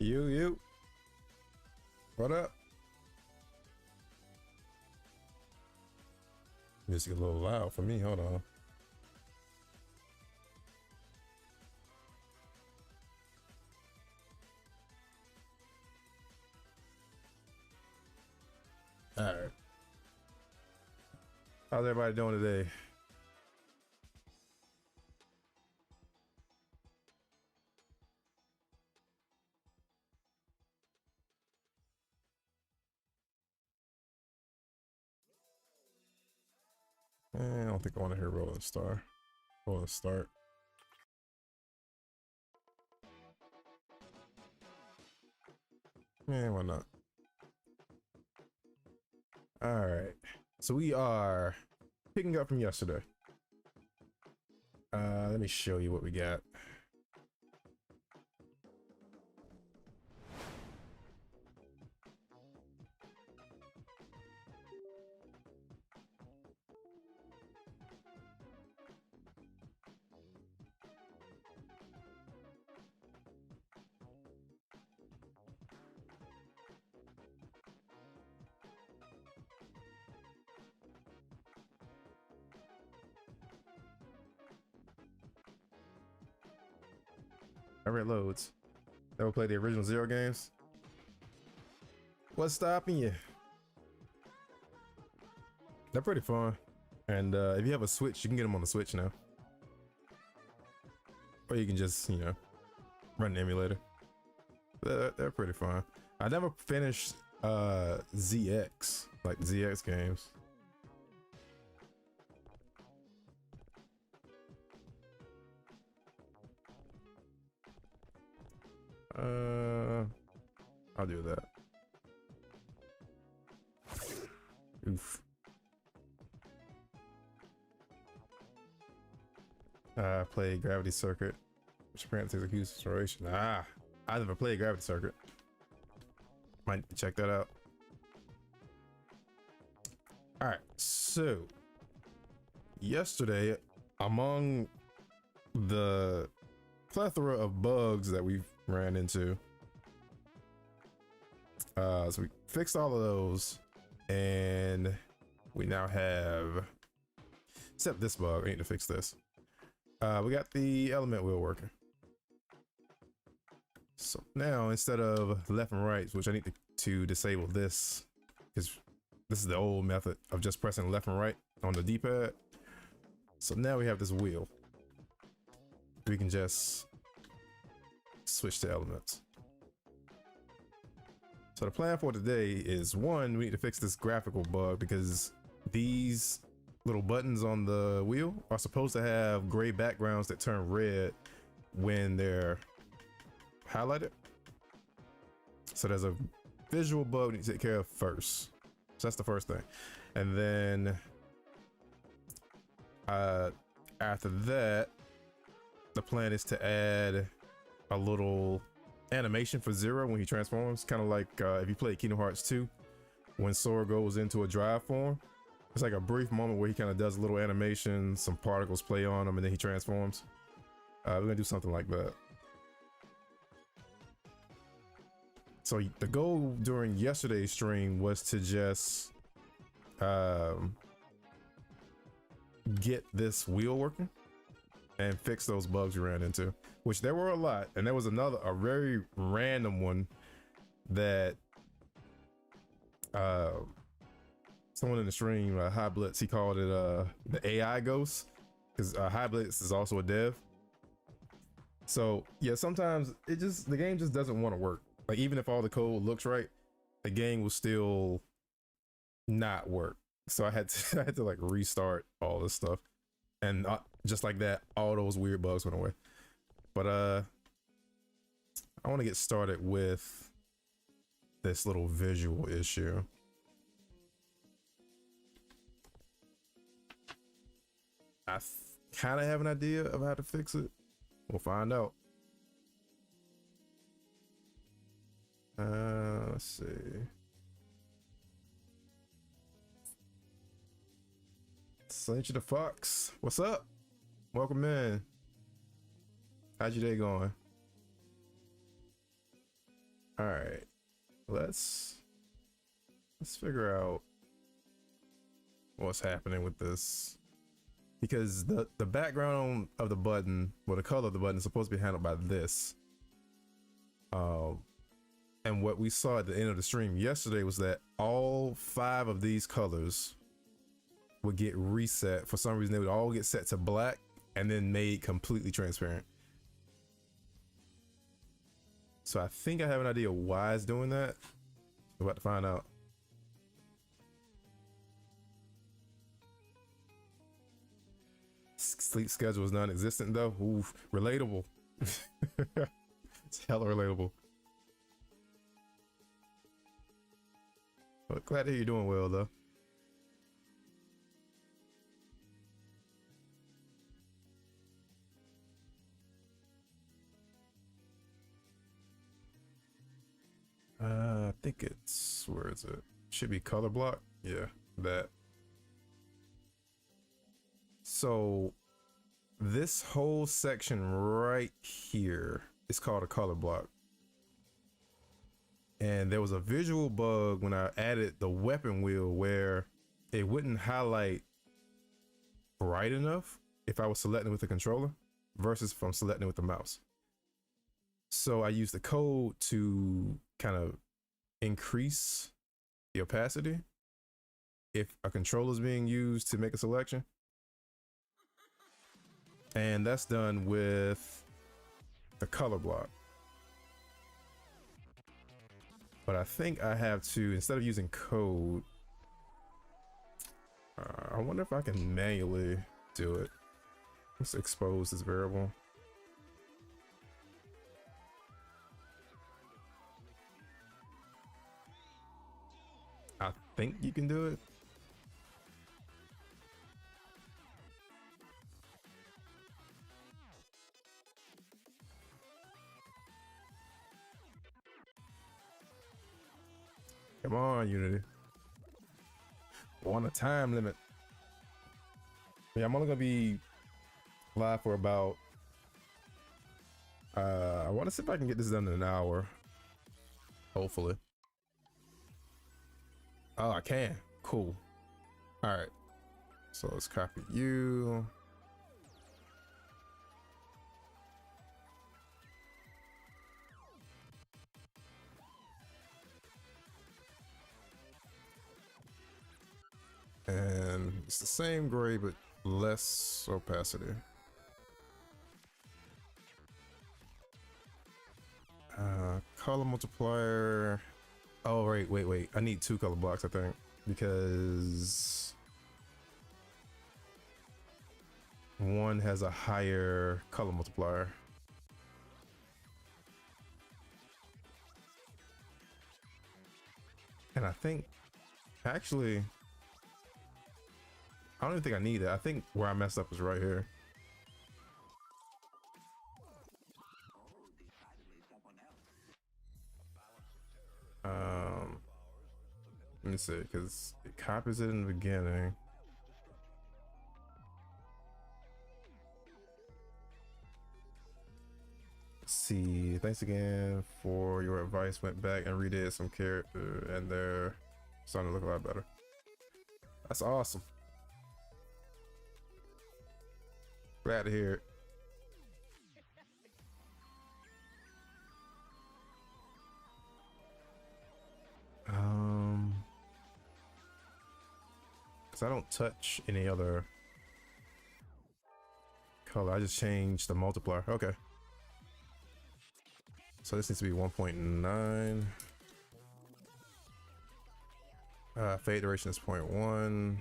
You. What up? Music a little loud for me. Hold on. All right. How's everybody doing today? I don't think I want to hear Rolling Star. Rolling Start. Man, why not? All right. So we are picking up from yesterday. Let me show you what we got. Alright, loads. Ever play the original Zero games? What's stopping you? They're pretty fun. And if you have a Switch, you can get them on the Switch now. Or you can just, you know, run an emulator. They're pretty fun. I never finished ZX, like ZX games. I'll do that. Oof. Play Gravity Circuit, which apparently takes a huge consideration. I never played Gravity Circuit. Might check that out. All right, so yesterday, among the plethora of bugs that we've ran into, so we fixed all of those, and we now have, except this bug, we need to fix this. We got the element wheel working. So now, instead of left and right, which I need to disable this, because this is the old method of just pressing left and right on the D-pad. So now we have this wheel. We can just switch to elements. So the plan for today is, one, we need to fix this graphical bug because these little buttons on the wheel are supposed to have gray backgrounds that turn red when they're highlighted. So there's a visual bug we need to take care of first. So that's the first thing. And then after that, the plan is to add a little animation for Zero when he transforms, kind of like if you play Kingdom Hearts 2, when Sora goes into a drive form. It's like a brief moment where he kind of does a little animation, some particles play on him, and then he transforms. We're gonna do something like that. So the goal during yesterday's stream was to just get this wheel working and fix those bugs we ran into, which there were a lot. And there was a very random one that someone in the stream, High Blitz, he called it the AI ghost, because High Blitz is also a dev. So yeah, sometimes the game just doesn't want to work. Like, even if all the code looks right, the game will still not work. So I had to like restart all this stuff, and just like that, all those weird bugs went away. But I want to get started with this little visual issue. I kind of have an idea of how to fix it. We'll find out. Let's see. Sent you the Fox. What's up? Welcome in. How's your day going? All right, let's figure out what's happening with this, because the background of the button, well, the color of the button is supposed to be handled by this. And what we saw at the end of the stream yesterday was that all 5 of these colors would get reset. For some reason, they would all get set to black and then made completely transparent. So I think I have an idea why it's doing that. We're about to find out. Sleep schedule is non-existent though. Oof, relatable. It's hella relatable. But glad to hear you're doing well though. I think it's, where is it? Should be color block. Yeah, that. So this whole section right here is called a color block. And there was a visual bug when I added the weapon wheel where it wouldn't highlight bright enough if I was selecting with the controller versus if I'm selecting with the mouse. So I used the code to kind of increase the opacity if a controller is being used to make a selection. And that's done with the color block. But I think I have to, instead of using code, I wonder if I can manually do it. Let's expose this variable. I think you can do it. Come on, Unity. We're on a time limit. Yeah, I'm only gonna be live for about I want to see if I can get this done in an hour. Hopefully. Oh, I can. Cool. All right. So let's copy you. And it's the same gray, but less opacity. Color multiplier. Oh, wait. I need 2 color blocks, I think, because one has a higher color multiplier. And I think, actually, I don't even think I need it. I think where I messed up is right here. Let me see, because it copies it in the beginning. Let's see, thanks again for your advice. Went back and redid some character, and they're starting to look a lot better. That's awesome. Glad to hear it. Because I don't touch any other color. I just changed the multiplier. Okay. So this needs to be 1.9. Fade duration is 0.1.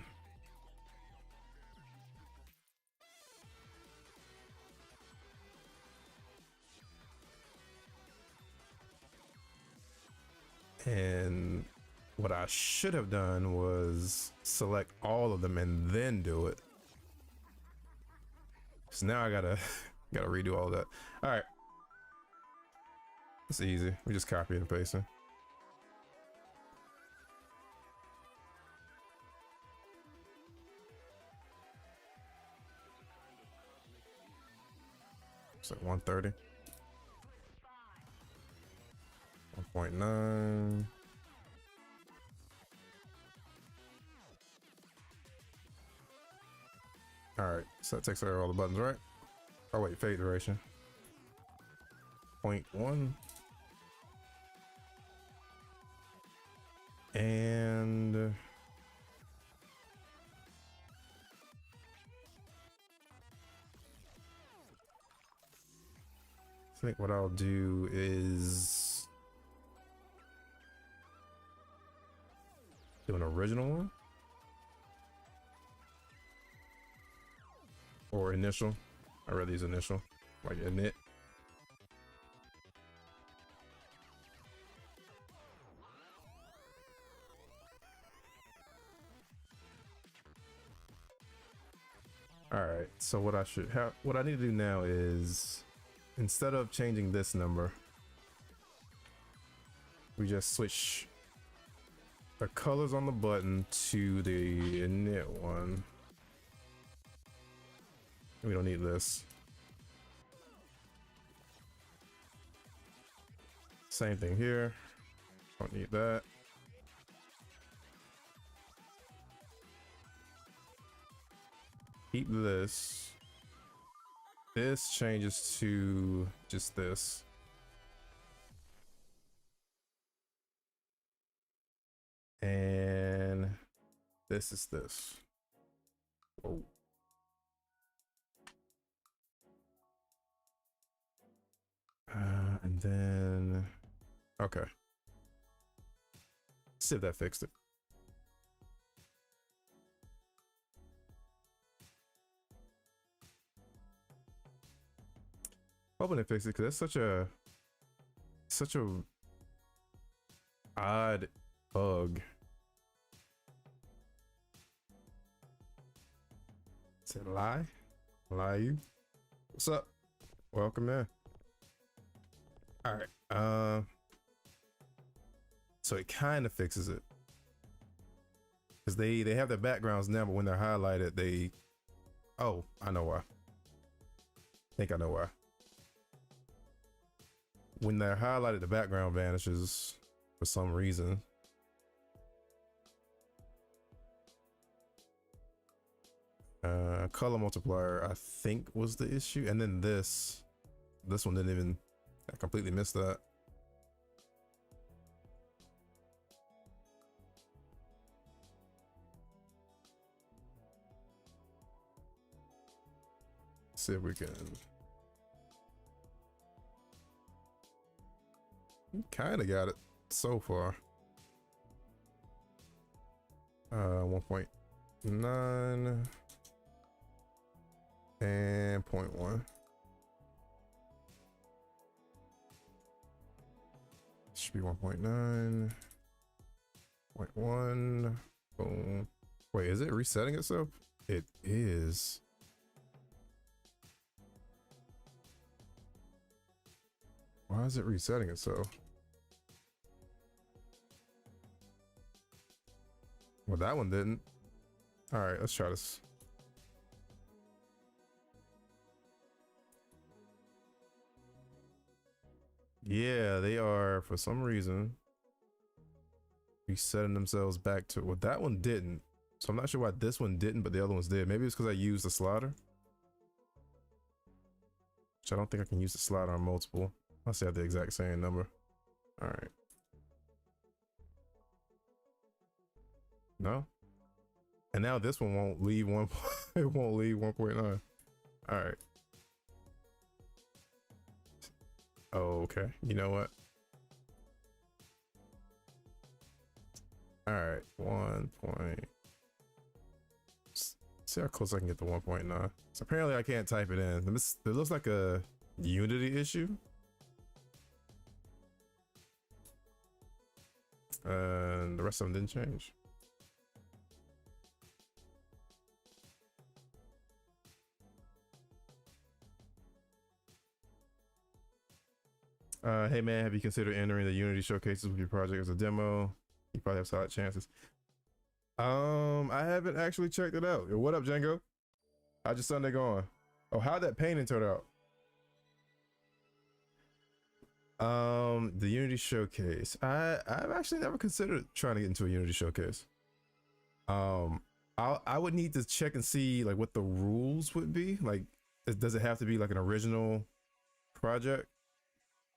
And what I should have done was select all of them and then do it. So now I gotta redo all that. All right, it's easy. We just copy and paste it. It's like 130. 1.9. All right, so that takes care of all the buttons, right? Oh wait, fade duration. 0.1. And I think what I'll do is do an original one or initial. I'd rather use initial, like init. All right, so what I should have, what I need to do now is, instead of changing this number, we just switch the colors on the button to the init one. We don't need this. Same thing here. Don't need that. Keep this. This changes to just this. And this is this. Whoa. And then, okay. See if that fixed it. Hoping it fixed it, because that's such a odd bug. Said lie you. What's up? Welcome in. All right. So it kind of fixes it, because they have their backgrounds now, but when they're highlighted, they. Oh, I know why. I think I know why. When they're highlighted, the background vanishes for some reason. Color multiplier, I think, was the issue, and then this one didn't even. I completely missed that. Let's see if we can. We kind of got it so far. 1.9 and 0.1. Should be 1.9, 0.1. Boom. Wait, is it resetting itself? It is. Why is it resetting itself? Well, that one didn't. All right, let's try this. Yeah, they are, for some reason, resetting themselves back to, well, that one didn't. So I'm not sure why this one didn't, but the other ones did. Maybe it's because I used the slider. Which I don't think I can use the slider on multiple. Unless they have the exact same number. All right. No. And now this one won't leave one. It won't leave 1.9. All right. Oh, okay. You know what? All right. 1 point. See how close I can get to 1.9. So apparently I can't type it in. It looks like a Unity issue. And the rest of them didn't change. Hey man, have you considered entering the Unity showcases with your project as a demo? You probably have solid chances. I haven't actually checked it out. Yo, what up, Django? How'd your Sunday going? Oh, how'd that painting turn out? The Unity Showcase. I've actually never considered trying to get into a Unity Showcase. I would need to check and see like what the rules would be. Like, does it have to be like an original project?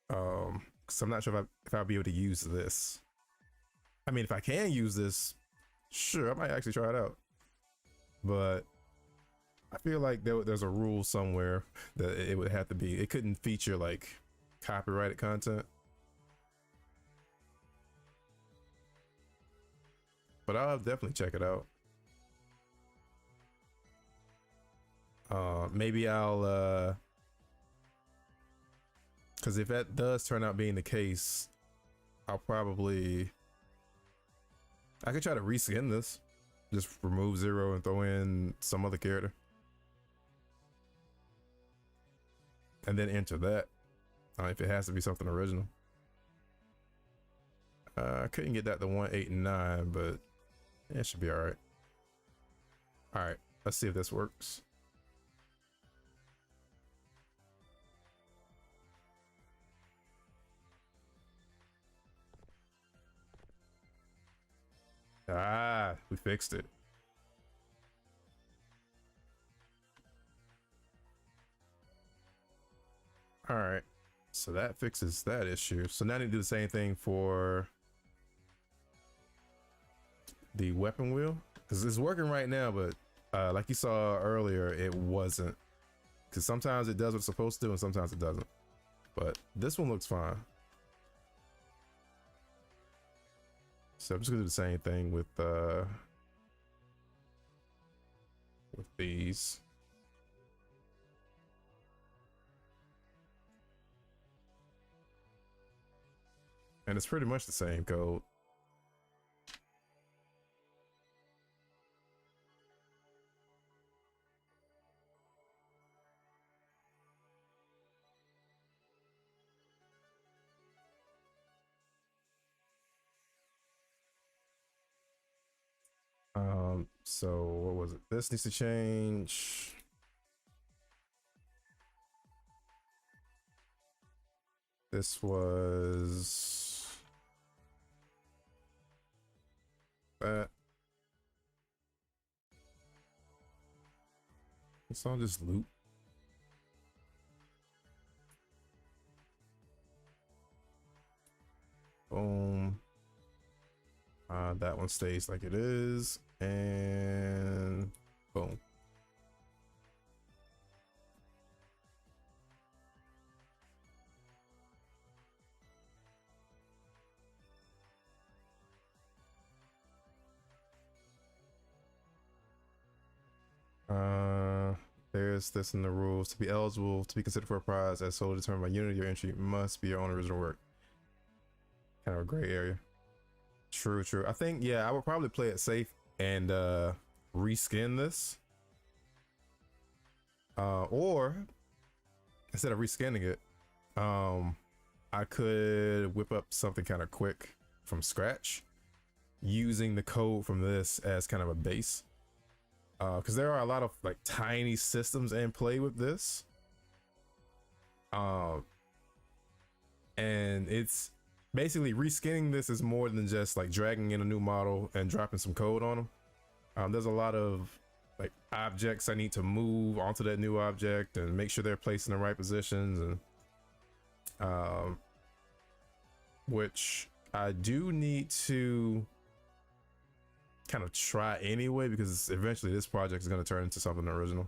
Because I'm not sure if I'll be able to use this. I mean, if I can use this, sure, I might actually try it out. But I feel like there's a rule somewhere that it would have to be. It couldn't feature like copyrighted content. But I'll definitely check it out. Maybe I'll because if that does turn out being the case, I could try to reskin this. Just remove Zero and throw in some other character. And then enter that. If it has to be something original. I couldn't get that to 189, but it should be alright. Alright, let's see if this works. Ah, we fixed it. All right, so that fixes that issue. So now I need to do the same thing for the weapon wheel, because it's working right now, but like you saw earlier, it wasn't. Because sometimes it does what it's supposed to and sometimes it doesn't. But this one looks fine. So I'm just gonna do the same thing with these. And it's pretty much the same code. So what was it? This needs to change. This was that. It's all just loop. Boom. That one stays like it is, and boom. There's this in the rules. To be eligible to be considered for a prize as solely determined by Unity, your entry must be your own original work. Kind of a gray area. True. I think, yeah, I would probably play it safe and reskin this. Or instead of reskinning it, I could whip up something kind of quick from scratch using the code from this as kind of a base. Because there are a lot of like tiny systems in play with this. And it's basically reskinning this is more than just like dragging in a new model and dropping some code on them. There's a lot of like objects I need to move onto that new object and make sure they're placed in the right positions, and which I do need to kind of try anyway, because eventually this project is going to turn into something original.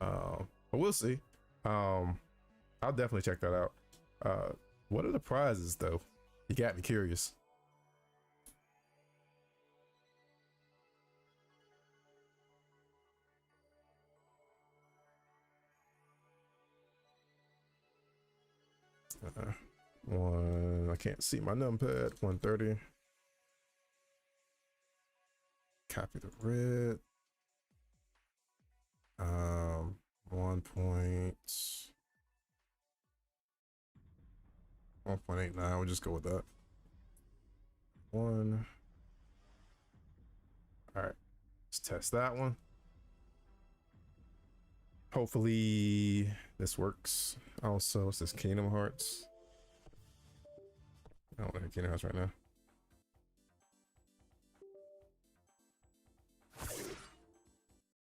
But we'll see. I'll definitely check that out. What are the prizes though? You got me curious. One, I can't see my numpad. 130. Copy the red. 1.89. We'll just go with that. One. All right, let's test that one. Hopefully this works. Also, what's this? Kingdom Hearts. I don't want to house right now.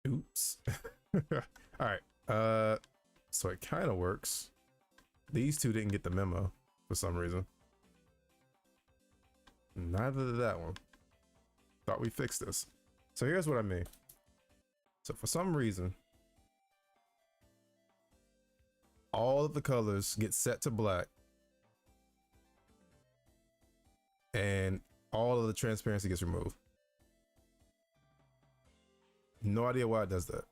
Oops. All right. So it kind of works. These two didn't get the memo for some reason. Neither did that one. Thought we fixed this. So here's what I mean. So for some reason, all of the colors get set to black, and all of the transparency gets removed. No idea why it does that.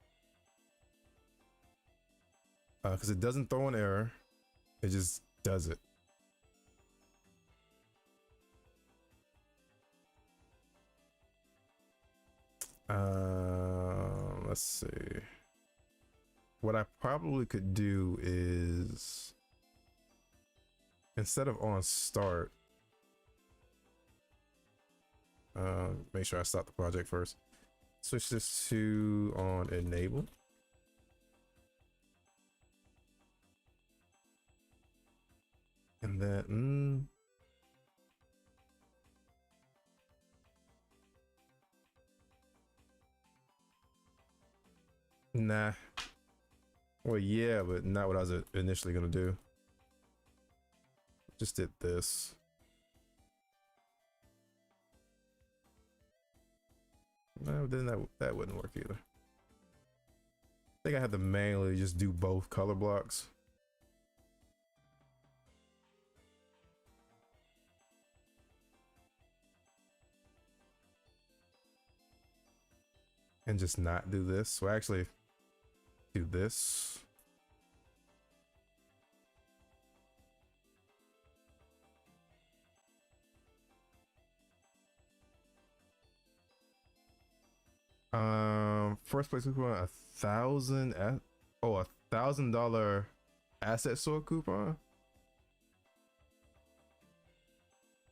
Because it doesn't throw an error. It just does it. Let's see. What I probably could do is, instead of on start, make sure I stop the project first. Switch this to on enable. And then, nah. Well, yeah, but not what I was initially gonna do. Just did this. No, then that wouldn't work either. I think I had to manually just do both color blocks. And just not do this. So actually do this. First place coupon, $1,000 asset store coupon.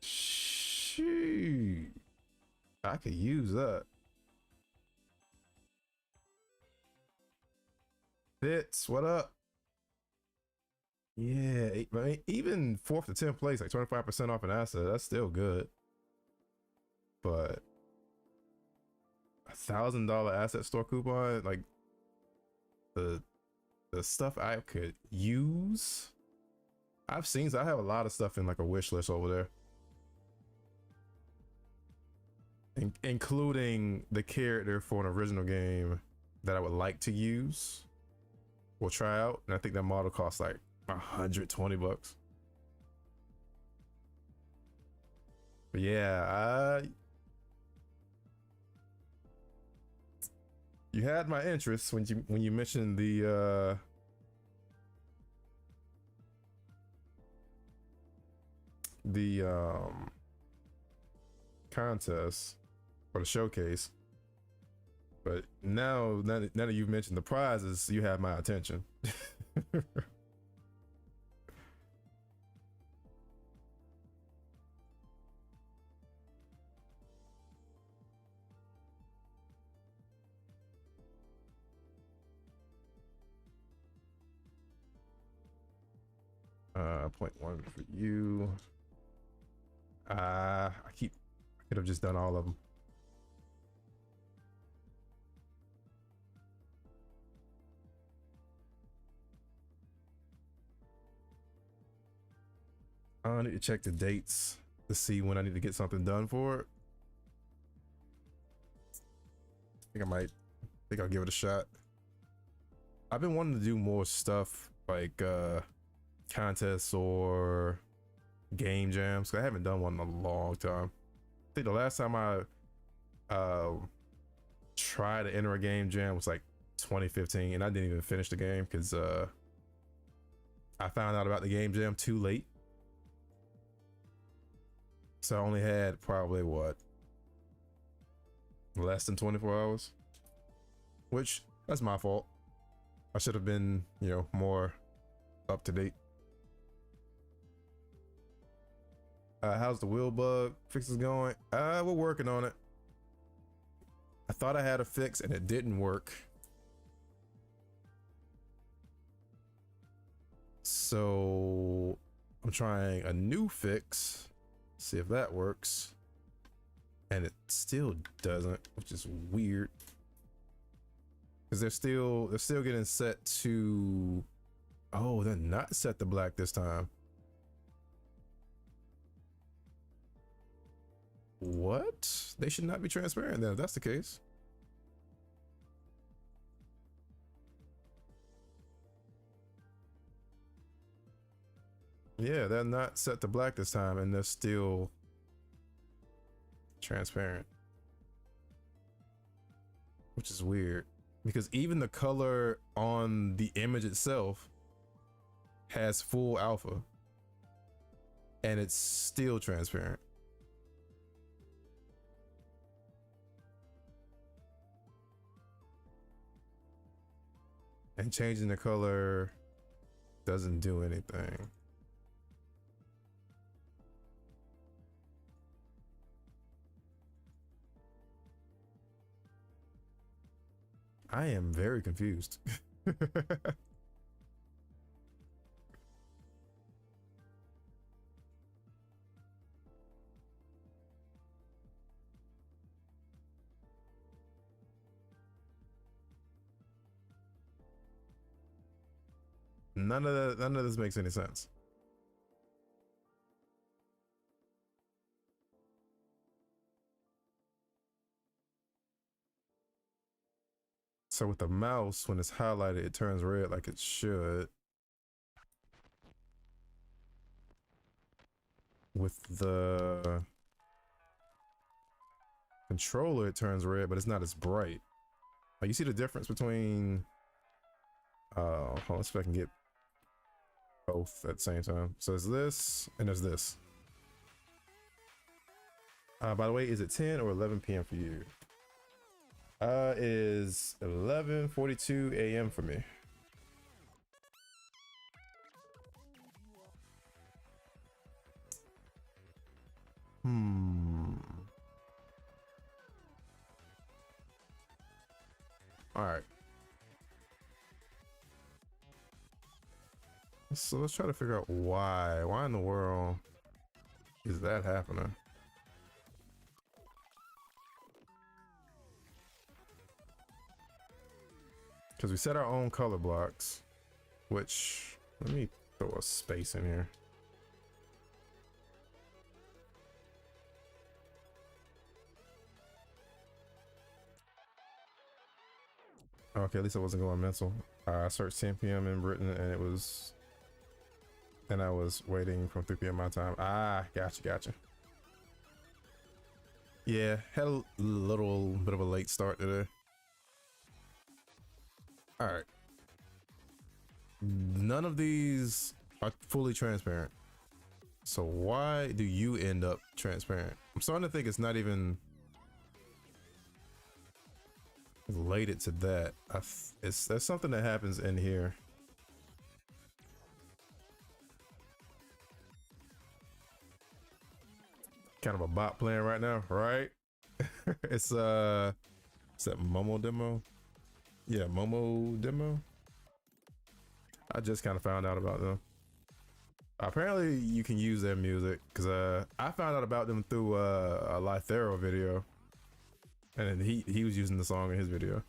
Shoot, I could use that. Fits, what up? Yeah, I mean, even 4th to 10th place, like 25% off an asset, that's still good. But $1,000 asset store coupon, like the stuff I could use. I've seen, so I have a lot of stuff in like a wish list over there, including the character for an original game that I would like to use. We'll try out, and I think that model costs like $120. But yeah, you had my interest when you mentioned the contest or the showcase, but now that you've mentioned the prizes, you have my attention. Point 1 for you. I could have just done all of them. I need to check the dates to see when I need to get something done for it. I think I'll give it a shot. I've been wanting to do more stuff like contests or game jams. I haven't done one in a long time. I think the last time I tried to enter a game jam was like 2015, and I didn't even finish the game because I found out about the game jam too late. So I only had probably what, less than 24 hours, which that's my fault. I should have been, more up to date. How's the wheel bug fixes going? We're working on it. I thought I had a fix and it didn't work. So I'm trying a new fix See if that works. And it still doesn't, which is weird. Because they're still getting set to, oh, they're not set to black this time. What? They should not be transparent then if that's the case. Yeah, they're not set to black this time and they're still transparent, which is weird because even the color on the image itself has full alpha and it's still transparent. And changing the color doesn't do anything. I am very confused. None of this makes any sense. So with the mouse, when it's highlighted, it turns red like it should. With the controller, it turns red, but it's not as bright. Like, you see the difference between, hold on, let's see if I can get both at the same time. So there's this and there's this. By the way, is it 10 or 11 p.m. for you? It is 11:42 a.m. for me. All right. So let's try to figure out why. Why in the world is that happening? Because we set our own color blocks, which, let me throw a space in here. Okay, at least I wasn't going mental. I searched 10 p.m. in Britain and it was, and I was waiting from 3 p.m. my time. Ah, gotcha. Yeah, had a little bit of a late start today. All right. None of these are fully transparent. So why do you end up transparent? I'm starting to think it's not even related to that. There's something that happens in here. Kind of a bot playing right now, right? It's that Momo demo? Yeah, Momo demo. I just kind of found out about them. Apparently you can use their music because I found out about them through a Lythero video, and then he was using the song in his video.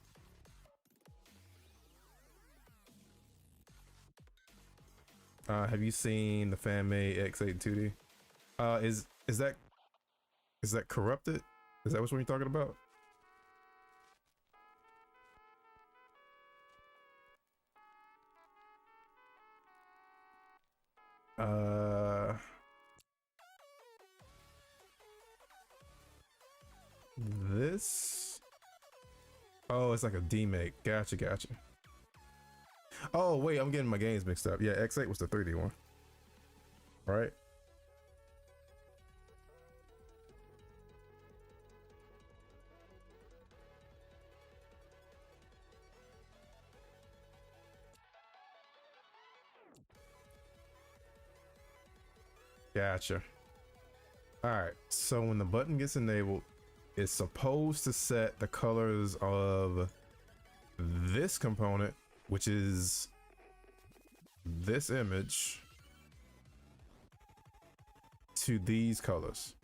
Have you seen the fan made X8 2D? Is that corrupted? Is that what you're talking about? This? Oh, it's like a demake. Gotcha. Oh, wait, I'm getting my games mixed up. Yeah, X8 was the 3D one. Right? Gotcha. All right, so when the button gets enabled, it's supposed to set the colors of this component, which is this image, to these colors.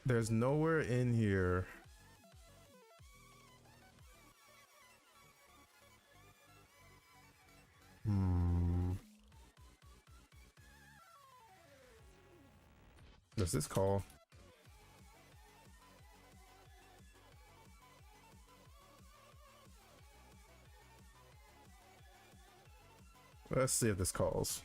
There's nowhere in here. What's this call? Let's see if this calls.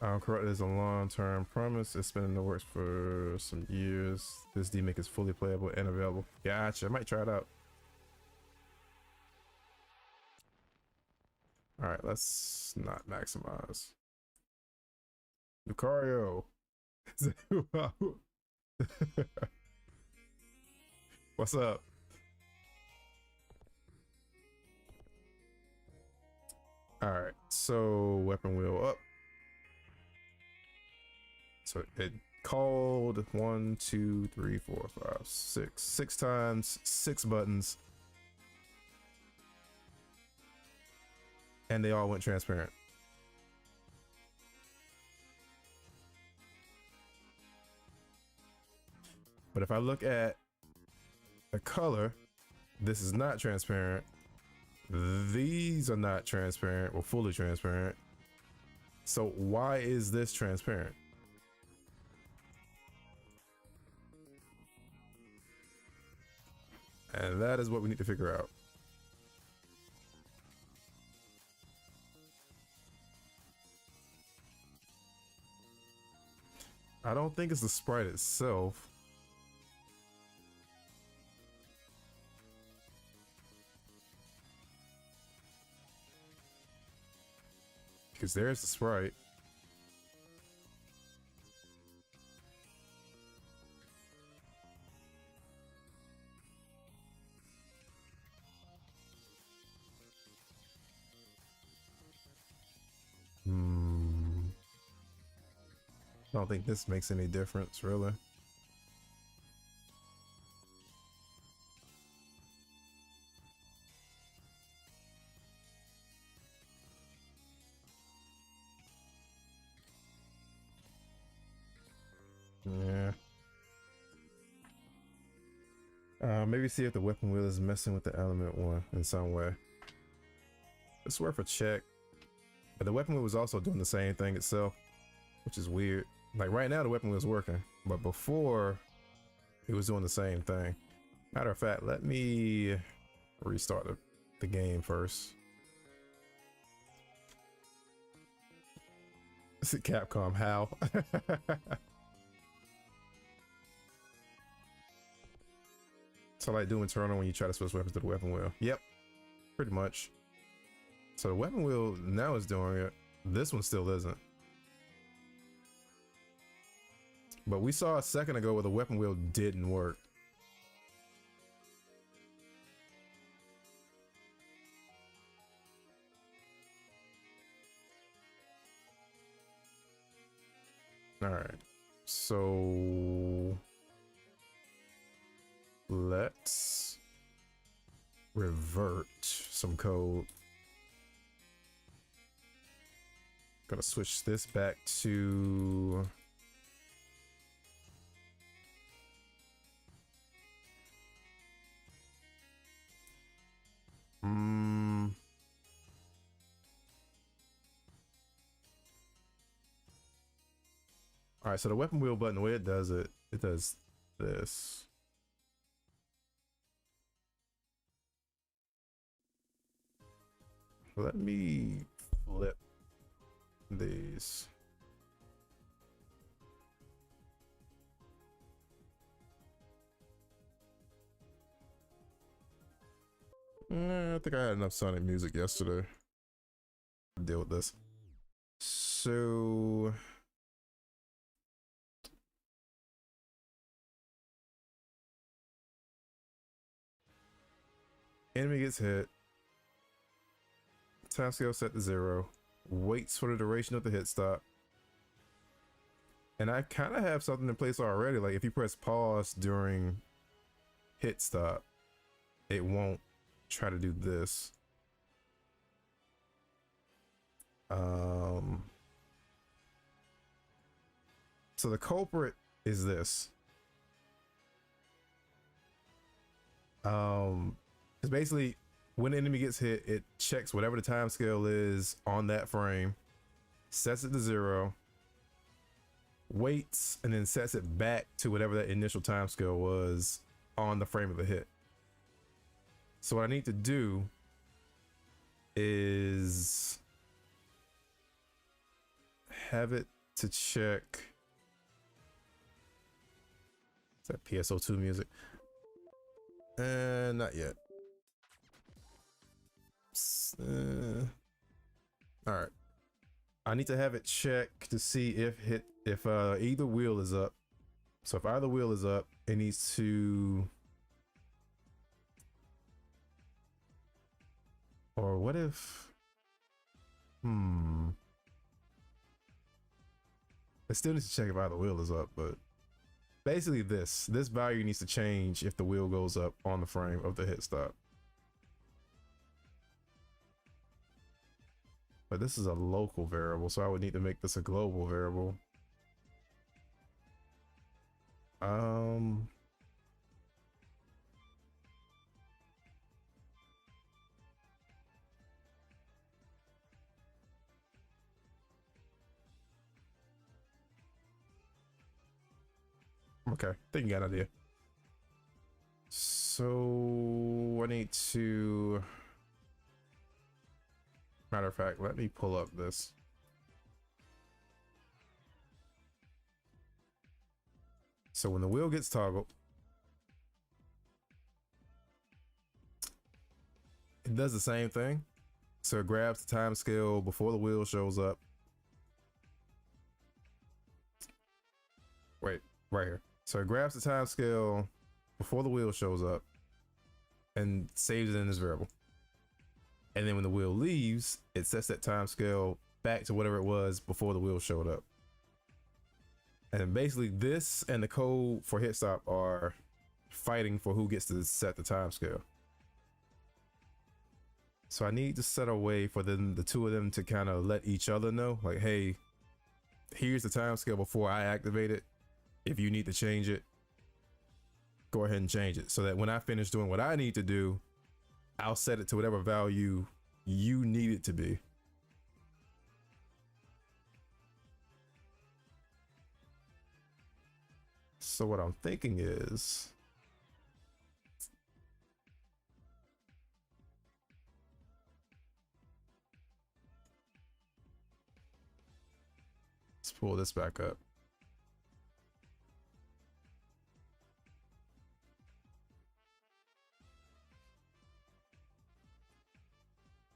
Correct is a long-term promise. It's been in the works for some years. This DMake is fully playable and available. Gotcha. I might try it out. All right, let's not maximize. Lucario. What's up? All right, so weapon wheel up. So it called 1, 2, 3, 4, 5, 6. 6 times, 6 buttons. And they all went transparent. But if I look at the color, this is not transparent. These are not transparent or fully transparent. So why is this transparent? And that is what we need to figure out. I don't think it's the sprite itself. Because there's the sprite. I don't think this makes any difference, really. Yeah. Maybe see if the weapon wheel is messing with the element one in some way. It's worth a check. But the weapon wheel was also doing the same thing itself, which is weird. Like right now the weapon wheel is working, but before it was doing the same thing. Matter of fact, let me restart the game first. Is it Capcom? How? So like doing internal when you try to switch weapons to the weapon wheel. Yep, pretty much. So the weapon wheel now is doing it. This one still isn't. But we saw a second ago where the weapon wheel didn't work. All right, so let's revert some code. Gonna switch this back to all right, so the weapon wheel button, the way it does this. Let me flip these. I think I had enough Sonic music yesterday to deal with this. So enemy gets hit. Time scale set to 0. Waits for the duration of the hit stop. And I kind of have something in place already. Like if you press pause during hit stop, it won't try to do this. Um, so the culprit is this. Because basically when the enemy gets hit, it checks whatever the time scale is on that frame, sets it to 0, waits, and then sets it back to whatever that initial time scale was on the frame of the hit. So what I need to do is have it to check. Is that PSO2 music? Not yet. All right. I need to have it check to see if either wheel is up. So if either wheel is up, it needs to. Or what if? It still needs to check if either wheel is up, but basically this value needs to change if the wheel goes up on the frame of the hit stop. But this is a local variable, so I would need to make this a global variable. Okay, I think you got an idea. So I need to, matter of fact, let me pull up this. So when the wheel gets toggled, it does the same thing. So it grabs the time scale before the wheel shows up. Wait, right here. So it grabs the time scale before the wheel shows up and saves it in this variable. And then when the wheel leaves, it sets that time scale back to whatever it was before the wheel showed up. And basically this and the code for hit stop are fighting for who gets to set the time scale. So I need to set a way for them, the two of them, to kind of let each other know, like, hey, here's the time scale before I activate it. If you need to change it, go ahead and change it, so that when I finish doing what I need to do, I'll set it to whatever value you need it to be. So what I'm thinking is, let's pull this back up.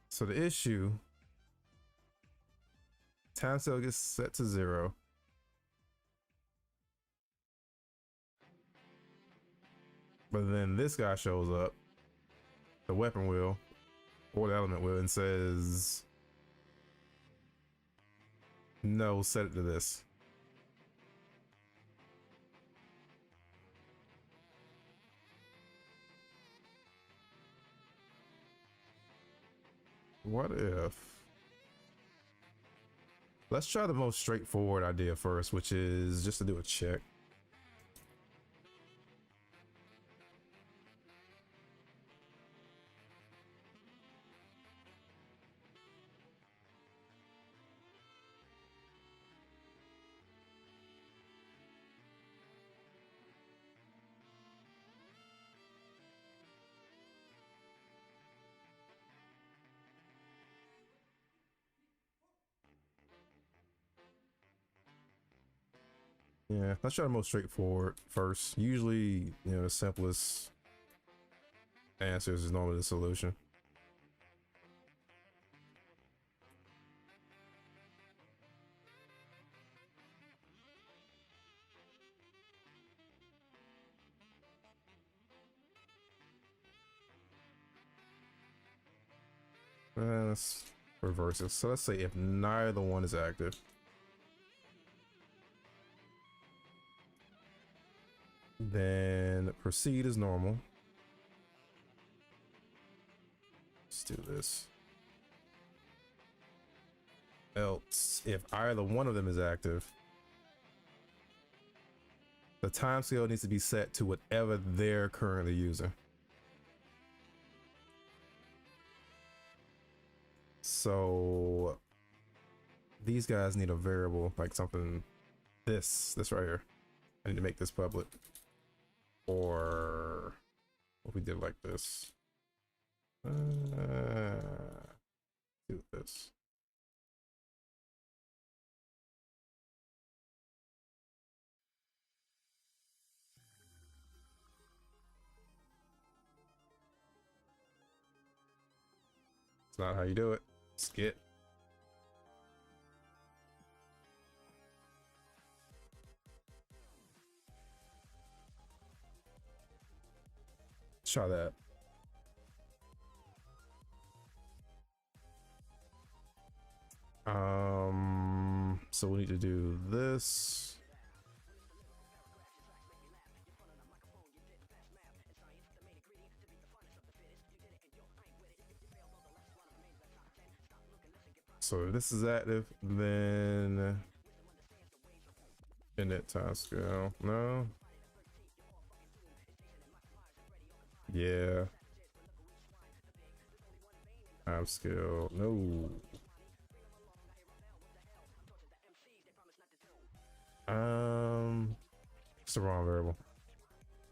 So the issue, time scale gets set to 0. But then this guy shows up, the weapon wheel or the element wheel, and says, no, set it to this. What if? Let's try the most straightforward idea first, which is just to do a check. Yeah, let's try the most straightforward first. Usually, the simplest answers is normally the solution. Let's reverse it. So let's say if neither one is active, then proceed as normal. Let's do this. else, if either one of them is active, the timescale needs to be set to whatever they're currently using. So these guys need a variable, like something, this right here. I need to make this public. Or what we did like this. Do this. It's not how you do it. Skip. Try that. So we need to do this. So this is active, then init time scale. No. Yeah. Time scale. No. It's the wrong variable.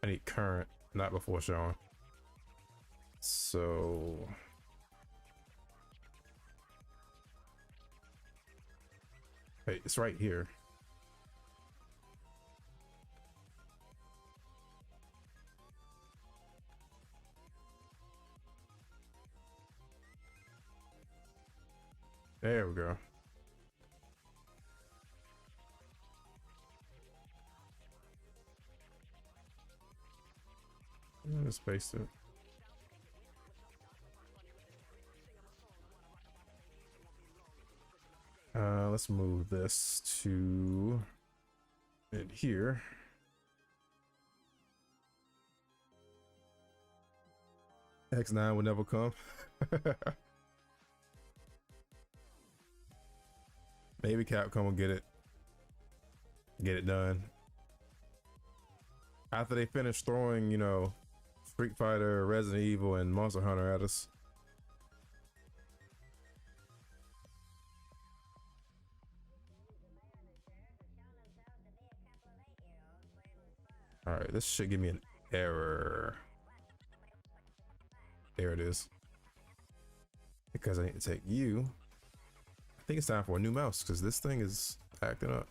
I need current, not before showing. So hey, it's right here. There we go. Let's paste it. Let's move this to in here. X9 will never come. Maybe Capcom will get it done after they finish throwing, you know, Street Fighter, Resident Evil, and Monster Hunter at us. All right, this should give me an error. There it is. Because I need to take you. I think it's time for a new mouse because this thing is acting up.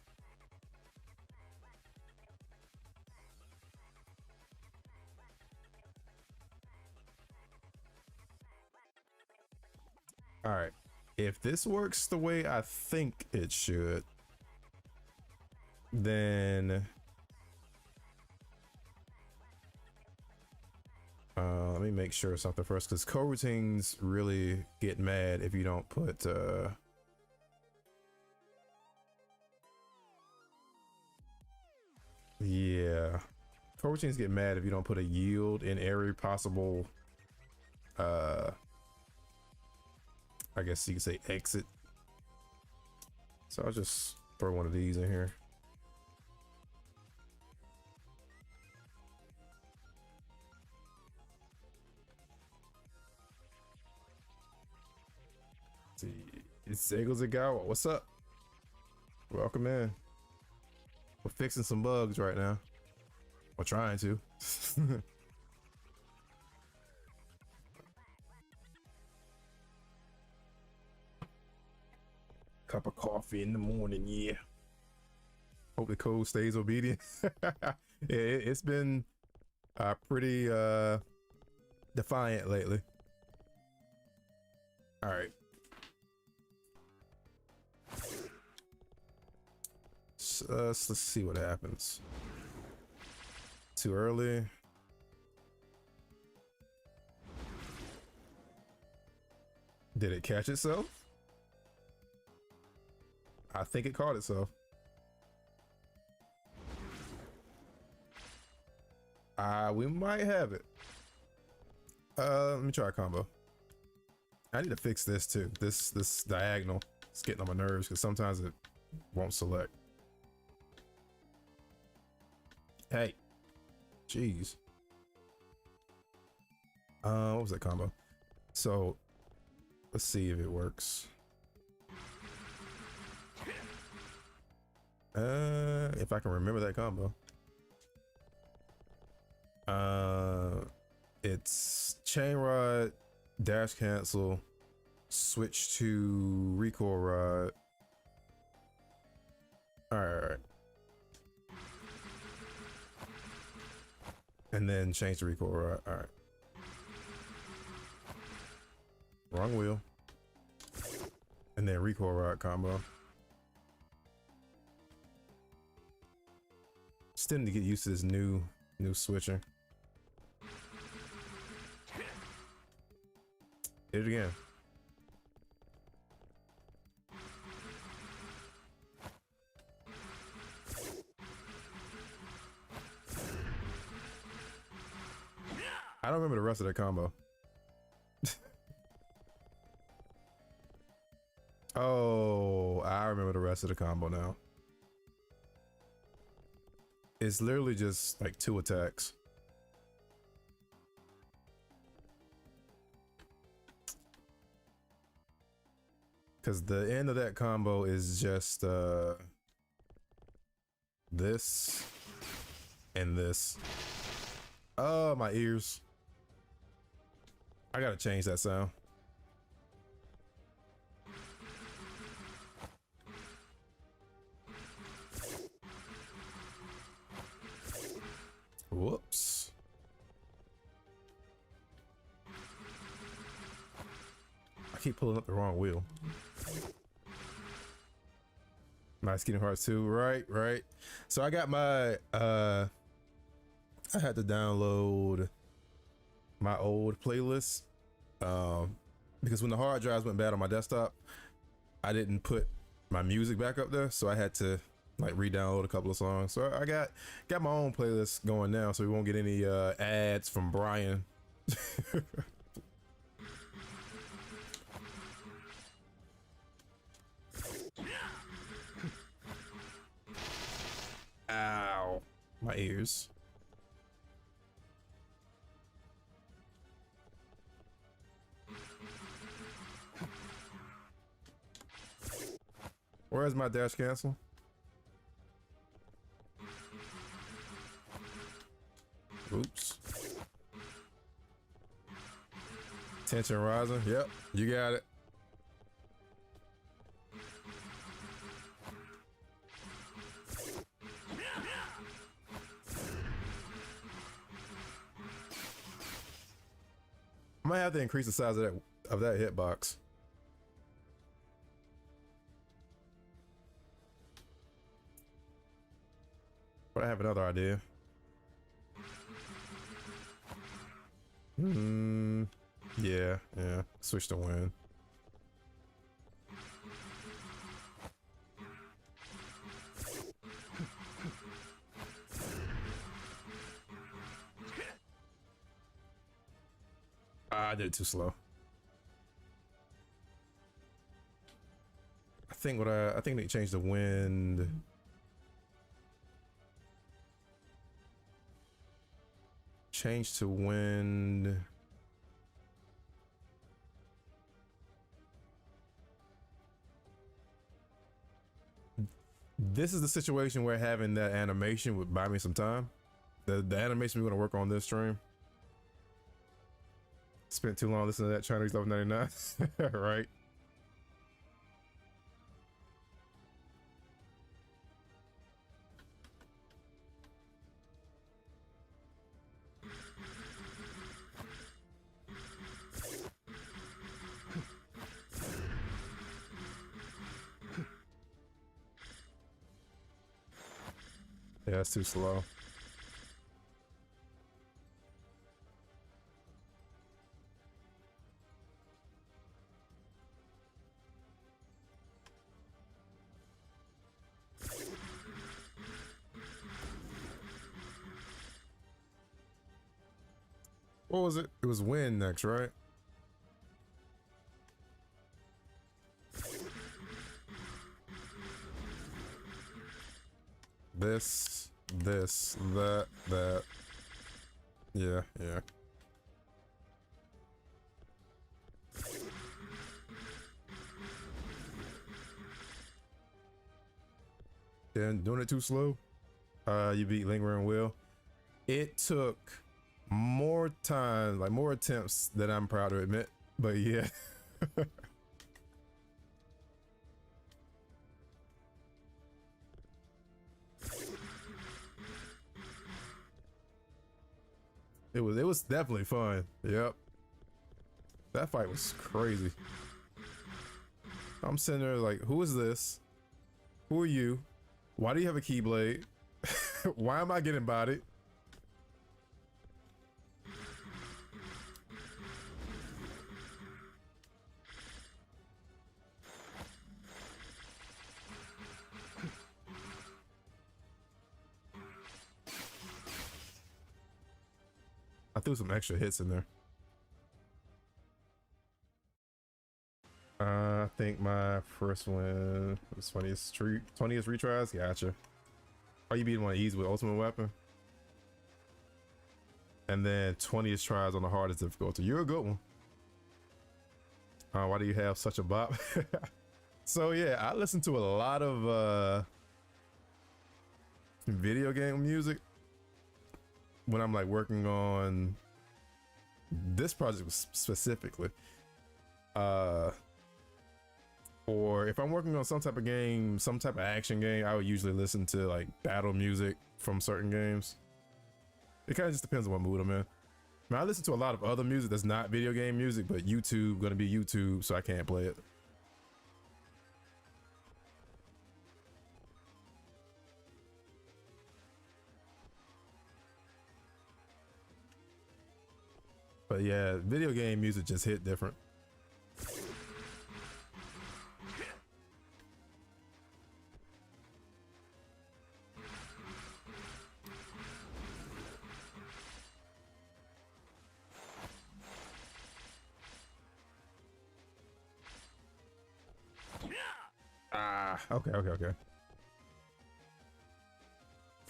All right, if this works the way I think it should, then let me make sure something first, because coroutines really get mad if you don't put yeah, coroutines get mad if you don't put a yield in every possible I guess you could say exit. So I'll just throw one of these in here. Let's see, it's Eagles Agawa. What's up? Welcome in. We're fixing some bugs right now. We're trying to. Cup of coffee in the morning, yeah. Hope the code stays obedient. It's been pretty defiant lately. All right. So, let's see what happens. Too early. Did it catch itself? I think it caught itself. We might have it. Let me try a combo. I need to fix this too. This diagonal It's getting on my nerves because sometimes it won't select. Hey, jeez. What was that combo? So let's see if it works. If I can remember that combo. It's chain rod, dash cancel, switch to recoil rod. All right. And then change the recoil rod. All right. Wrong wheel. And then recoil rod combo. Still need to get used to this new switching. Hit it again. I don't remember the rest of that combo. Oh, I remember the rest of the combo now. It's literally just like 2 attacks. Because the end of that combo is just this and this. Oh, my ears. I gotta change that sound. Whoops. I keep pulling up the wrong wheel. Nice Kingdom Hearts 2, right. So I got my I had to download my old playlist because when the hard drives went bad on my desktop, I didn't put my music back up there, so I had to like re-download a couple of songs. So I got my own playlist going now, so we won't get any ads from Brian. Ow, my ears. Where's my dash cancel? Oops. Tension rising. Yep, you got it. I might have to increase the size of that hitbox. But I have another idea. Yeah. Switch to win. I did it too slow. I think they changed the wind. Change to wind. This is the situation where having that animation would buy me some time. The animation we're gonna work on this stream. Spent too long listening to that Chinese Level 99. Right? Yeah, that's too slow. What was it? It was win next, right? this, that, that. Yeah, yeah. Then doing it too slow. You beat Lingering Will. It took more time, like more attempts than I'm proud to admit. But yeah. It was definitely fun. Yep. That fight was crazy. I'm sitting there like, who is this? Who are you? Why do you have a keyblade? Why am I getting bodied? I threw some extra hits in there. I think my first one was 20th retries. Gotcha. Oh, you beat one easy with ultimate weapon. And then 20th tries on the hardest difficulty. You're a good one. Why do you have such a bop? So yeah, I listen to a lot of video game music when I'm like working on this project specifically. Or if I'm working on some type of game, some type of action game, I would usually listen to like battle music from certain games. It kind of just depends on what mood I'm in. I mean, I listen to a lot of other music that's not video game music, but YouTube gonna be YouTube, so I can't play it. But yeah, video game music just hit different. Okay.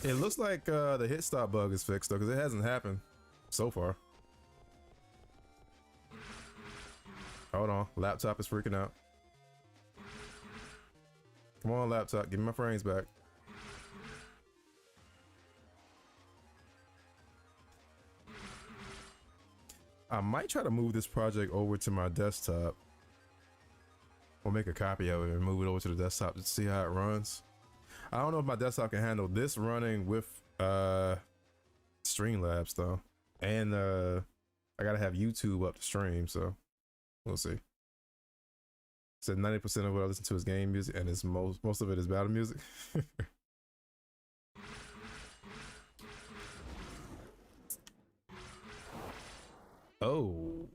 It looks like the hit stop bug is fixed though, because it hasn't happened so far. Hold on, laptop is freaking out. Come on, laptop, give me my frames back. I might try to move this project over to my desktop. Or make a copy of it and move it over to the desktop to see how it runs. I don't know if my desktop can handle this running with Streamlabs though. And I gotta have YouTube up to stream, so we'll see. Said 90% of what I listen to is game music, and it's most of it is battle music. Oh,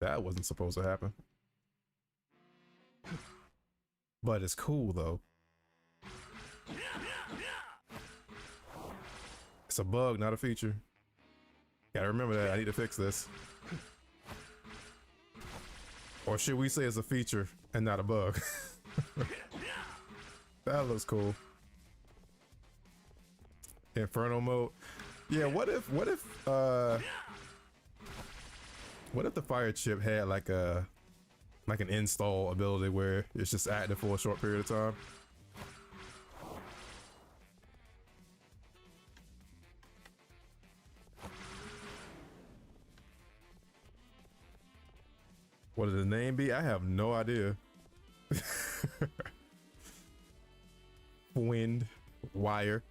that wasn't supposed to happen. But it's cool though. It's a bug, not a feature. Gotta remember that. I need to fix this. Or should we say it's a feature and not a bug? That looks cool. Inferno mode. Yeah, what if the fire chip had like an install ability where it's just active for a short period of time? What did the name be? I have no idea. Wind wire.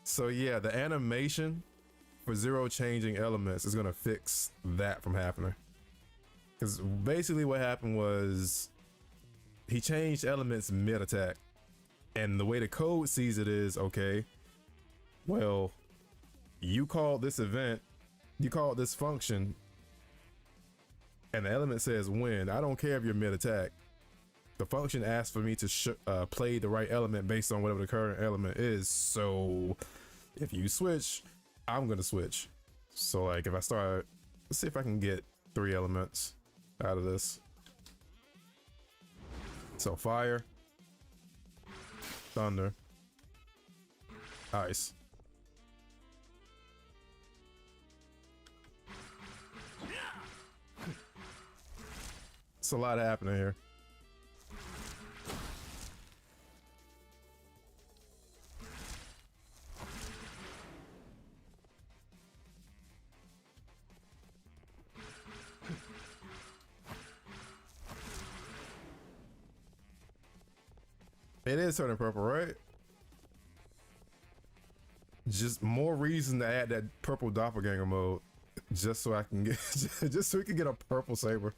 So yeah, the animation for zero changing elements is gonna fix that from happening. Because basically what happened was he changed elements mid attack, and the way the code sees it is, okay, well, you call this event, you call this function, and the element says when. I don't care if you're mid attack. The function asks for me to play the right element based on whatever the current element is. So if you switch, I'm gonna switch. So like if I start, let's see if I can get 3 elements out of this. So fire, thunder, ice. It's a lot happening here. It is turning purple, right? Just more reason to add that purple doppelganger mode, just so I can get, just so we can get a purple saber.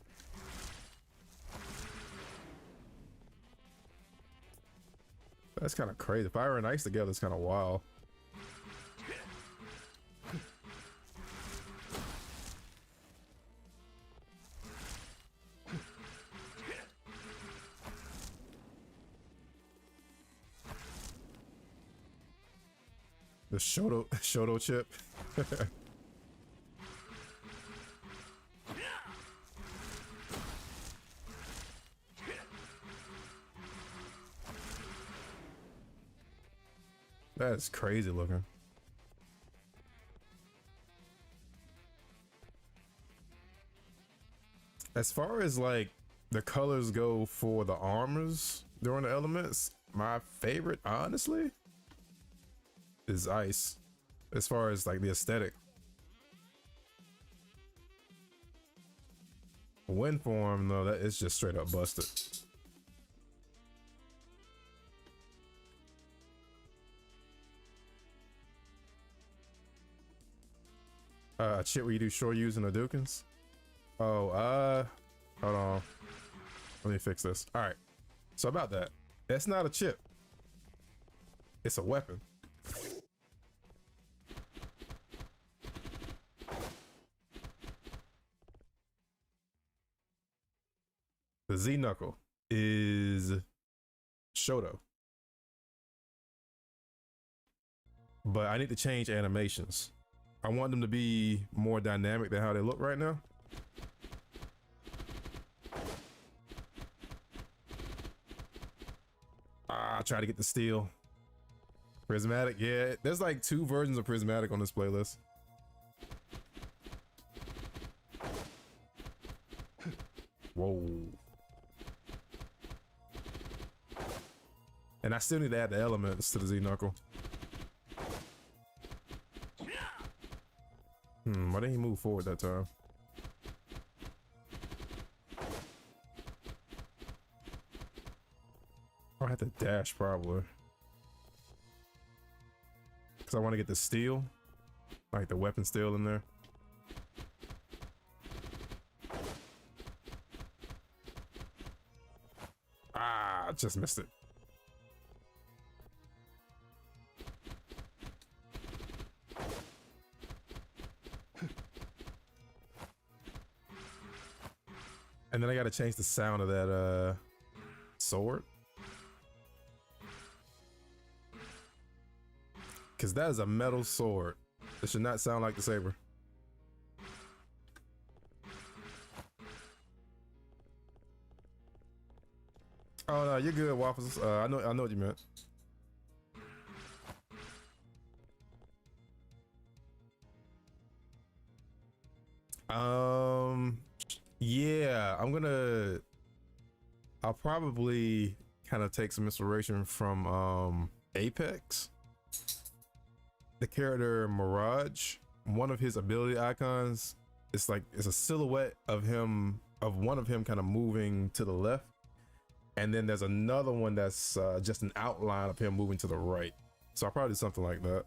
That's kind of crazy. Fire and ice together is kind of wild. The Shoto chip. That is crazy looking. As far as like the colors go for the armors during the elements, my favorite, honestly, is ice. As far as like the aesthetic. Wind form though, that is just straight up busted. A chip where you do shore use and Hadoukens. Oh, hold on. Let me fix this. All right. So about that, that's not a chip. It's a weapon. The Z knuckle is Shoto. But I need to change animations. I want them to be more dynamic than how they look right now. I try to get the steel. Prismatic, yeah. There's like 2 versions of Prismatic on this playlist. Whoa. And I still need to add the elements to the Z knuckle. Why didn't he move forward that time? I have to dash probably. Because I want to get the steel. Like the weapon steel in there. I just missed it. And then I gotta change the sound of that sword. Cause that is a metal sword. It should not sound like the saber. Oh no, you're good, Waffles. I know what you meant. Yeah, I'll probably kind of take some inspiration from Apex. The character Mirage, one of his ability icons, it's a silhouette of him, of one of him kind of moving to the left. And then there's another one that's just an outline of him moving to the right. So I'll probably do something like that.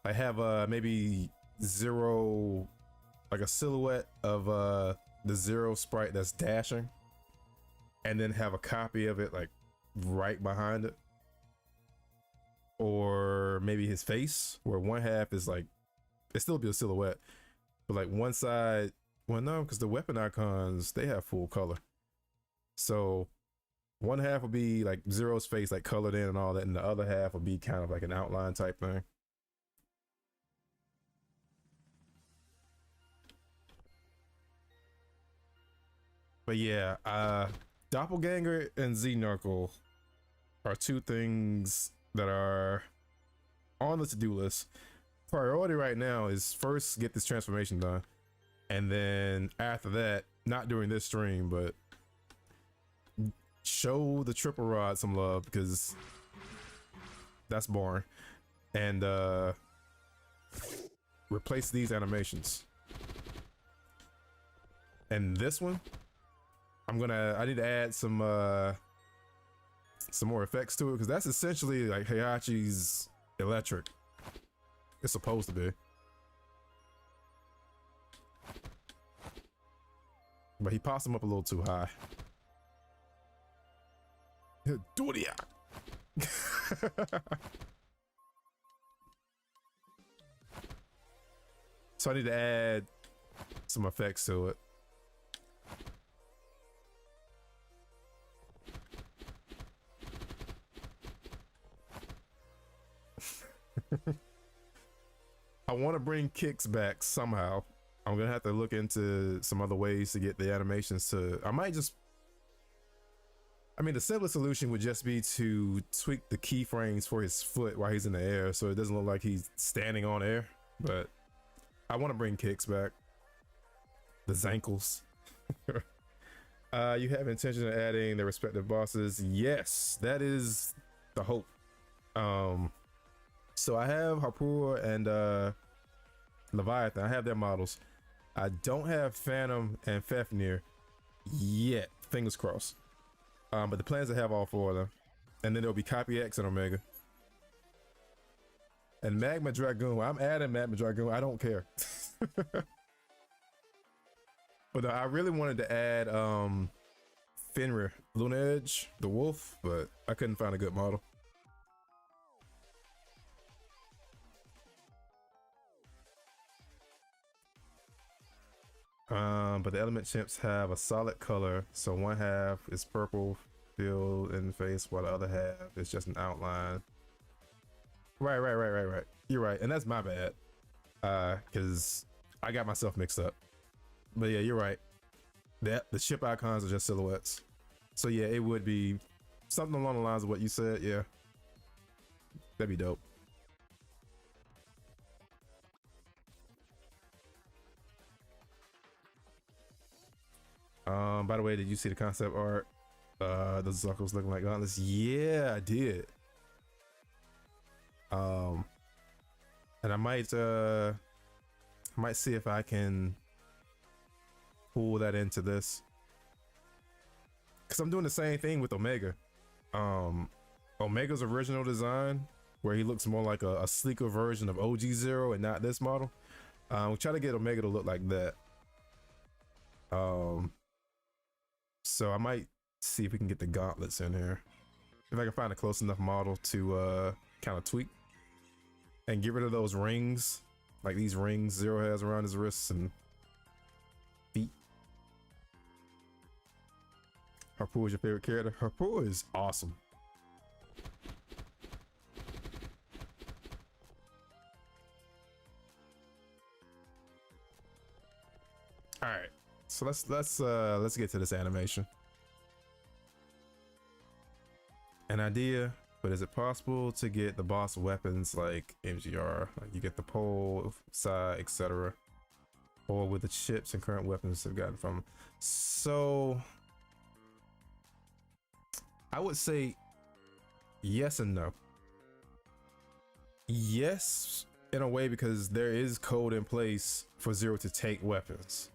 I have maybe Zero, like a silhouette of the Zero sprite that's dashing, and then have a copy of it like right behind it. Or maybe his face, where one half is like, it still be a silhouette, but like one side, well no, because the weapon icons, they have full color. So one half will be like Zero's face, like colored in and all that, and the other half will be kind of like an outline type thing. But yeah, Doppelganger and Z-Knuckle are two things that are on the to-do list. Priority right now is first get this transformation done, and then after that, not during this stream, but show the triple rod some love, because that's boring. And replace these animations. And this one, I need to add some more effects to it, because that's essentially like Heihachi's electric. It's supposed to be. But he pops him up a little too high. Duria. So I need to add some effects to it. I want to bring kicks back somehow. I'm gonna have to look into some other ways to get the animations to. The simplest solution would just be to tweak the keyframes for his foot while he's in the air, so it doesn't look like he's standing on air. But I want to bring kicks back. The Zankles. You have intention of adding their respective bosses. Yes, that is the hope. So I have Harpur and Leviathan. I have their models. I don't have Phantom and Fafnir yet. Fingers crossed. But the plans to have all four of them. And then there'll be Copy X and Omega. And Magma Dragoon. I'm adding Magma Dragoon. I don't care. But I really wanted to add Fenrir, Luna Edge, the wolf, but I couldn't find a good model. But the element chimps have a solid color, so one half is purple filled in the face, while the other half is just an outline. Right. You're right, and that's my bad, because I got myself mixed up. But yeah, you're right. The ship icons are just silhouettes. So yeah, it would be something along the lines of what you said. Yeah, that'd be dope. By the way, did you see the concept art? The Zuckles looking like gauntlets. Yeah, I did. And I might see if I can pull that into this, because I'm doing the same thing with Omega. Omega's original design, where he looks more like a sleeker version of OG Zero and not this model. We'll try to get Omega to look like that. So I might see if we can get the gauntlets in here, if I can find a close enough model to kind of tweak and get rid of those rings, like these rings Zero has around his wrists and feet. Harpur is your favorite character? Harpur is awesome. All right, so let's get to this animation. An idea, but is it possible to get the boss weapons like MGR, like you get the pole side, etc., or with the chips and current weapons they've gotten from? So I would say yes and no. Yes, in a way, because there is code in place for Zero to take weapons,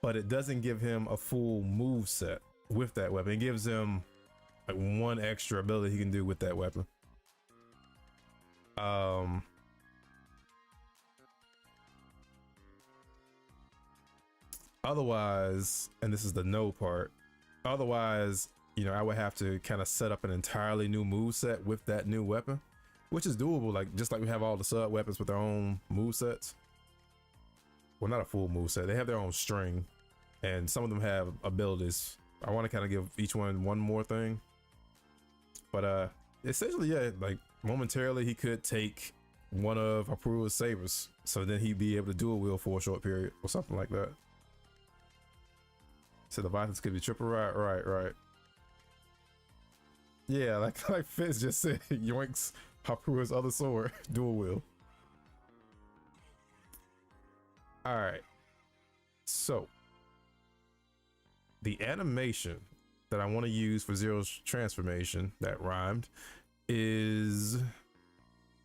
but it doesn't give him a full move set with that weapon. It gives him like one extra ability he can do with that weapon. Otherwise, and this is the no part, otherwise, you know, I would have to kind of set up an entirely new move set with that new weapon, which is doable, like just like we have all the sub weapons with their own move sets. Well, not a full move set. They have their own string, and some of them have abilities. I want to kind of give each one more thing, but essentially, yeah, like momentarily he could take one of Harpur's sabers, so then he'd be able to dual wield for a short period or something like that. So the Leviathans could be triple, right. Yeah, like Fizz just said, yoinks Hapua's other sword, dual wield. All right. So the animation that I want to use for Zero's transformation that rhymed is,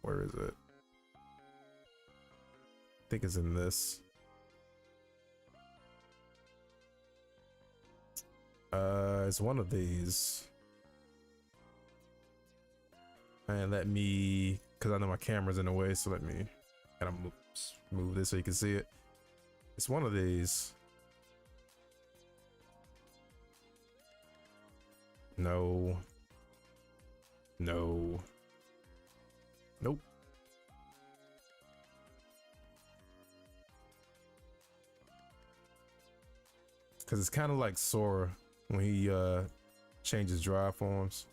where is it? I think it's in this. It's one of these. And let me, because I know my camera's in the way, so let me kind of move this so you can see it. It's one of these. No. No. Nope. Because it's kind of like Sora when he changes drive forms.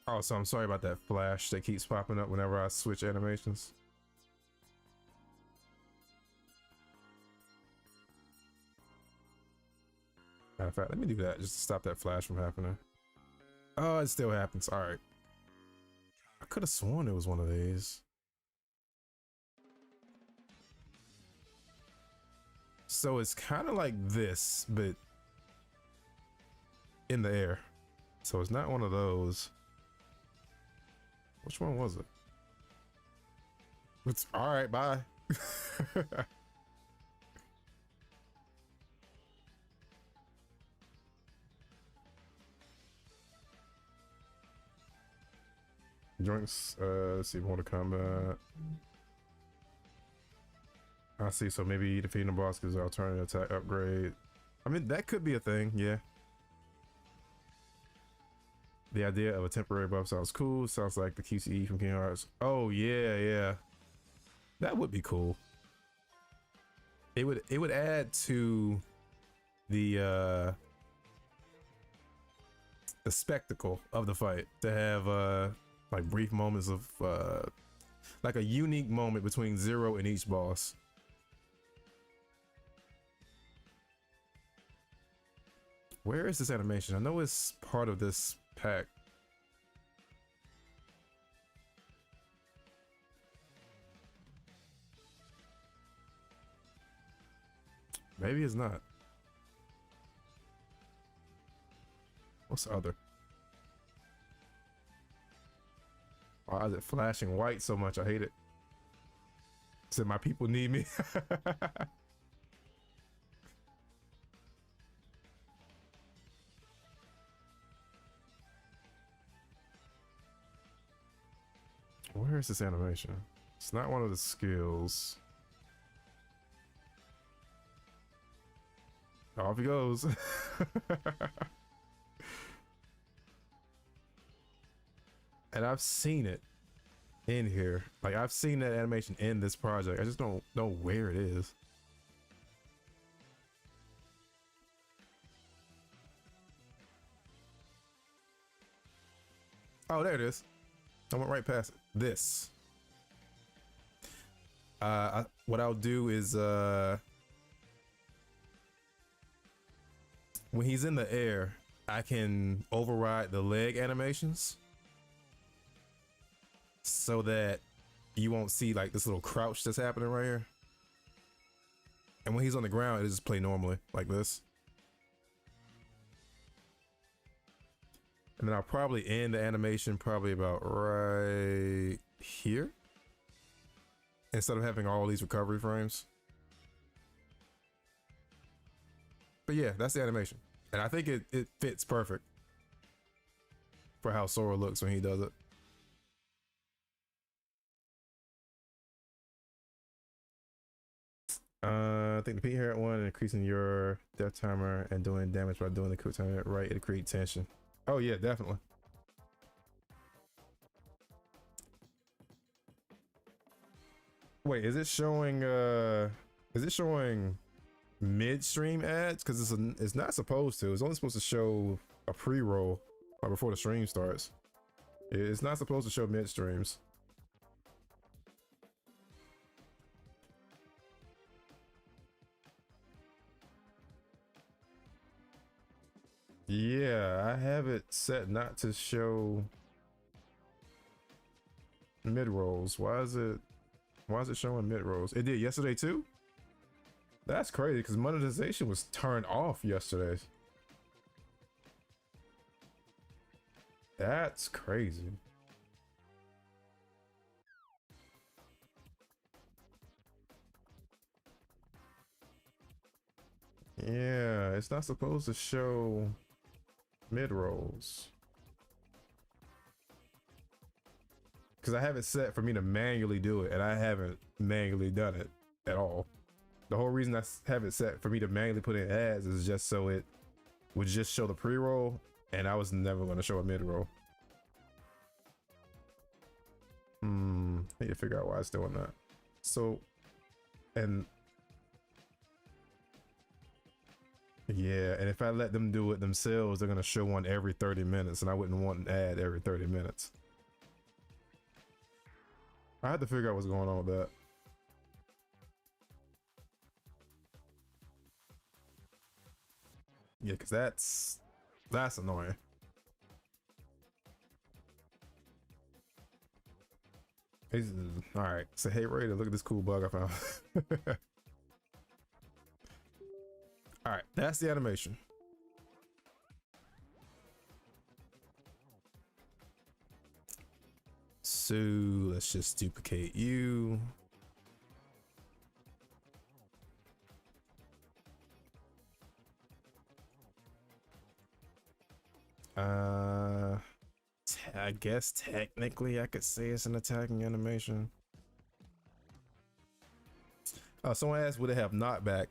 Oh, so I'm sorry about that flash that keeps popping up whenever I switch animations. Matter of fact, let me do that just to stop that flash from happening. Oh, it still happens. All right. I could have sworn it was one of these. So it's kind of like this, but in the air. So it's not one of those. Which one was it? It's all right. Bye. Joints. Let's see. Mortal Kombat. I see. So maybe defeating the boss gives alternative attack upgrade. I mean, that could be a thing. Yeah. The idea of a temporary buff sounds cool. Sounds like the QCE from Kingdom Hearts. Oh yeah. That would be cool. It would add to the spectacle of the fight to have like brief moments of like a unique moment between Zero and each boss. Where is this animation? I know it's part of this pack. Maybe it's not. What's the other? Why is it flashing white so much? I hate it. Said my people need me. Where is this animation? It's not one of the skills. Off he goes. And I've seen it in here. Like I've seen that animation in this project. I just don't know where it is. Oh, there it is. I went right past it. This. What I'll do is when he's in the air, I can override the leg animations so that you won't see like this little crouch that's happening right here. And when he's on the ground, it just play normally like this. And then I'll probably end the animation probably about right here instead of having all these recovery frames. But yeah, that's the animation. And I think it fits perfect for how Sora looks when he does it. I think the peak hair at one and increasing your death timer and doing damage by doing the quick time right, it'll create tension. Oh yeah, definitely. Wait, is it showing midstream ads? Because it's not supposed to. It's only supposed to show a pre-roll or before the stream starts. It's not supposed to show midstreams. Yeah, I have it set not to show mid rolls. Why is it showing mid rolls? It did yesterday too? That's crazy because monetization was turned off yesterday. That's crazy. Yeah, it's not supposed to show mid rolls. Because I have it set for me to manually do it, and I haven't manually done it at all. The whole reason I have it set for me to manually put in ads is just so it would just show the pre-roll, and I was never going to show a mid-roll. I need to figure out why it's doing that. So, and yeah, and if I let them do it themselves, they're going to show one every 30 minutes, and I wouldn't want an ad every 30 minutes. I had to figure out what's going on with that. Yeah, because that's annoying. All right, so hey Raider, look at this cool bug I found. All right, that's the animation. So let's just duplicate you. I guess technically I could say it's an attacking animation. Someone asked, would it have knockback?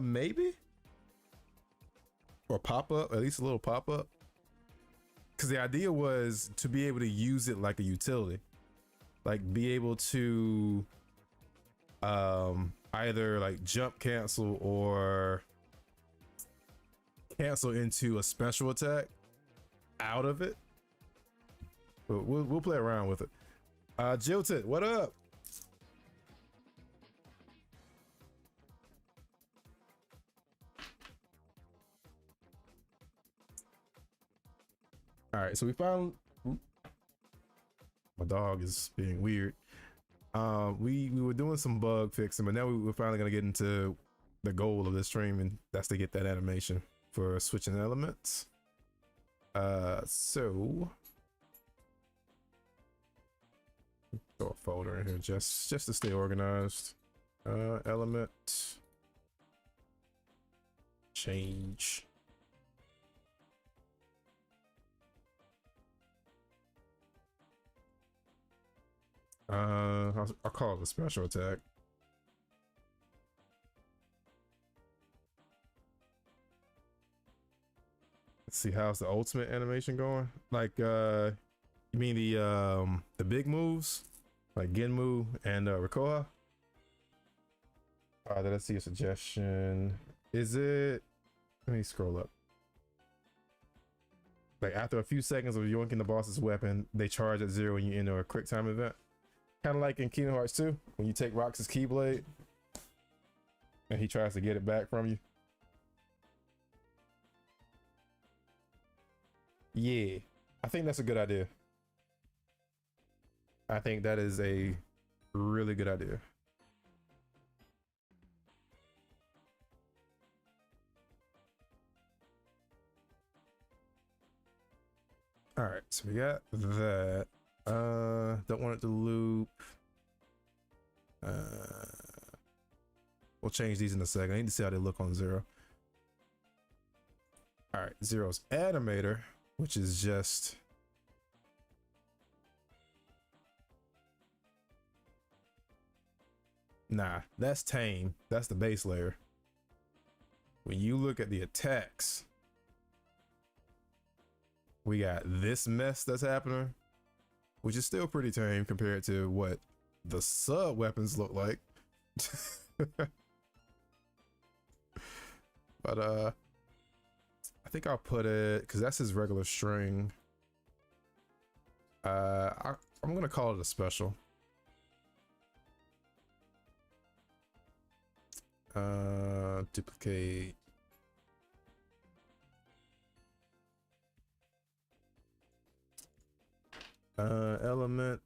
Maybe. Or pop up, at least a little pop up. Because the idea was to be able to use it like a utility, like be able to either like jump cancel or cancel into a special attack out of it. But we'll play around with it. Jilted, what up? All right, so we found. My dog is being weird. We were doing some bug fixing, but now we're finally gonna get into the goal of this stream, and that's to get that animation for switching elements. So throw a folder in here just to stay organized. Element change. I'll call it a special attack. Let's see, how's the ultimate animation going? Like, you mean the big moves, like Genmu and Rikoa? Did I see a suggestion? Is it? Let me scroll up. Like after a few seconds of yoinking the boss's weapon, they charge at 0 when you enter a quick time event. Kind of like in Kingdom Hearts 2, when you take Rox's Keyblade and he tries to get it back from you. Yeah, I think that's a good idea. I think that is a really good idea. All right, so we got that. Don't want it to loop. We'll change these in a second. I need to see how they look on 0. All right, 0's animator, which is just nah, that's tame. That's the base layer. When you look at the attacks, we got this mess that's happening, which is still pretty tame compared to what the sub weapons look like. But I think I'll put it, because that's his regular string. I'm gonna call it a special. Duplicate. Element,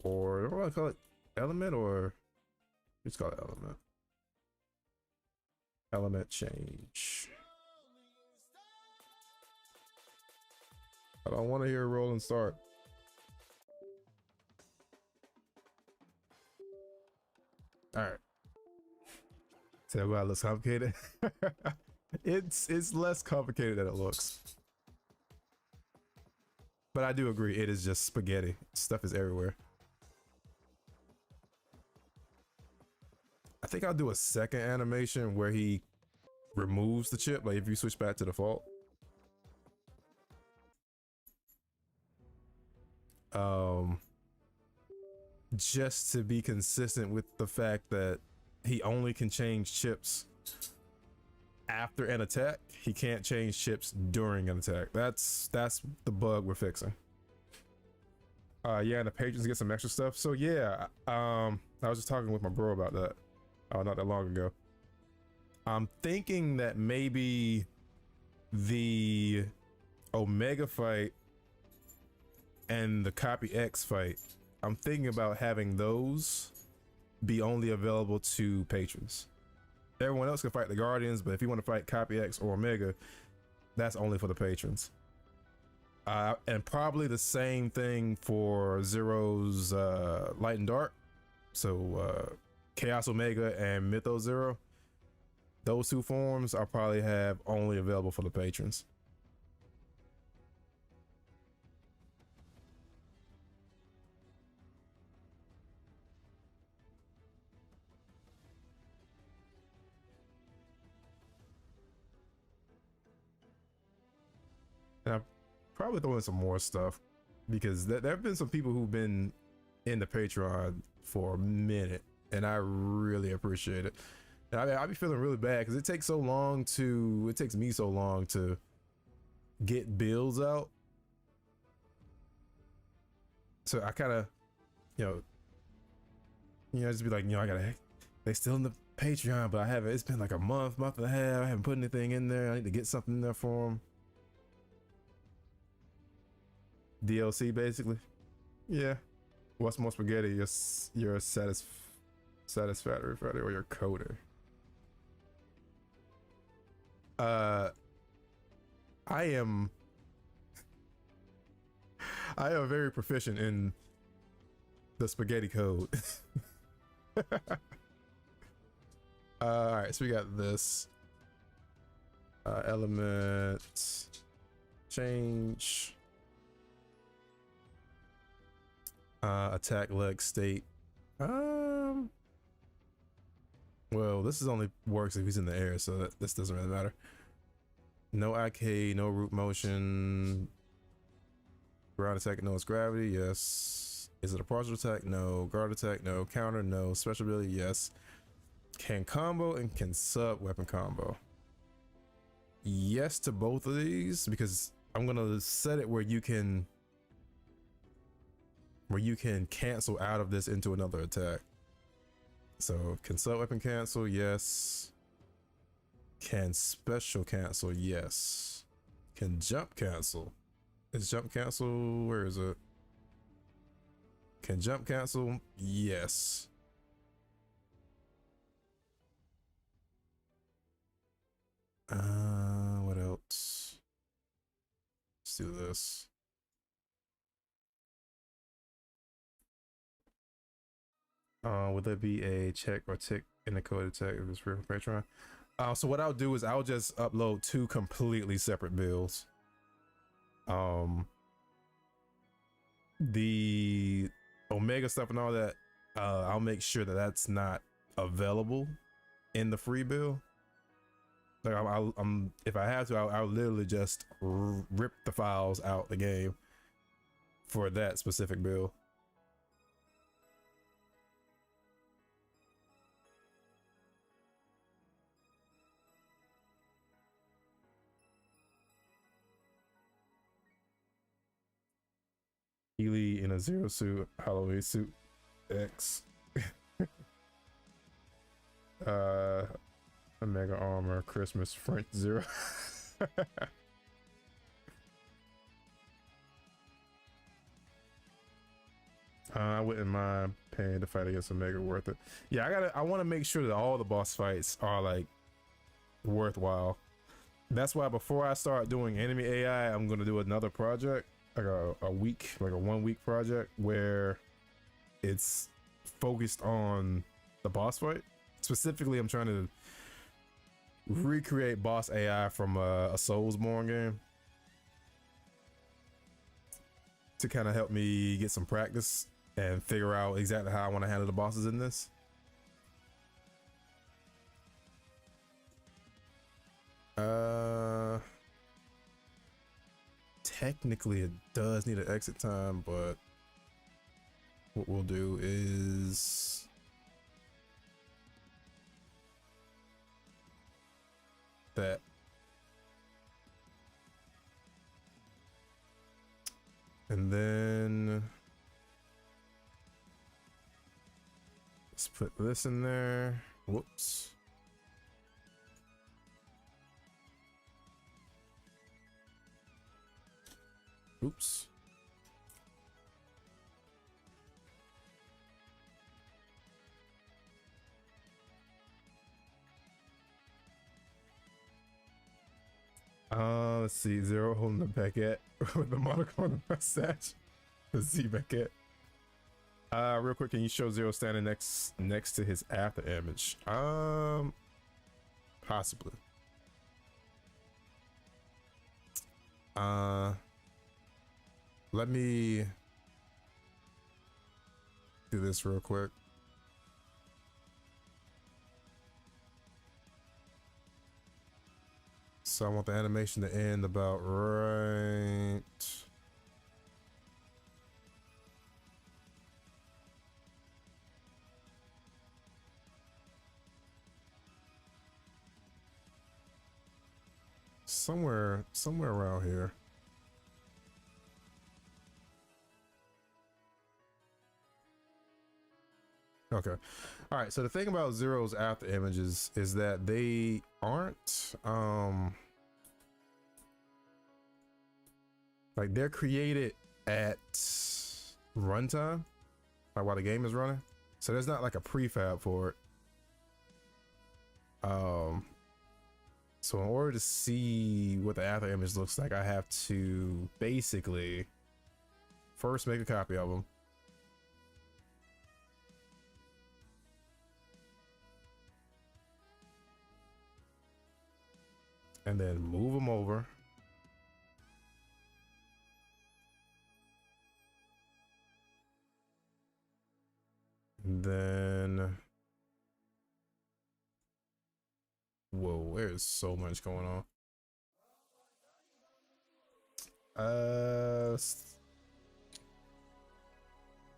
or what do I call it? Element, or let's call it element. Element change. I don't want to hear a roll and start. All right. So that looks complicated. It's less complicated than it looks. But I do agree, it is just spaghetti. Stuff is everywhere. I think I'll do a second animation where he removes the chip, like if you switch back to default. Just to be consistent with the fact that he only can change chips after an attack. He can't change chips during an attack. That's the bug we're fixing. Yeah, and the patrons get some extra stuff. So yeah, I was just talking with my bro about that not that long ago. I'm thinking that maybe the Omega fight and the Copy X fight, I'm thinking about having those be only available to patrons. Everyone else can fight the Guardians, but if you want to fight Copy X or Omega, that's only for the patrons. And probably the same thing for Zero's Light and Dark. So Chaos Omega and Mythos Zero, those two forms I'll probably have only available for the patrons. And I'll probably throw in some more stuff, because there have been some people who've been in the Patreon for a minute, and I really appreciate it. And I'll be feeling really bad because it takes me so long to get bills out. So I kind of, just be like, they still in the Patreon, but it's been like a month and a half. I haven't put anything in there. I need to get something in there for them. DLC basically. Yeah. What's more spaghetti? Your satisfactory or your coder? I am very proficient in the spaghetti code. All right, so we got this element change, attack leg state. Well, this is only works if he's in the air, so this doesn't really matter. No IK, no root motion. Ground attack, no, it's gravity, yes. Is it a partial attack? No. Guard attack, no. Counter, no. Special ability, yes. Can combo and can sub weapon combo. Yes to both of these, because I'm gonna set it where you can cancel out of this into another attack. So can sub weapon cancel, yes. Can special cancel, yes. Can jump cancel. Is jump cancel, where is it? Can jump cancel, yes. What else? Let's do this. Would there be a check or tick in the code attack if it's free for Patreon? So what I'll do is I'll just upload two completely separate builds. The Omega stuff and all that, I'll make sure that that's not available in the free build. Like I'm if I have to, I'll literally just rip the files out the game for that specific build. Healy in a zero suit, Holloway suit X. Omega armor, Christmas, French zero. I wouldn't mind paying to fight against Omega, worth it. Yeah, I want to make sure that all the boss fights are like worthwhile. That's why before I start doing enemy AI, I'm gonna do another project, like a week, like a 1 week project where it's focused on the boss fight. Specifically, I'm trying to recreate boss AI from a Soulsborne game to kind of help me get some practice and figure out exactly how I want to handle the bosses in this. Technically it does need an exit time, but what we'll do is that. And then let's put this in there. Whoops. Oops. Let's see. Zero holding the baguette with the monochrome mustache. The Z baguette. Real quick, can you show Zero standing next to his after image? Possibly. Let me do this real quick. So I want the animation to end about right. Somewhere around here. Okay. All right. So the thing about Zero's after images is that they aren't like they're created at runtime, like while the game is running. So there's not like a prefab for it. So in order to see what the after image looks like, I have to basically first make a copy of them. And then move them over. And then, whoa, there's so much going on.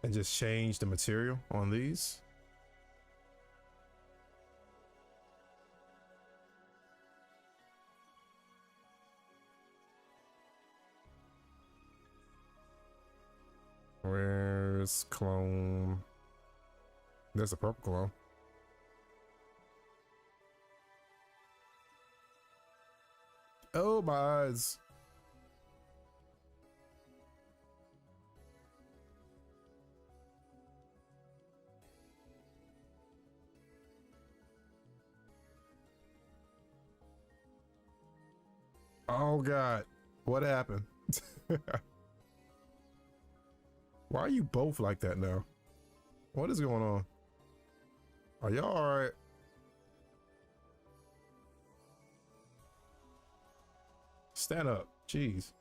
And just change the material on these. Where's clone? There's a purple clone. Oh, my eyes. Oh God, what happened? Why are you both like that now? What is going on? Are y'all all right? Stand up, jeez.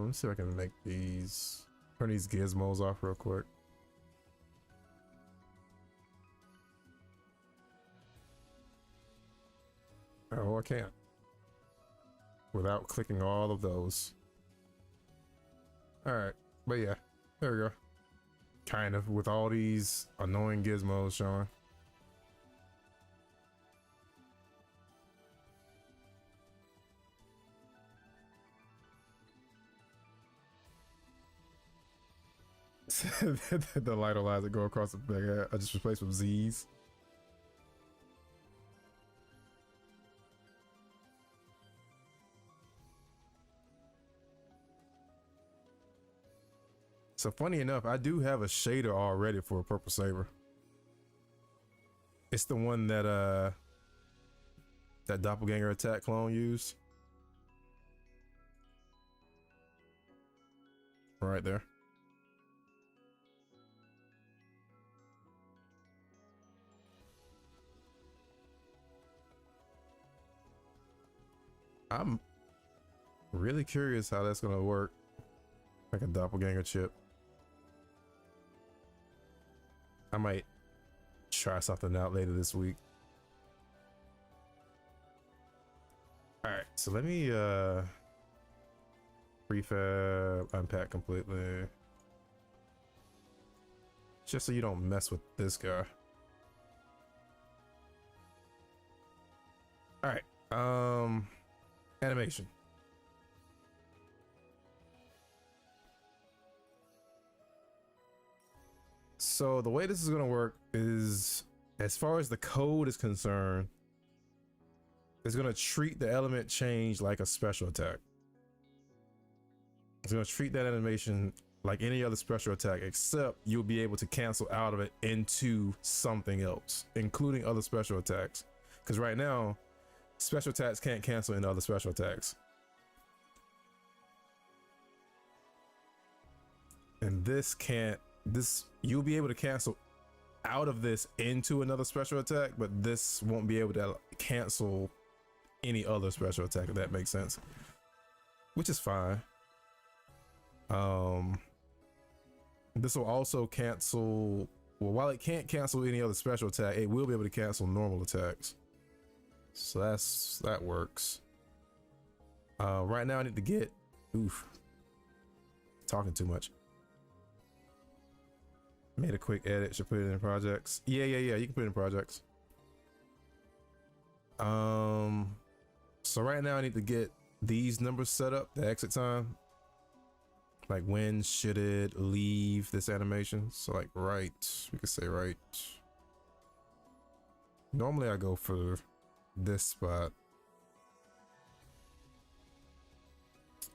Let's see if I can make these, turn these gizmos off real quick. Oh, I can't. Without clicking all of those. All right, but yeah, there we go. Kind of, with all these annoying gizmos showing. The light lines that go across the back, I just replaced with Z's. So funny enough, I do have a shader already for a purple saber. It's the one that that doppelganger attack clone used. Right there. I'm really curious how that's gonna work. Like a doppelganger chip. I might try something out later this week. All right, so let me prefab, unpack completely, just so you don't mess with this guy. All right, animation. So the way this is gonna work is, as far as the code is concerned, it's gonna treat the element change like a special attack. It's gonna treat that animation like any other special attack, except you'll be able to cancel out of it into something else, including other special attacks. Because right now, special attacks can't cancel into other special attacks. And this can't, you'll be able to cancel out of this into another special attack, but this won't be able to cancel any other special attack, if that makes sense, which is fine. This will also cancel, well, while it can't cancel any other special attack, it will be able to cancel normal attacks, so that works. Right now I need to get, talking too much. Made a quick edit, should put it in projects. Yeah, you can put it in projects. So right now I need to get these numbers set up, the exit time. Like, when should it leave this animation? So like right, we could say right. Normally I go for this spot,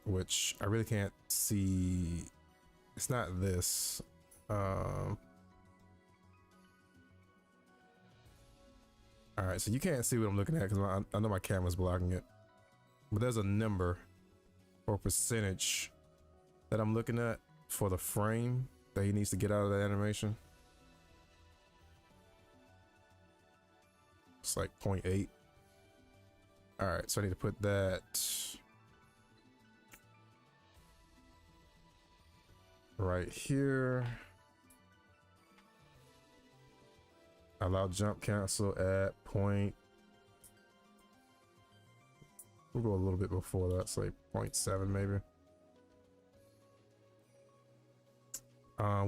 which I really can't see. It's not this. All right, so you can't see what I'm looking at because I know my camera's blocking it, but there's a number or percentage that I'm looking at for the frame that he needs to get out of that animation. It's like 0.8. All right, so I need to put that right here. Allow jump cancel at point. We'll go a little bit before that, so like 0.7 maybe.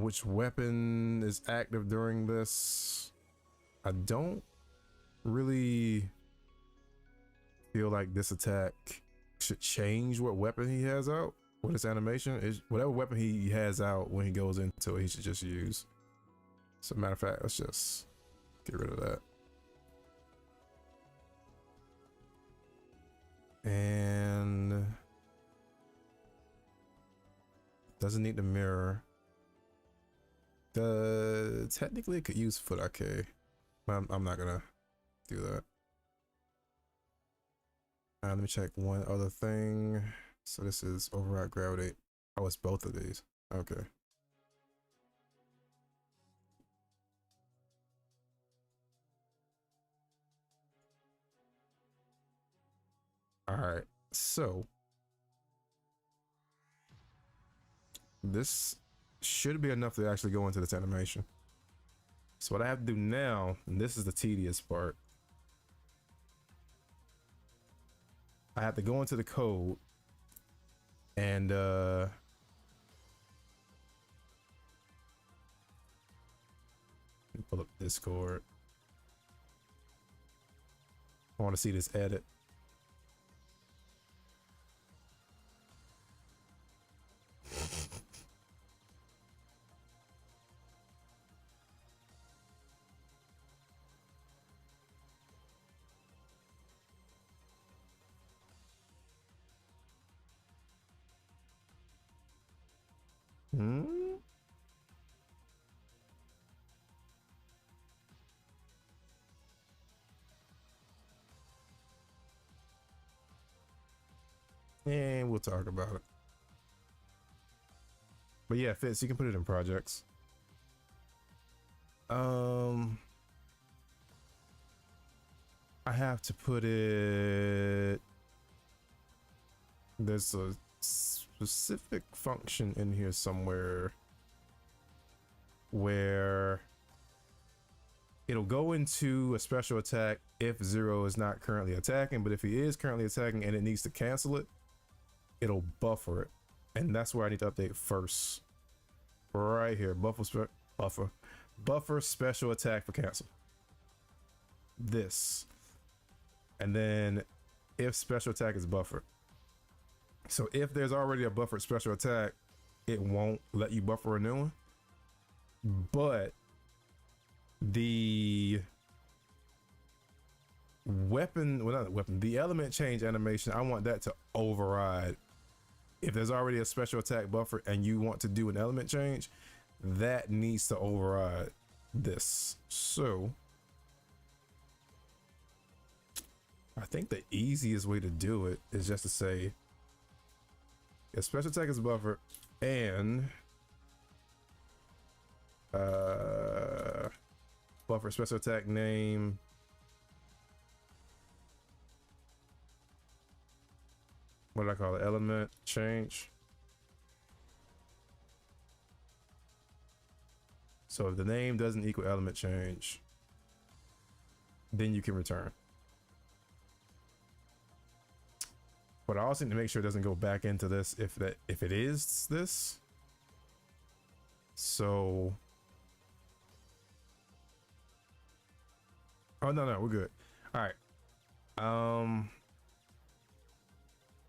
Which weapon is active during this? I don't really feel like this attack should change what weapon he has out. What his animation is, whatever weapon he has out when he goes into it, he should just use. So matter of fact, let's just get rid of that. And doesn't need the mirror. Technically it could use foot arcade. I'm not gonna do that. Let me check one other thing. So this is override gravity. Oh, it's both of these. Okay. All right, so this should be enough to actually go into this animation. So what I have to do now, and this is the tedious part, I have to go into the code and Pull up Discord. I want to see this edit. Hmm. And we'll talk about it. But yeah, Fitz, you can put it in projects. I have to put it. There's a specific function in here somewhere where it'll go into a special attack if Zero is not currently attacking, but if he is currently attacking and it needs to cancel it, it'll buffer it. And that's where I need to update first. Right here, buffer special attack for cancel. This. And then if special attack is buffered. So if there's already a buffered special attack, it won't let you buffer a new one. But the weapon, well, not the weapon, the element change animation, I want that to override. If there's already a special attack buffer and you want to do an element change, that needs to override this. So I think the easiest way to do it is just to say if special attack is buffered and buffer special attack name, what did I call it? Element change. So if the name doesn't equal element change, then you can return. But I also need to make sure it doesn't go back into this if it is this. So oh no, we're good. All right.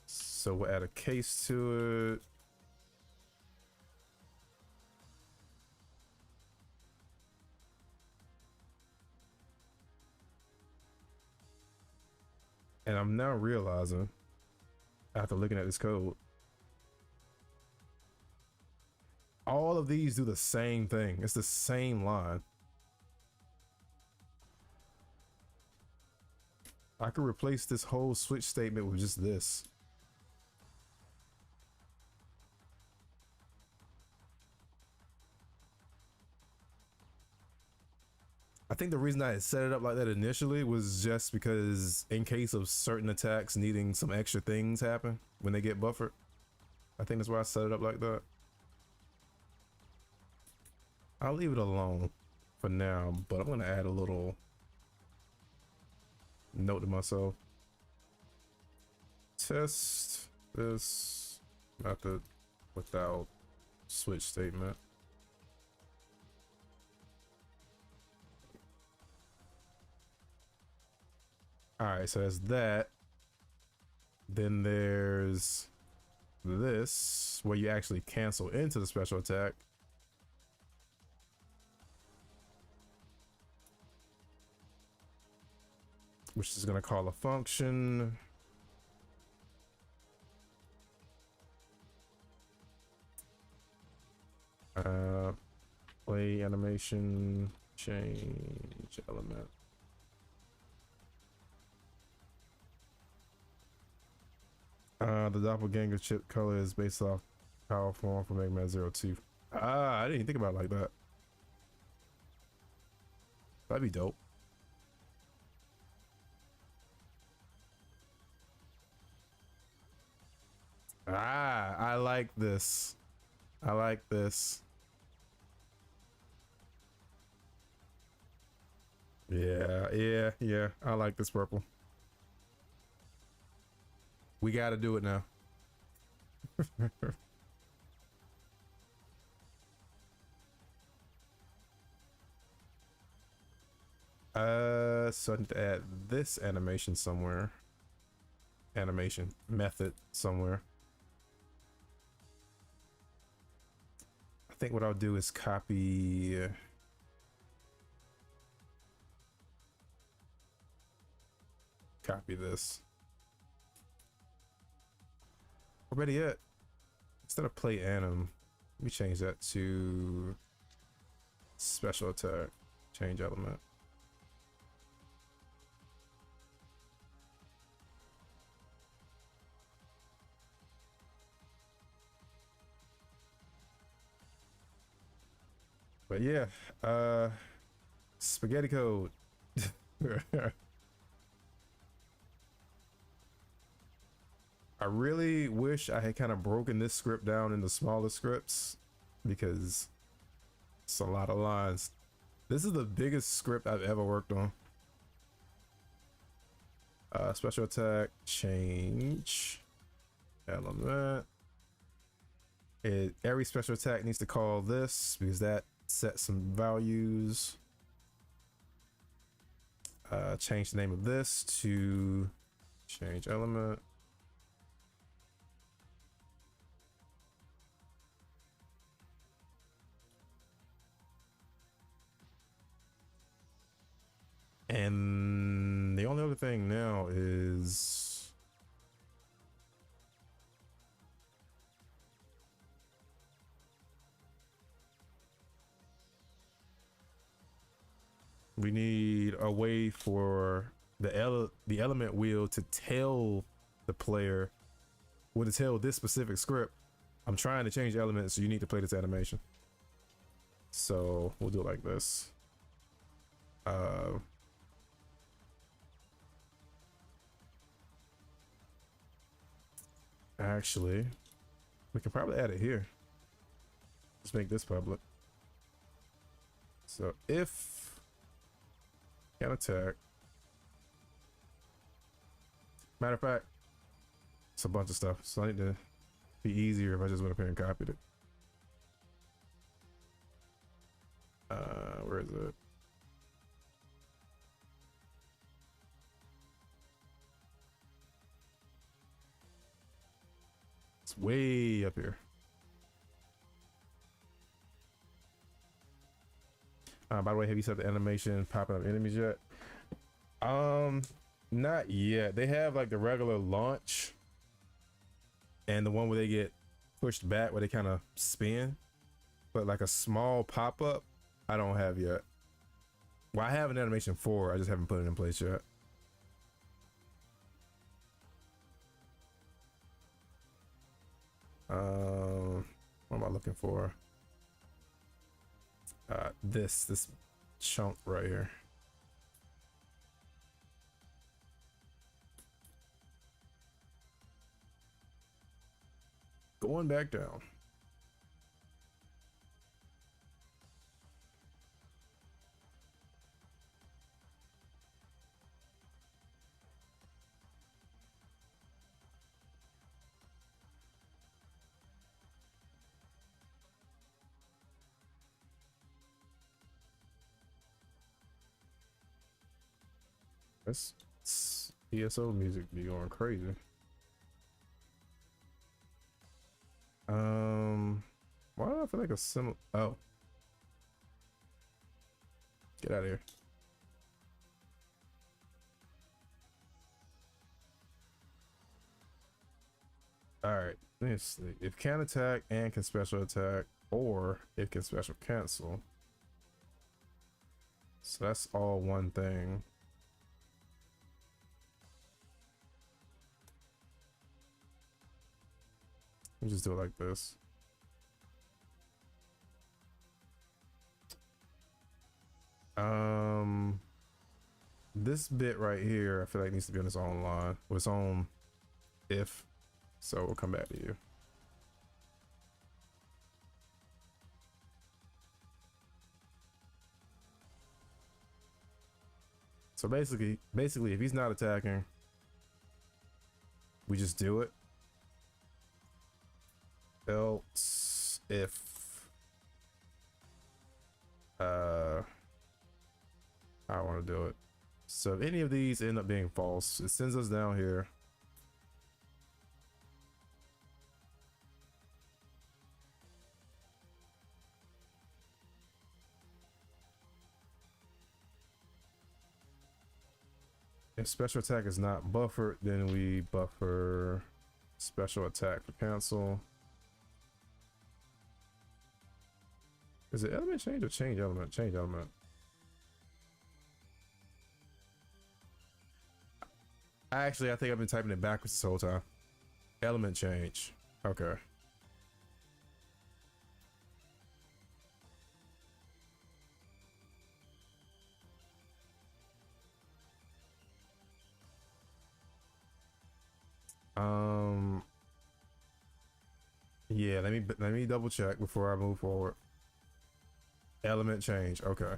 So we'll add a case to it. And I'm now realizing, after looking at this code, all of these do the same thing. It's the same line. I could replace this whole switch statement with just this. I think the reason I had set it up like that initially was just because in case of certain attacks needing some extra things happen when they get buffered. I think that's why I set it up like that. I'll leave it alone for now, but I'm gonna add a little note to myself. Test this method without switch statement. All right, so that's that. Then there's this where you actually cancel into the special attack. Which is gonna call a function. Play animation change element. The doppelganger chip color is based off power form from Mega Man 02. I didn't even think about it like that. That'd be dope. I like this. I like this. Yeah. I like this purple. We got to do it now. So I need to add this animation somewhere. Animation method somewhere. I think what I'll do is copy this. Or better yet, instead of play anim, let me change that to special attack, change element. But yeah, spaghetti code. I really wish I had kind of broken this script down into smaller scripts because it's a lot of lines. This is the biggest script I've ever worked on. Special attack, change element. Every special attack needs to call this because that sets some values. Change the name of this to change element. And the only other thing now is we need a way for the element wheel to tell the player, or to tell this specific script, I'm trying to change elements, so you need to play this animation. So we'll do it like this. Actually, we can probably add it here. Let's make this public. So if can attack, matter of fact, it's a bunch of stuff, so I need to be easier if I just went up here and copied it. Where is it? It's way up here. By the way, have you set the animation popping up enemies yet? Not yet. They have like the regular launch and the one where they get pushed back, where they kind of spin, but like a small pop-up I don't have yet. Well, I have an animation for, I just haven't put it in place yet. What am I looking for? This chunk right here. Going back down. This ESO music be going crazy. Why do I feel like a similar? Oh, get out of here. All right, let's see. If can attack and can special attack, or it can special cancel. So that's all one thing. Let me just do it like this. This bit right here, I feel like needs to be on its own line, with its own if. So we'll come back to you. So basically, if he's not attacking, we just do it. Else if how I want to do it. So if any of these end up being false, it sends us down here. If special attack is not buffered, then we buffer special attack for cancel. Is it element change or change element? Change element. Actually, I think I've been typing it backwards this whole time. Element change. Okay. Yeah, let me double check before I move forward. Element change. Okay.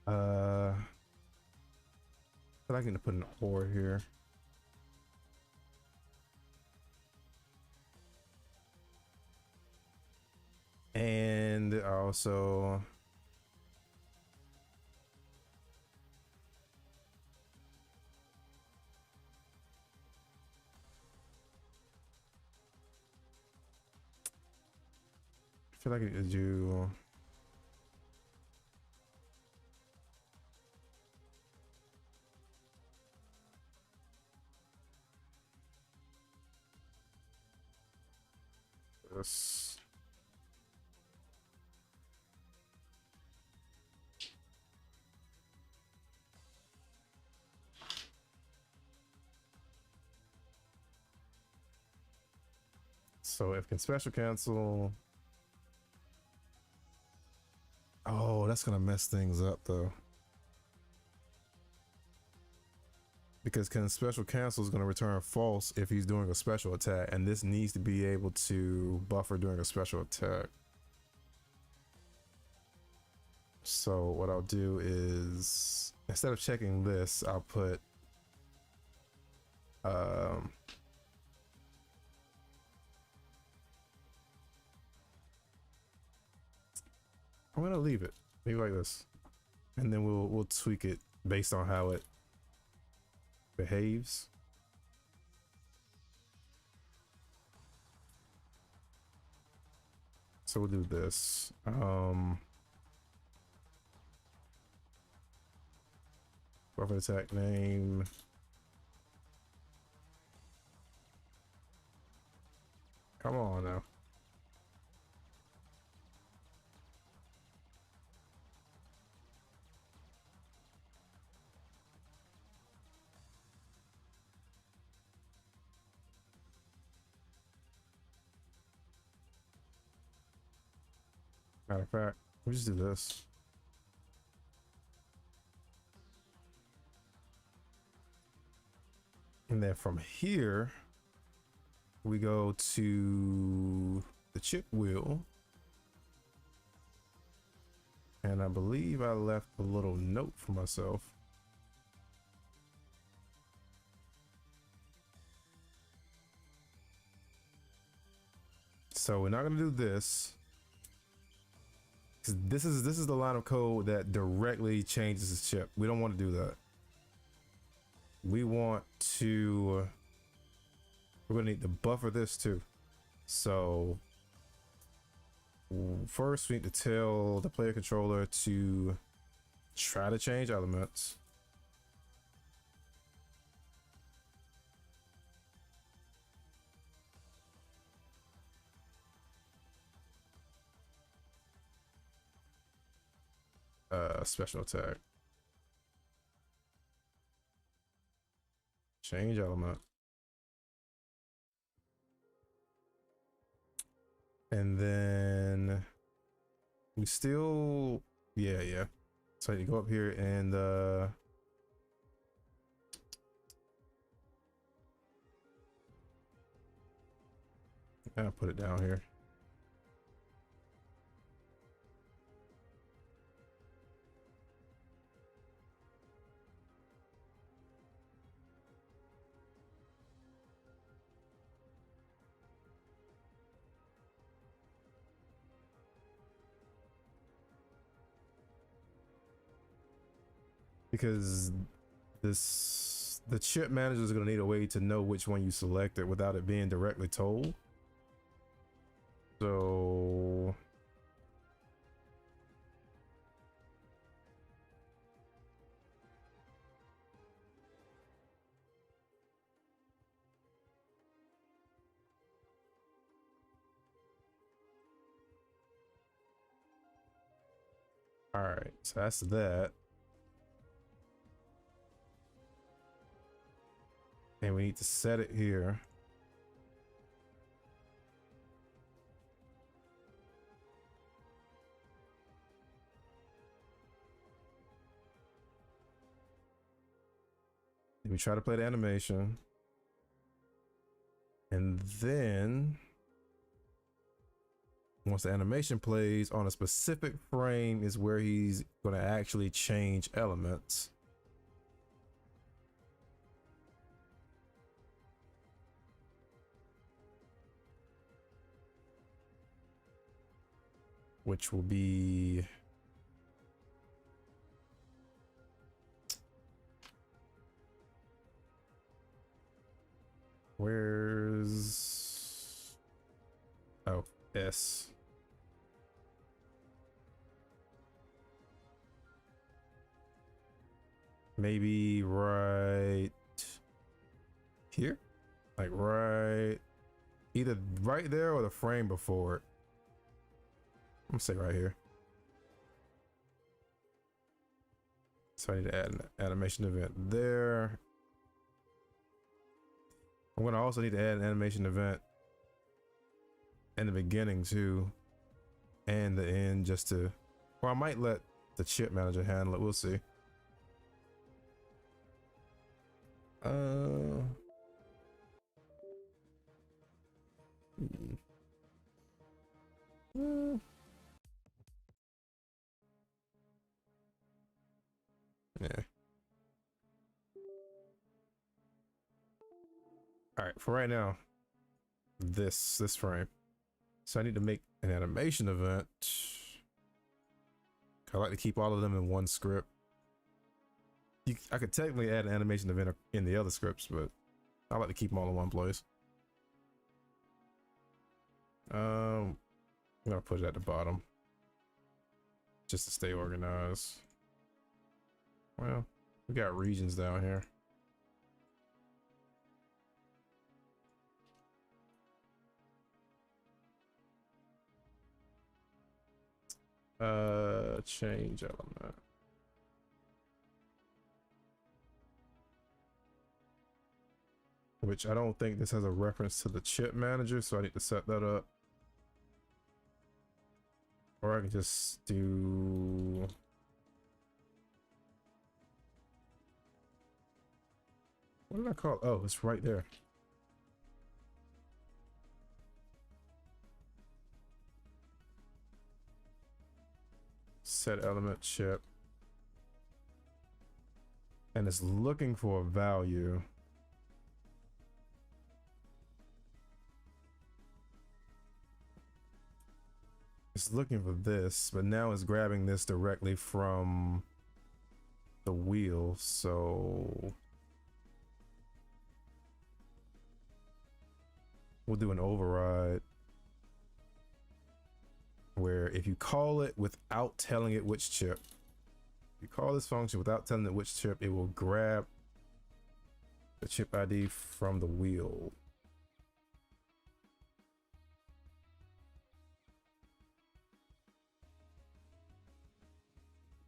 I feel like I need to put an or here. And also I feel like I need to do this. So if can special cancel. Oh, that's gonna mess things up though. Because can special cancel is gonna return false if he's doing a special attack, and this needs to be able to buffer during a special attack. So what I'll do is, instead of checking this, I'll put I'm gonna leave it maybe like this, and then we'll tweak it based on how it behaves. So we'll do this. Buffer attack name. Come on now. Matter of fact, we just do this. And then from here, we go to the chip wheel. And I believe I left a little note for myself. So we're not gonna do this. This is the line of code that directly changes the chip. We don't want to do that. We want to, we're gonna need to buffer this too. So first we need to tell the player controller to try to change elements. Special attack. Change element. And then we still, yeah. So you go up here and I'll put it down here. because the chip manager is going to need a way to know which one you selected without it being directly told. So all right, so that's that. And we need to set it here. We try to play the animation. And then once the animation plays on a specific frame is where he's going to actually change elements. Which will be where's S. Maybe right here, like right either right there or the frame before it. I'm gonna say right here. So I need to add an animation event there. I'm gonna also need to add an animation event in the beginning too, and the end, just to, or I might let the chip manager handle it. We'll see. Yeah. All right, for right now, this frame. So I need to make an animation event. I like to keep all of them in one script. I could technically add an animation event in the other scripts, but I like to keep them all in one place. I'm gonna put it at the bottom just to stay organized. Well, we got regions down here. Change element. Which I don't think this has a reference to the chip manager, so I need to set that up. Or I can just do... What did I call it? Oh, it's right there. Set element chip. And it's looking for a value. It's looking for this, but now it's grabbing this directly from the wheel, so we'll do an override where if you call it without telling it which chip, if you call this function without telling it which chip, it will grab the chip ID from the wheel.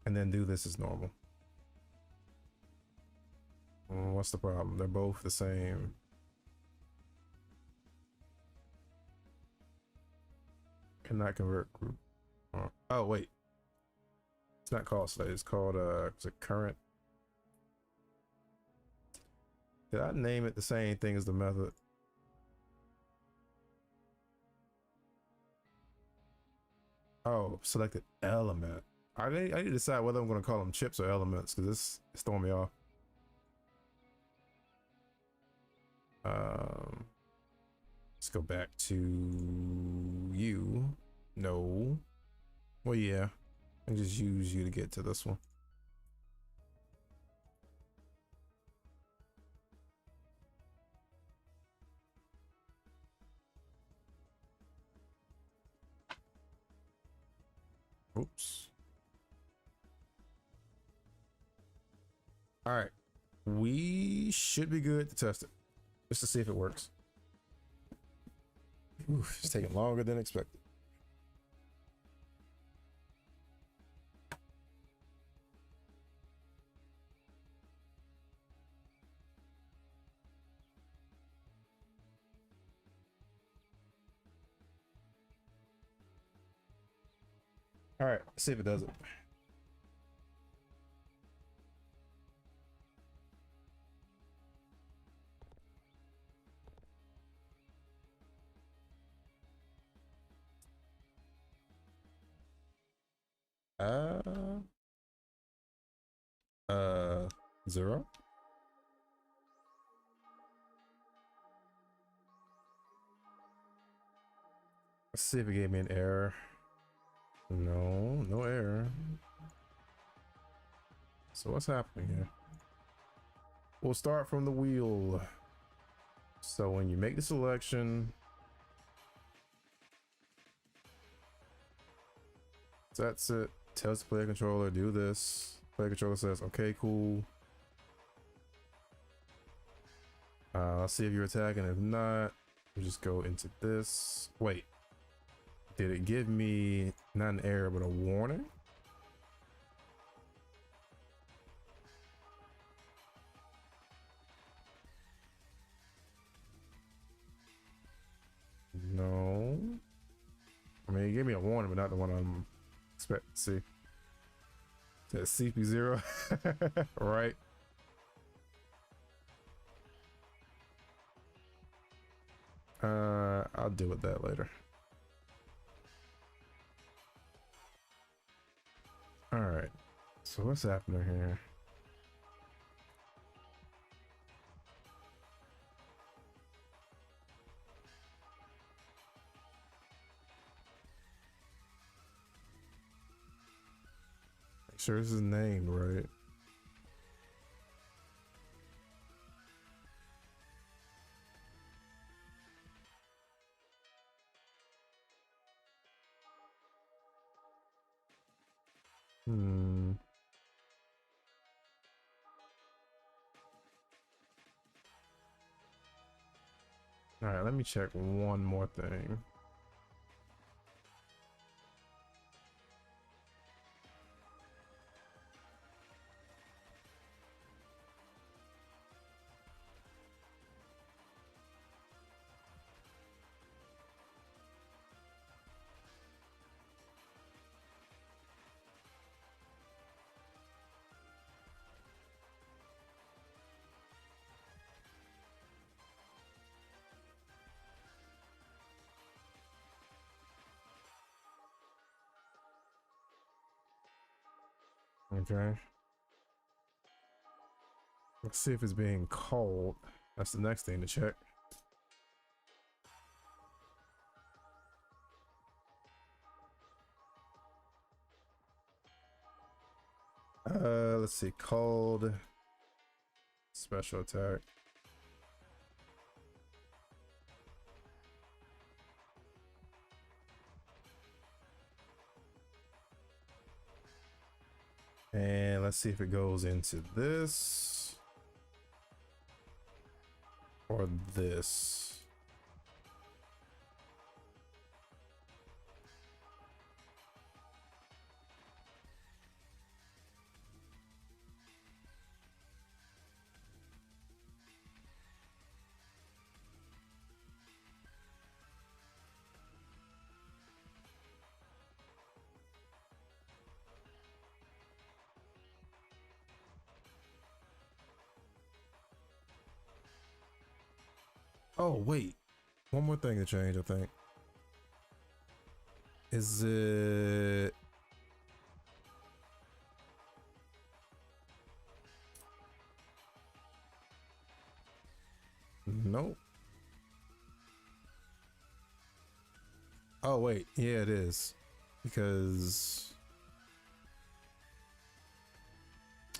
And then do this as normal. What's the problem? They're both the same. Cannot convert group. Oh wait, it's not called slate. It's called it's a current. Did I name it the same thing as the method? Oh, selected element. I need to decide whether I'm going to call them chips or elements, because it's throwing me off. Let's go back to you. No. Well, yeah. I just use you to get to this one. Oops. All right. We should be good to test it. Just to see if it works. Oof, it's taking longer than expected. All right, let's see if it does it. Uh, 0. Let's see if it gave me an error. No, no error. So what's happening here? We'll start from the wheel. So when you make the selection, that's it. Tells the player controller, do this. Player controller says, okay, cool. Let's see if you're attacking. If not, we'll just go into this. Wait, did it give me not an error, but a warning? No. I mean, it gave me a warning, but not the one I'm expecting to see. That CP0, right? I'll deal with that later. All right. So what's happening here? Make sure this is named right. All right, let me check one more thing. Okay. Let's see if it's being called. That's the next thing to check. Let's see. Called special attack. And let's see if it goes into this or this. Oh, wait. One more thing to change, I think. Is it... Nope. Oh, wait. Yeah, it is. Because...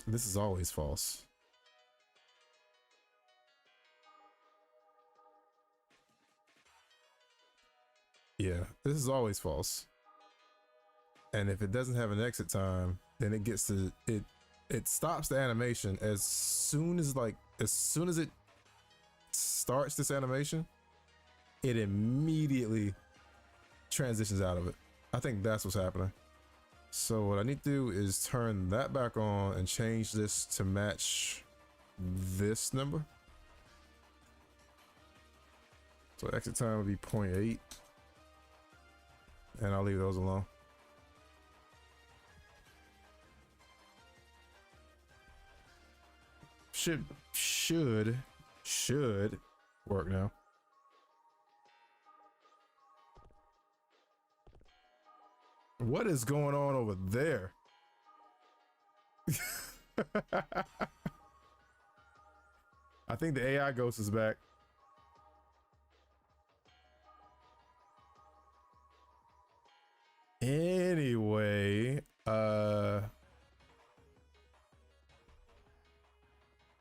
this is always false. Yeah, this is always false. And if it doesn't have an exit time, then it gets to it stops the animation as soon as it starts this animation, it immediately transitions out of it. I think that's what's happening. So what I need to do is turn that back on and change this to match this number. So exit time would be 0.8, and I'll leave those alone. Should work now. What is going on over there? I think the AI ghost is back. Anyway,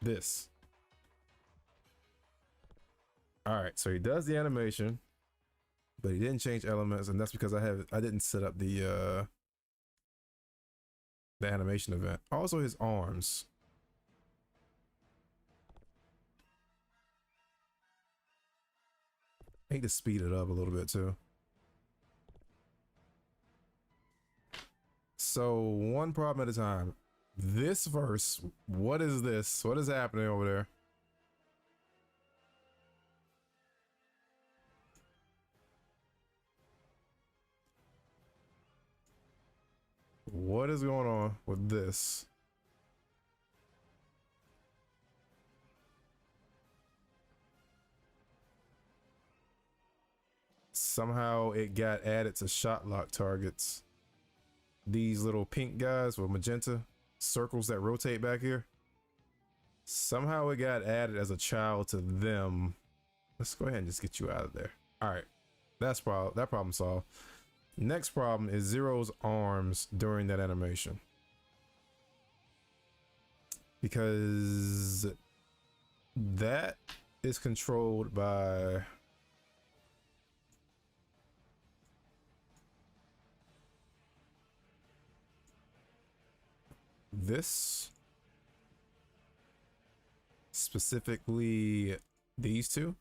this. All right, so he does the animation, but he didn't change elements, and that's because I didn't set up the animation event. Also his arms. I need to speed it up a little bit too. So one problem at a time. This verse, what is this? What is happening over there? What is going on with this? Somehow it got added to shot lock targets. These little pink guys with magenta circles that rotate back here. Somehow it got added as a child to them. Let's go ahead and just get you out of there. All right, that problem solved. Next problem is Zero's arms during that animation, because that is controlled by this, specifically these two.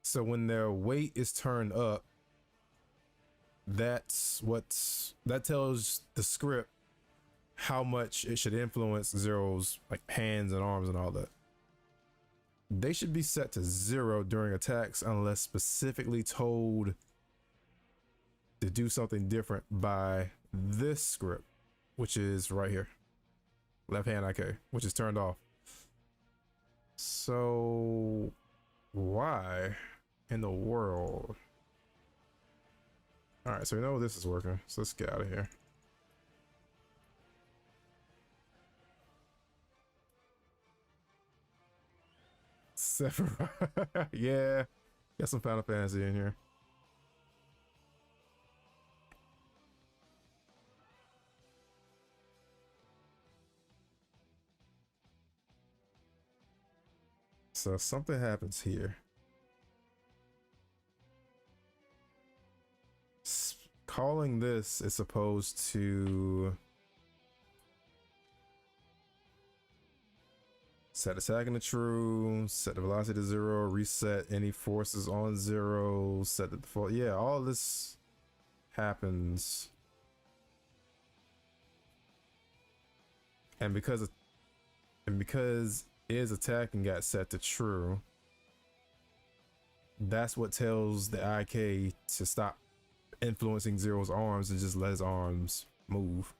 So when their weight is turned up, that tells the script how much it should influence Zero's like hands and arms and all that. They should be set to 0 during attacks unless specifically told to do something different by this script, which is right here, left hand IK, which is turned off. So why in the world? All right, so we know this is working, so let's get out of here. Sephiroth. Yeah, got some Final Fantasy in here. So something happens here. Calling this is supposed to set attacking to true, set the velocity to 0, reset any forces on 0, set the default. Yeah, all this happens. And because is attacking got set to true, that's what tells the IK to stop influencing Zero's arms and just let his arms move.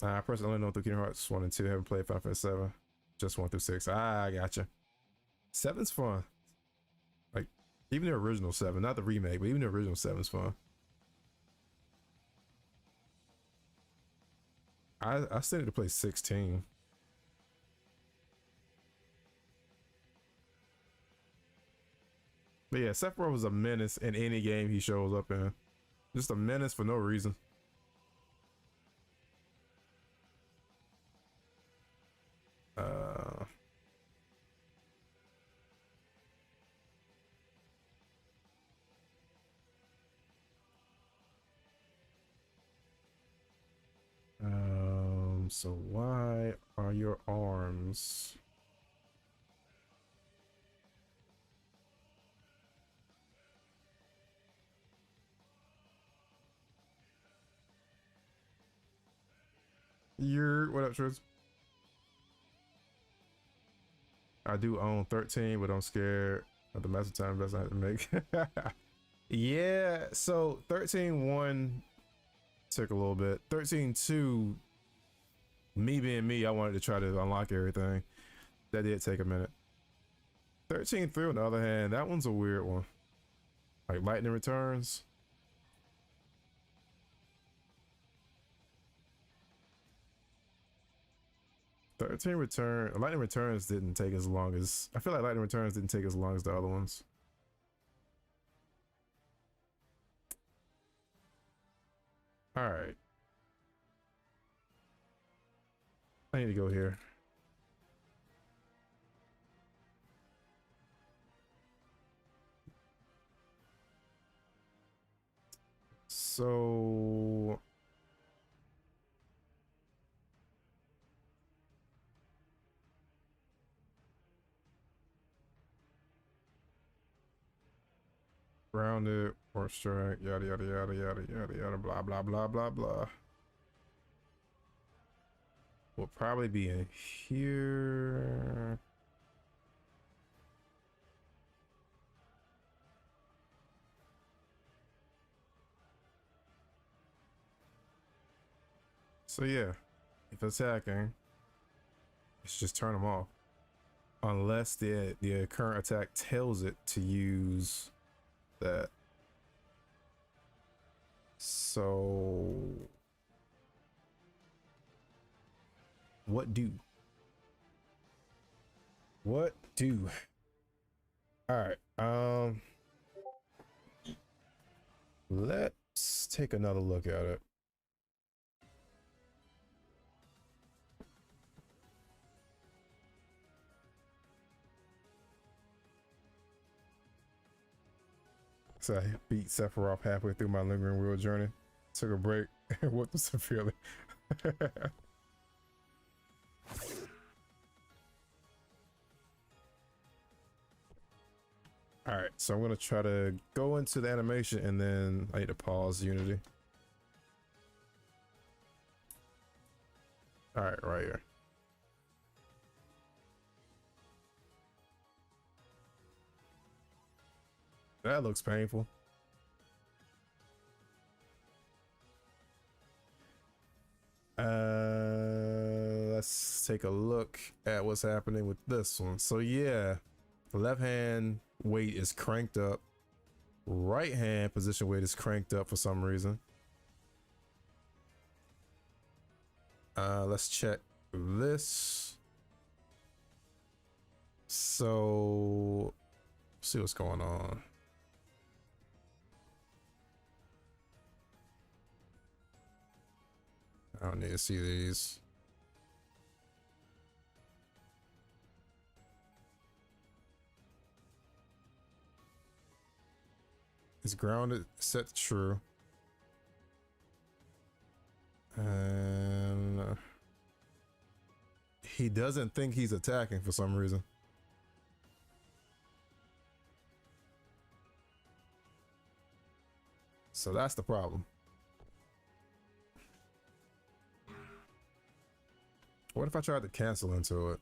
I personally only know through Kingdom Hearts 1 and 2, haven't played Final Fantasy 7, just 1 through 6. I gotcha. 7's fun. Like, even the original 7, not the remake, but even the original 7's fun. I still need to play 16. But yeah, Sephiroth was a menace in any game he shows up in. Just a menace for no reason. So why are your arms? What up, Tris? I do own 13, but I'm scared of the mess of time best I have to make. Yeah, so 13.1 took a little bit. 13.2, me being me, I wanted to try to unlock everything. That did take a minute. 13.3 on the other hand, that one's a weird one. Like lightning returns. Lightning returns didn't take as long as, I feel like lightning returns didn't take as long as the other ones. All right. I need to go here. So grounded or strike, yada yada yada yada yada yada, blah blah blah blah blah. Will probably be in here. So yeah, if attacking, it's just turn them off, unless the current attack tells it to use that. So what do? What do? All right. Let's take another look at it. So I beat Sephiroth halfway through my lingering wheel journey. Took a break and whooped him severely. All right, so I'm gonna try to go into the animation and then I need to pause Unity. All right, right here. That looks painful. Let's take a look at what's happening with this one. So yeah, left hand weight is cranked up. Right hand position weight is cranked up for some reason. Let's check this. So see what's going on. I don't need to see these. It's grounded, set to true. And he doesn't think he's attacking for some reason. So that's the problem. What if I tried to cancel into it?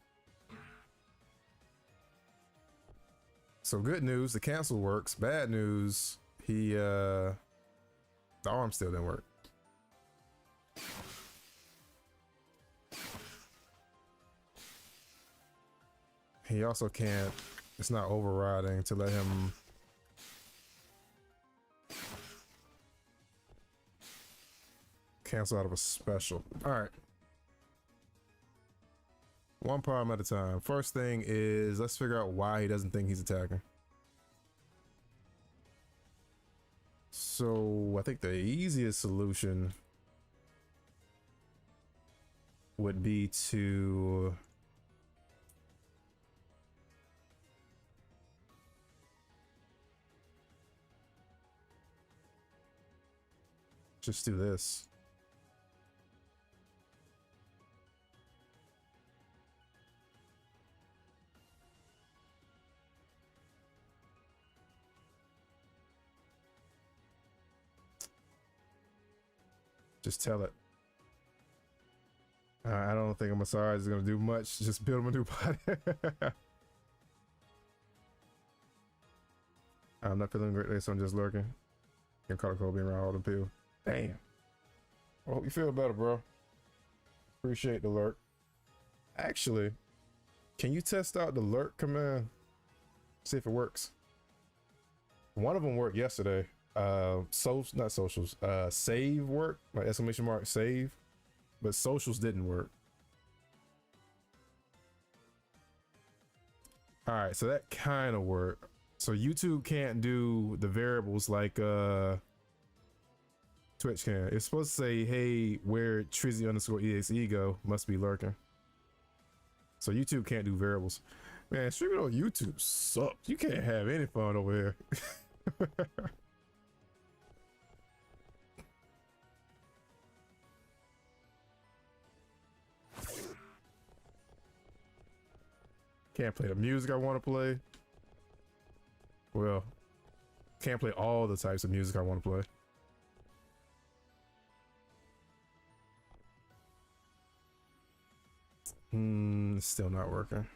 So good news, the cancel works. Bad news, the arm still didn't work. He also can't, it's not overriding to let him cancel out of a special. All right. One problem at a time. First thing is, let's figure out why he doesn't think he's attacking. So I think the easiest solution would be to just do this. Just tell it. I don't think a massage is gonna do much. Just build him a new body. I'm not feeling great, so I'm just lurking. Can call Cole being around all the people. Damn. I hope you feel better, bro. Appreciate the lurk. Actually, can you test out the lurk command? See if it works. One of them worked yesterday. Not socials. Save worked, like exclamation mark save, but socials didn't work. All right, so that kind of worked. So YouTube can't do the variables like Twitch can. It's supposed to say, hey, where Trizzy_exe go must be lurking. So YouTube can't do variables. Man, streaming on YouTube sucks. You can't have any fun over here. Can't play the music I want to play. Well, can't play all the types of music I want to play. Still not working.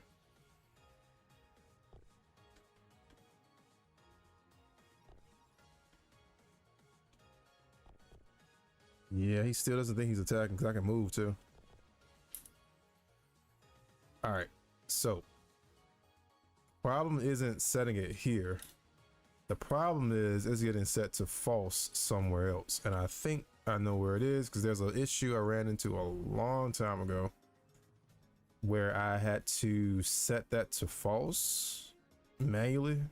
Yeah, he still doesn't think he's attacking because I can move too. All right, so problem isn't setting it here. The problem is it's getting set to false somewhere else, and I think I know where it is because there's an issue I ran into a long time ago where I had to set that to false manually.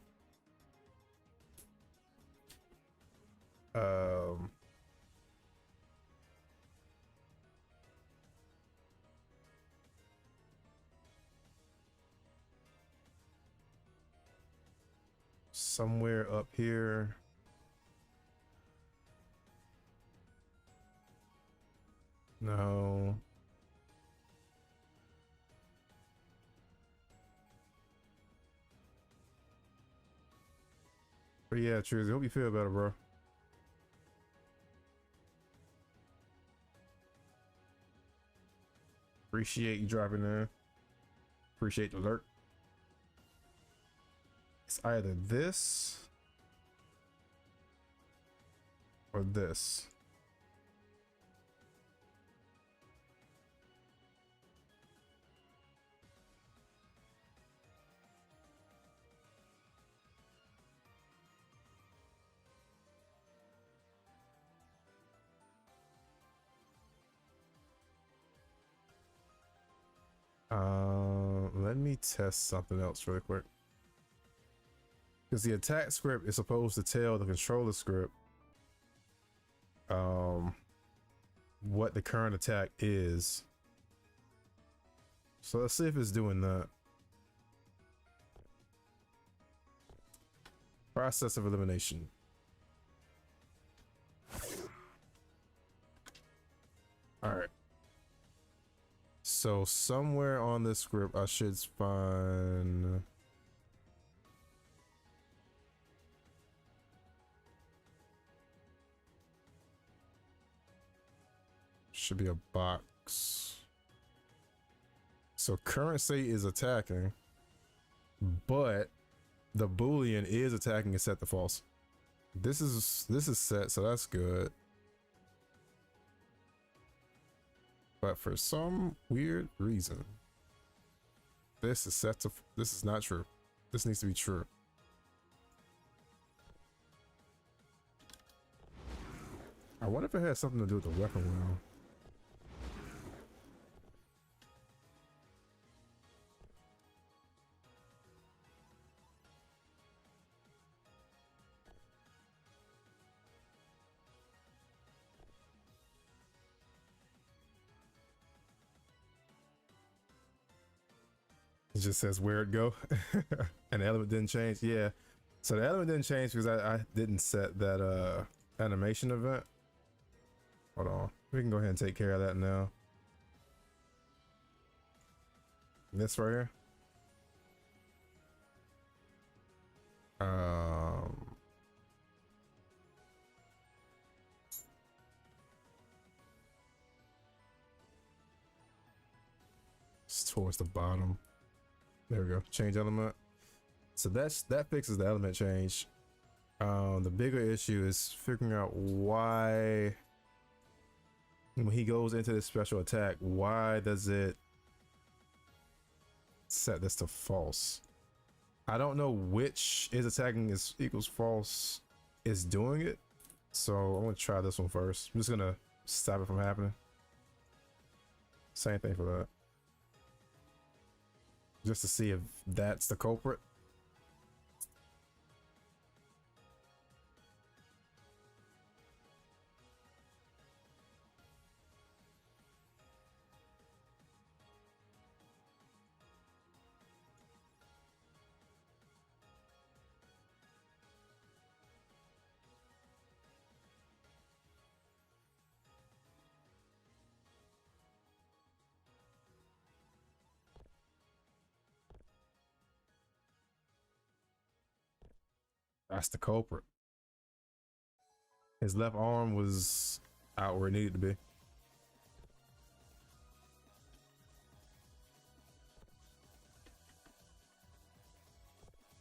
Somewhere up here. No. But yeah, Trizzy, hope you feel better, bro. Appreciate you dropping in. Appreciate the alert. It's either this or this. Let me test something else really quick. Because the attack script is supposed to tell the controller script what the current attack is. So let's see if it's doing that. Process of elimination. All right. So somewhere on this script I should find should be a box. So current state is attacking, but the Boolean is attacking and set to false. This is set, so that's good. But for some weird reason, this is set to, this is not true. This needs to be true. I wonder if it has something to do with the weapon wheel. It just says where it go. And the element didn't change. Yeah, so the element didn't change because I didn't set that animation event. Hold on, we can go ahead and take care of that now. This right here. It's towards the bottom. There we go. Change element. So that fixes the element change. The bigger issue is figuring out why when he goes into this special attack, why does it set this to false? I don't know which is attacking is equals false is doing it. So I'm gonna try this one first. I'm just gonna stop it from happening. Same thing for that. Just to see if that's the culprit. That's the culprit. His left arm was out where it needed to be.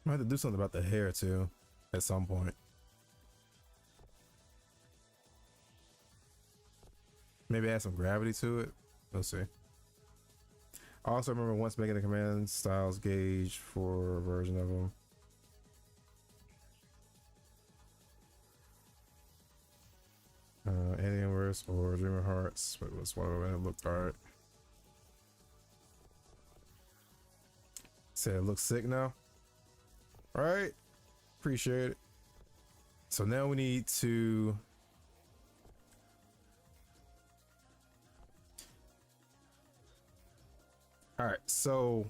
I have to do something about the hair too at some point. Maybe add some gravity to it. Let's see. I also remember once making a command styles gauge for a version of them. Alienverse or Dreamer Hearts. But it was one of them. It looked alright. Say it looks sick now. Alright. Appreciate it. So now we need to alright, so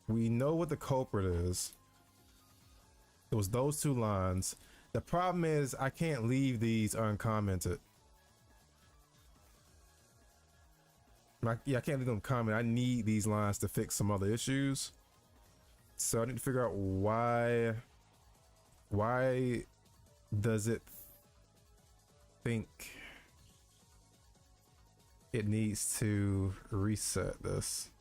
we know what the culprit is. It was those two lines. The problem is I can't leave these uncommented. Yeah, I can't leave them comment. I need these lines to fix some other issues. So I need to figure out why does it think it needs to reset this?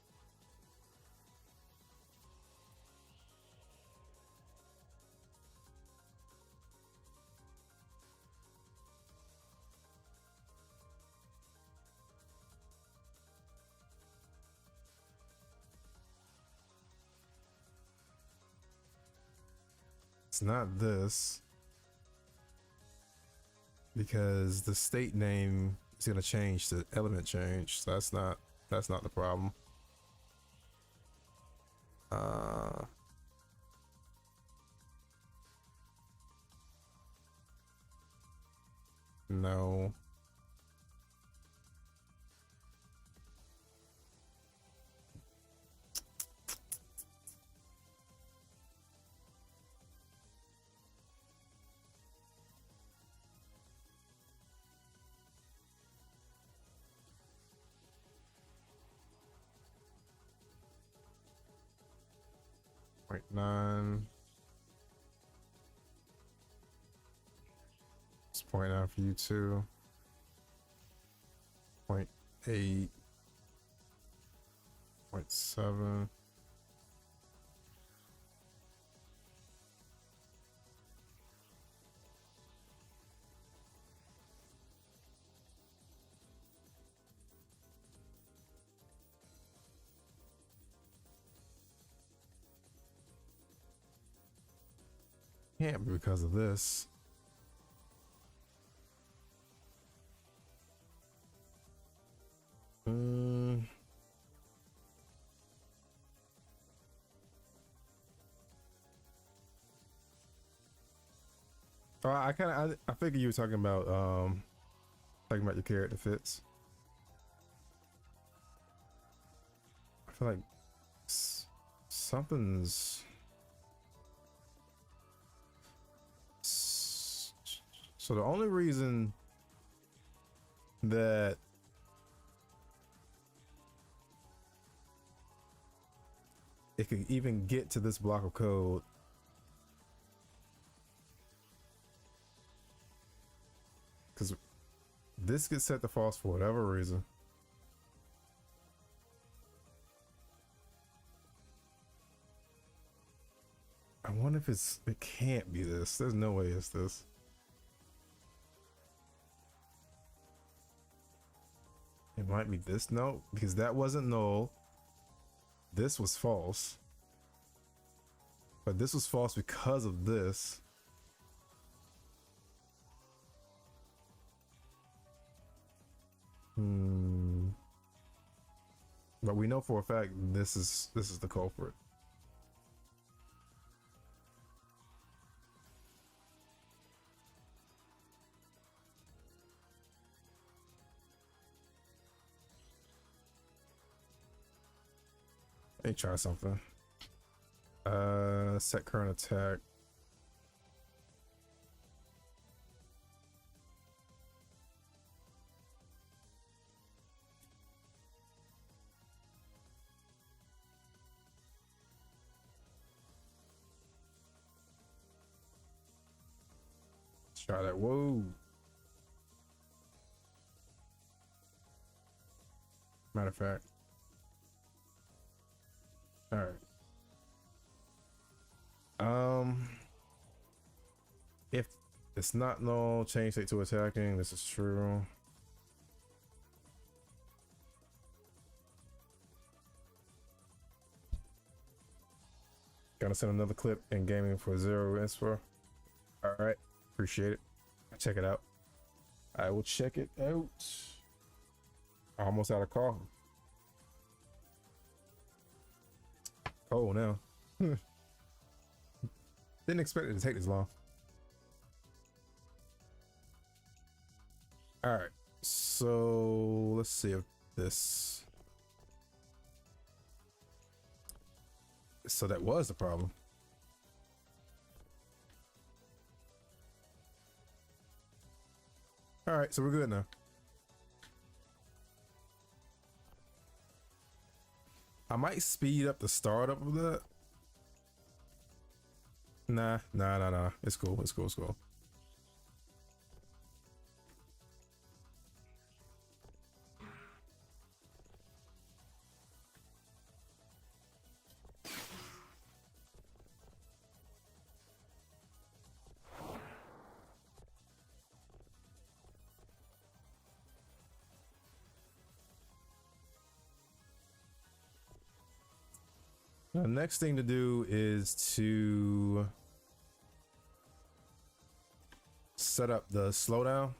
It's not this, because the state name is going to change to element change. So that's not the problem. No. Point 9. It's 0.9 for you too. 0.8. 0.7. Can't be because of this. Oh, I figured you were talking about your character fits. I feel like something's so the only reason that it could even get to this block of code because this gets set to false for whatever reason. wonder if it can't be this. There's no way it's this. It might be this. No, because that wasn't null. This was false. But this was false because of this. But we know for a fact this is the culprit. Let me try something. Set current attack. Let's try that. Whoa. Matter of fact. All right. If it's not null, change state to attacking. This is true. Gonna send another clip in gaming for 0 inspo. All right, appreciate it. Check it out. I will check it out. Almost out of coffee. Oh, now. Didn't expect it to take this long. All right, so let's see if this. So that was the problem. All right, so we're good now. I might speed up the startup of that. Nah. It's cool. The next thing to do is to set up the slowdown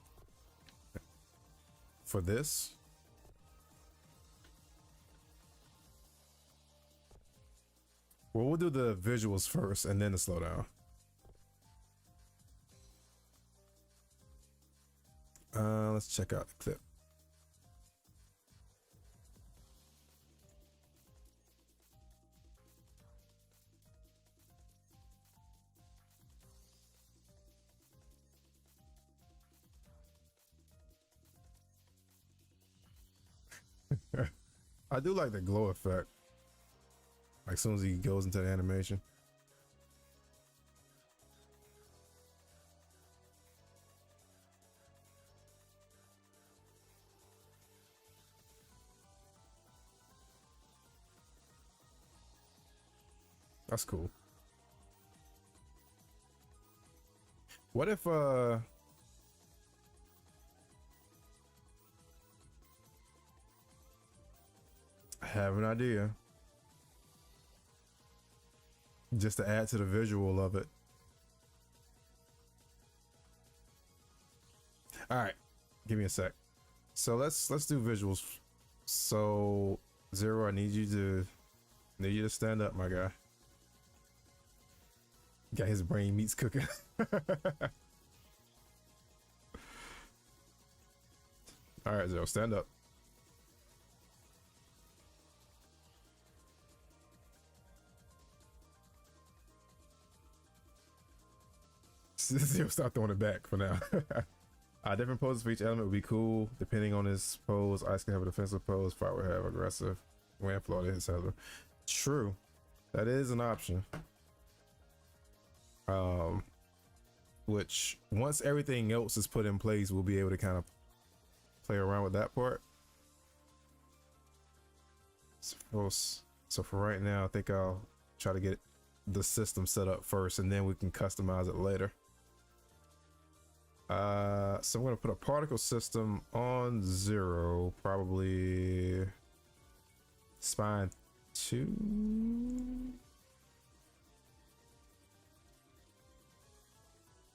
for this. Well, we'll do the visuals first and then the slowdown. Let's check out the clip. I do like the glow effect. Like as soon as he goes into the animation. That's cool. What if I have an idea. Just to add to the visual of it. All right, give me a sec. So let's do visuals. So 0, I need you to stand up, my guy. Got his brain meats cooking. All right, 0, stand up. Zero, stop throwing it back for now. Different poses for each element would be cool. Depending on his pose, Ice can have a defensive pose, Fire would have aggressive, Wind float, etc. True, that is an option. Which once everything else is put in place, we'll be able to kind of play around with that part. So for right now, I think I'll try to get the system set up first, and then we can customize it later. So I'm gonna put a particle system on 0, probably spine 2.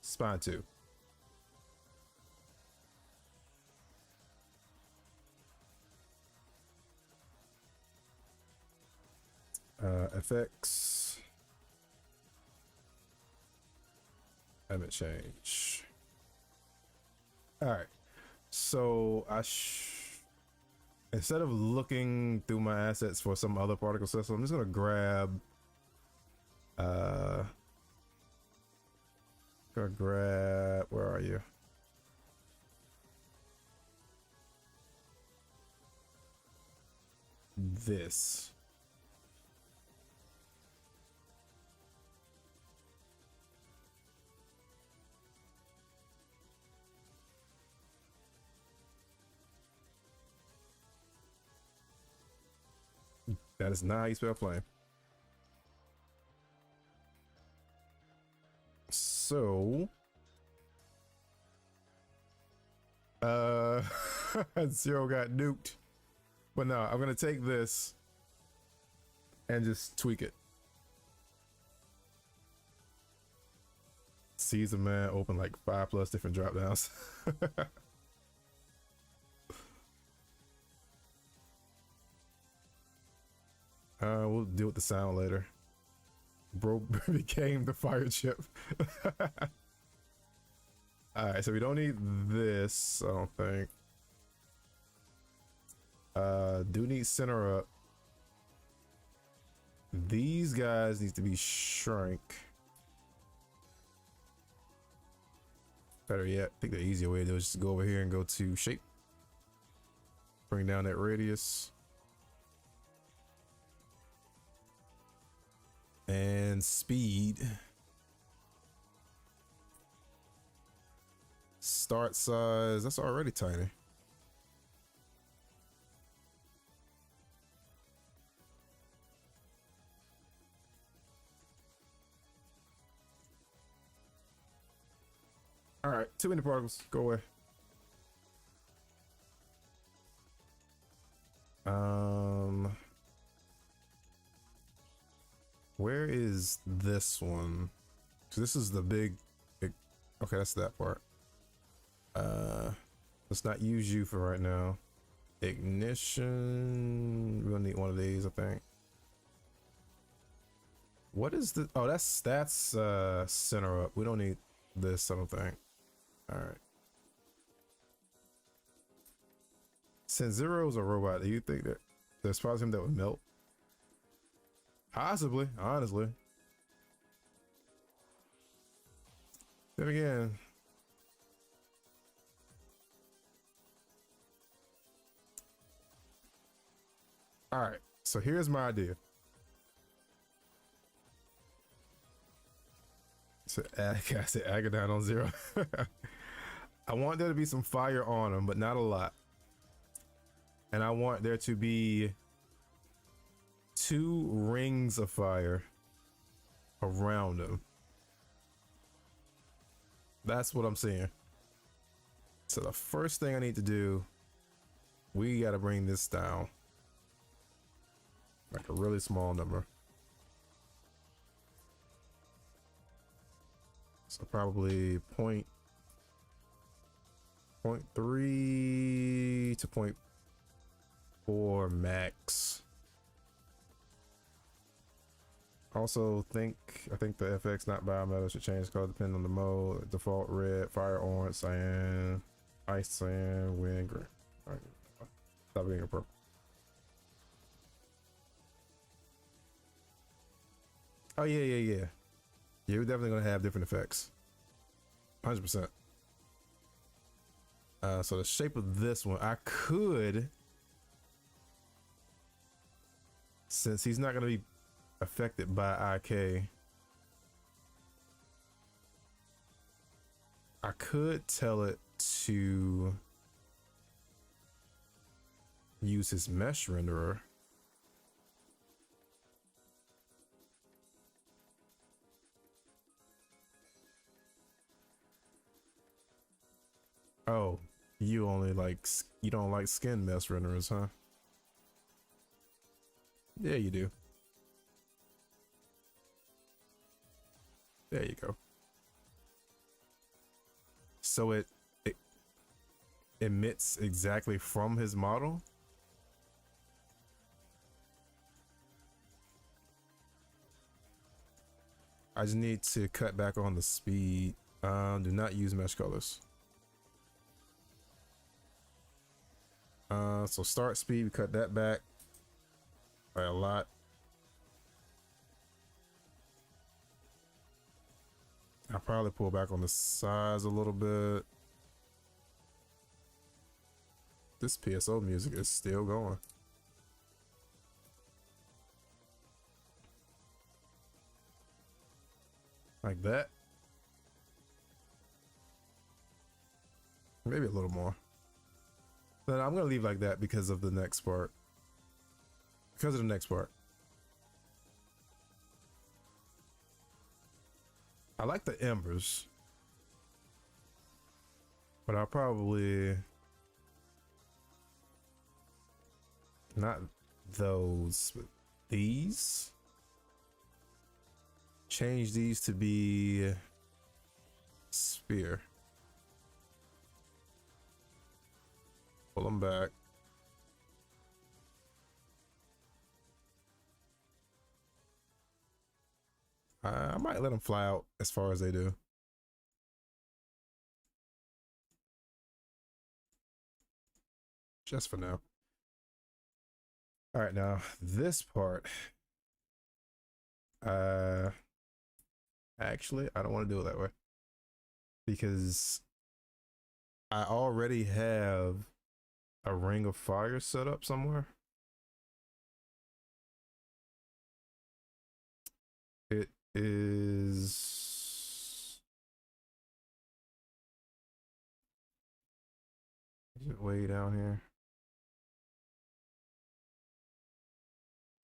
Spine 2. FX. Element change. All right. So instead of looking through my assets for some other particle system, I'm just gonna grab where are you? This. That is not how you spell flame. So Zero got nuked. But no, I'm gonna take this and just tweak it. Season man, open like 5+ different drop downs. We'll deal with the sound later. Bro became the fire chip. Alright, so we don't need this, I don't think. Do need center up. These guys need to be shrink. Better yet, I think the easier way to do is just go over here and go to shape. Bring down that radius. And speed. Start size, that's already tiny. All right, too many particles, go away. Where is this one? So this is the big, okay, that's that part. Let's not use you for right now. Ignition, we'll need one of these, I think. What is the, oh, that's center up. We don't need this, I don't think. All right. Since Zero's a robot, do you think that there's probably something that would melt? Possibly, honestly. Then again, all right, so here's my idea. So I said Agadan on 0. I want there to be some fire on them, but not a lot. And I want there to be 2 rings of fire around them. That's what I'm saying. So the first thing I need to do, we got to bring this down. Like a really small number. So probably 0.3 to 0.4 max. Also I think the FX not biometal should change color depending on the mode. Default red, fire orange, cyan, ice cyan, wind green. All right. Stop being a purple. Oh yeah. Yeah, we're definitely gonna have different effects. 100%. So the shape of this one, I could, since he's not gonna be affected by IK, I could tell it to use his mesh renderer. Oh, you only like you don't like skin mesh renderers, huh? Yeah, you do. There you go. So it emits exactly from his model. I just need to cut back on the speed. Do not use mesh colors. So start speed, we cut that back by a lot. I'll probably pull back on the size a little bit. This PSO music is still going. Like that. Maybe a little more. But I'm gonna leave like that because of the next part. Because of the next part. I like the embers. But I'll probably not those, but these. Change these to be spear. Pull them back. I might let them fly out as far as they do. Just for now. All right, now this part. Actually, I don't want to do it that way because I already have a ring of fire set up somewhere. It is it way down here?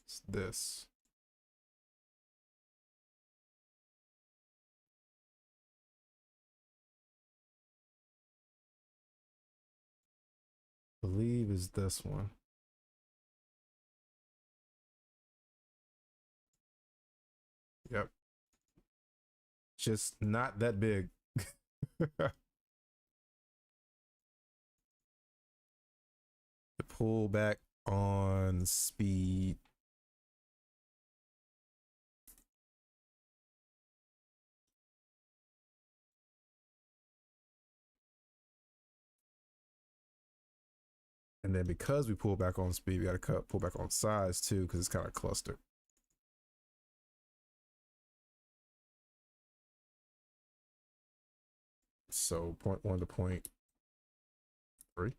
It's this. I believe is this one. Yep. Just not that big. The pull back on speed. And then because we pull back on speed, we got to pull back on size too, because it's kind of clustered. So 0.1 to 0.3.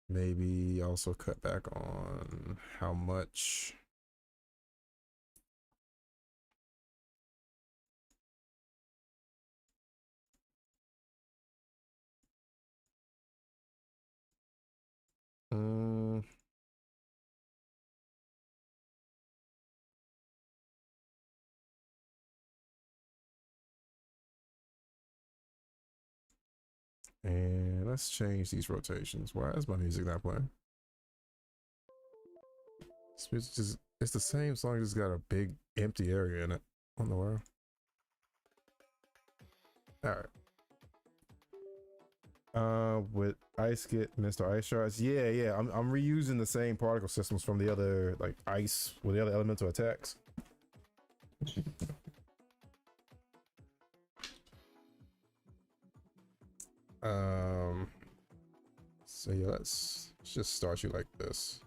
Maybe also cut back on how much. And let's change these rotations. Why is my music not playing? It's the same song, just got a big empty area in it. On the world. All right. With ice get Mr. Ice Shards. Yeah. I'm reusing the same particle systems from the other like ice with the other elemental attacks. So yeah, let's just start you like this.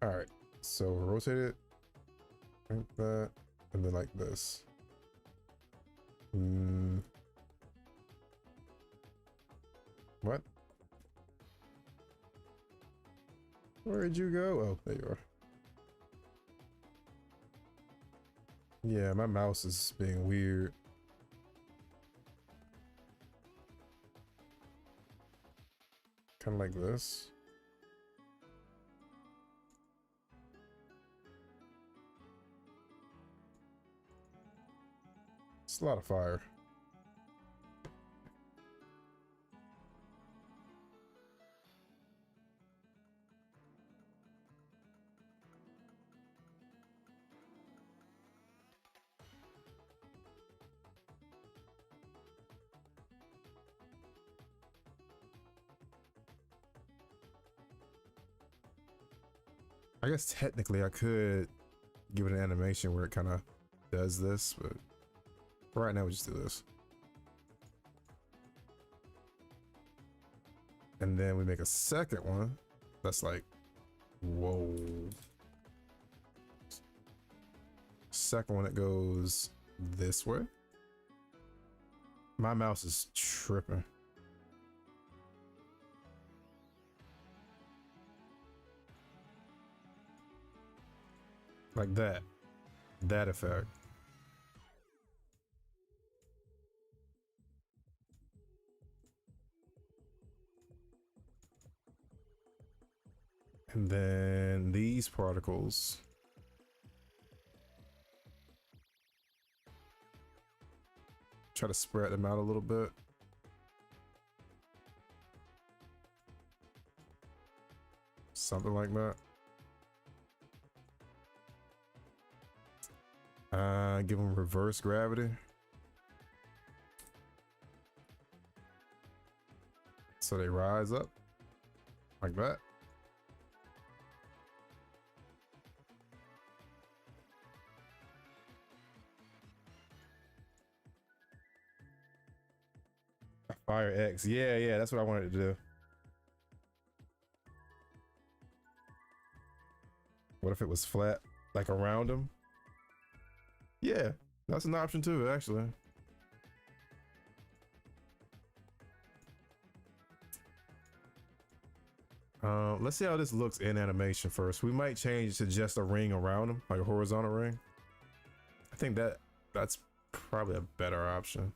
All right, so rotate it like that, and then like this. What? Where'd you go? Oh, there you are. Yeah, my mouse is being weird. Kind of like this. It's a lot of fire. I guess technically I could give it an animation where it kind of does this, but for right now we just do this. And then we make a second one that's like, whoa. Second one that goes this way. My mouse is tripping. Like that. That effect. And then these particles. Try to spread them out a little bit. Something like that. Give them reverse gravity. So they rise up like that. Fire X. Yeah, that's what I wanted to do. What if it was flat, like around them? Yeah, that's an option too, actually. Let's see how this looks in animation first. We might change to just a ring around them, like a horizontal ring. I think that's probably a better option.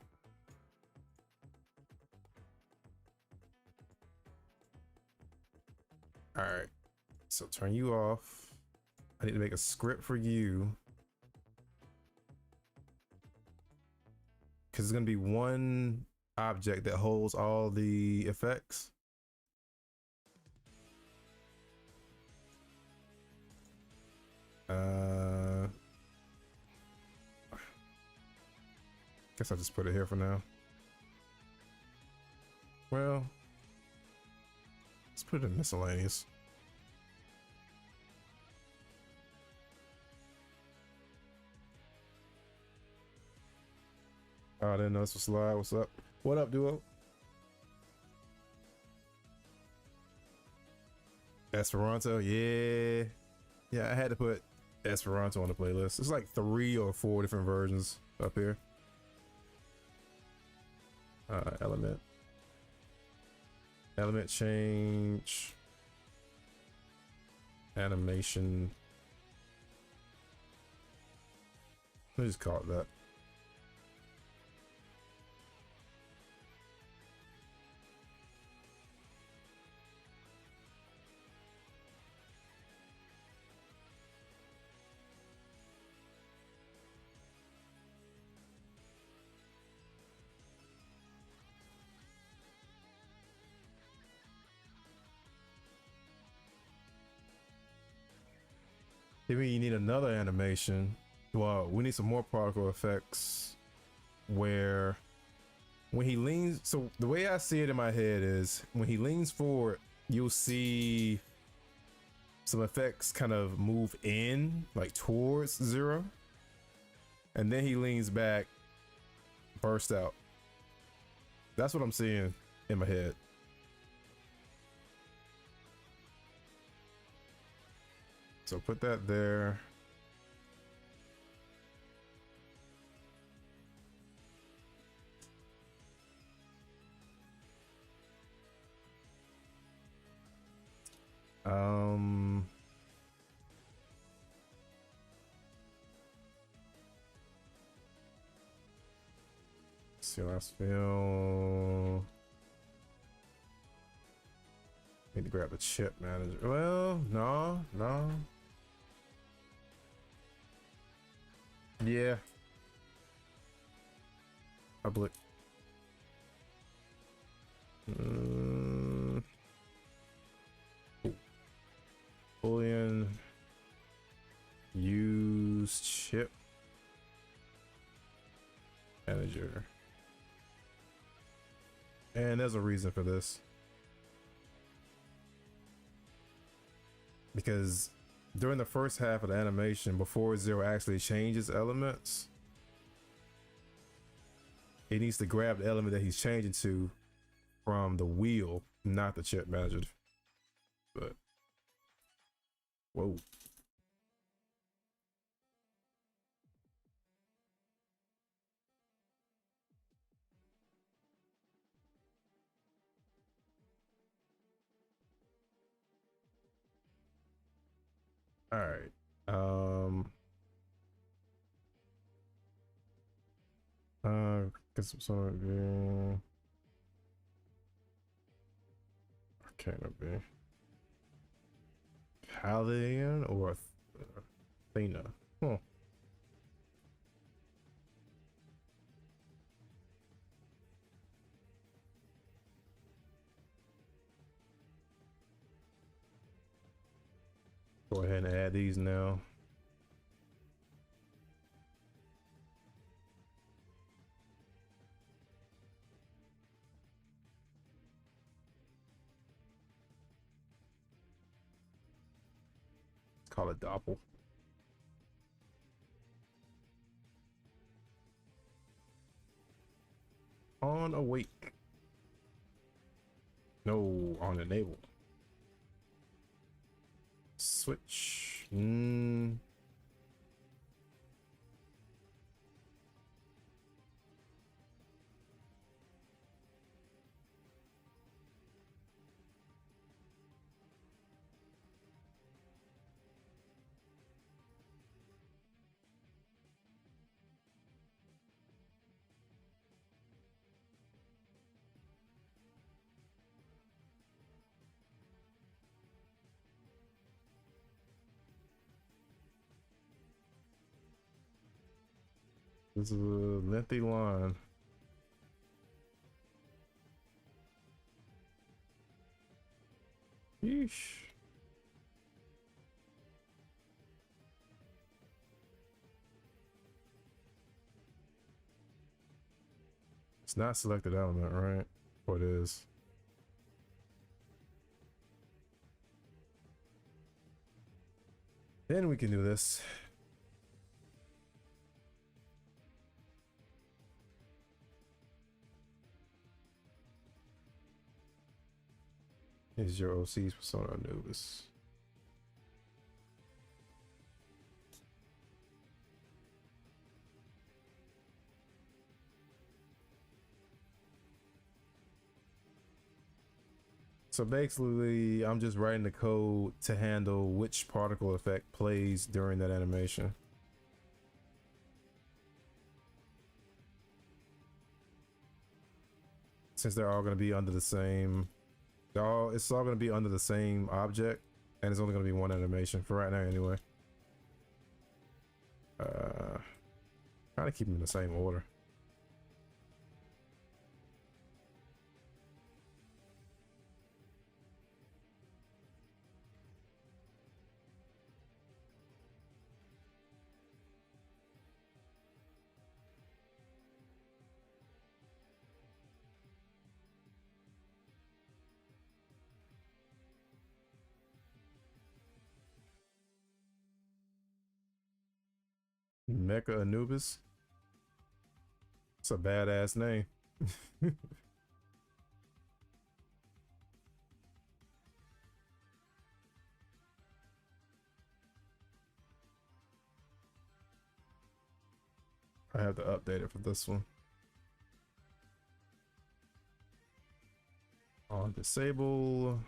All right, so turn you off. I need to make a script for you. Because it's going to be one object that holds all the effects. Guess I'll just put it here for now. Well, let's put it in miscellaneous. Oh, I didn't know this was live. What's up? What up, duo? Esperanto, yeah. Yeah, I had to put Esperanto on the playlist. It's like 3 or 4 different versions up here. Element. Element change. Animation. Let me just call it that. Maybe you need another animation. Well, we need some more particle effects where when he leans, so the way I see it in my head is when he leans forward, you'll see some effects kind of move in like towards 0. And then he leans back, burst out. That's what I'm seeing in my head. So put that there. See, last film. Need to grab the chip manager. Well, no, no. Yeah. Public. Boolean. Use chip manager. And there's a reason for this. Because during the first half of the animation, before Zero actually changes elements, he needs to grab the element that he's changing to from the wheel, not the chip manager. But whoa. All right. Get some sort of Arcana be Paladin or Athena. Huh. Go ahead and add these now. Let's call it Doppel. On awake. No, on enable. Switch. This is a lengthy line. Yeesh. It's not selected element, right? Or it is. Then we can do this. Is your OC's persona Anubis? So basically, I'm just writing the code to handle which particle effect plays during that animation. Since they're all going to be under the same, it's all going to be under the same object, and it's only going to be one animation for right now anyway. Trying to keep them in the same order. Mecha Anubis. It's a badass name. I have to update it for this one. On disable.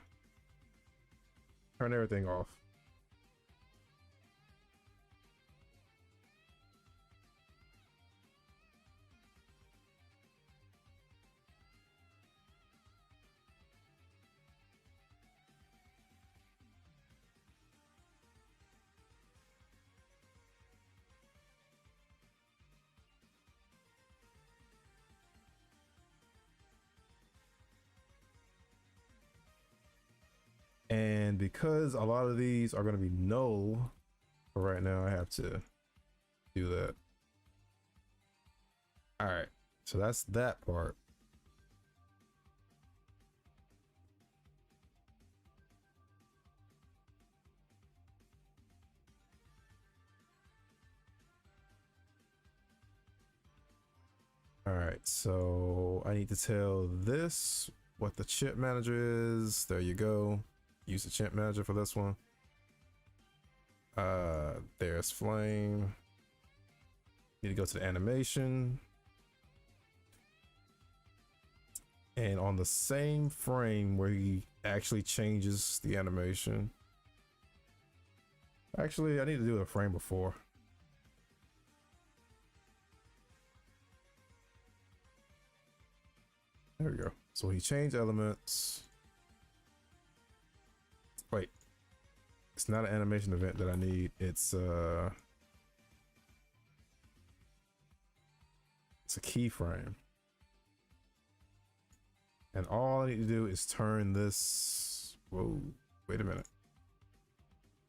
Turn everything off. because a lot of these are going to be null for right now, I have to do that. All right, so that's that part. All right, so I need to tell this what the chip manager is. There you go. Use the chip manager for this one. There's flame. Need to go to the animation. And on the same frame where he actually changes the animation. Actually, I need to do a frame before. There we go. So he changed elements. Wait. It's not an animation event that I need. It's a keyframe. And all I need to do is turn this. Whoa, wait a minute.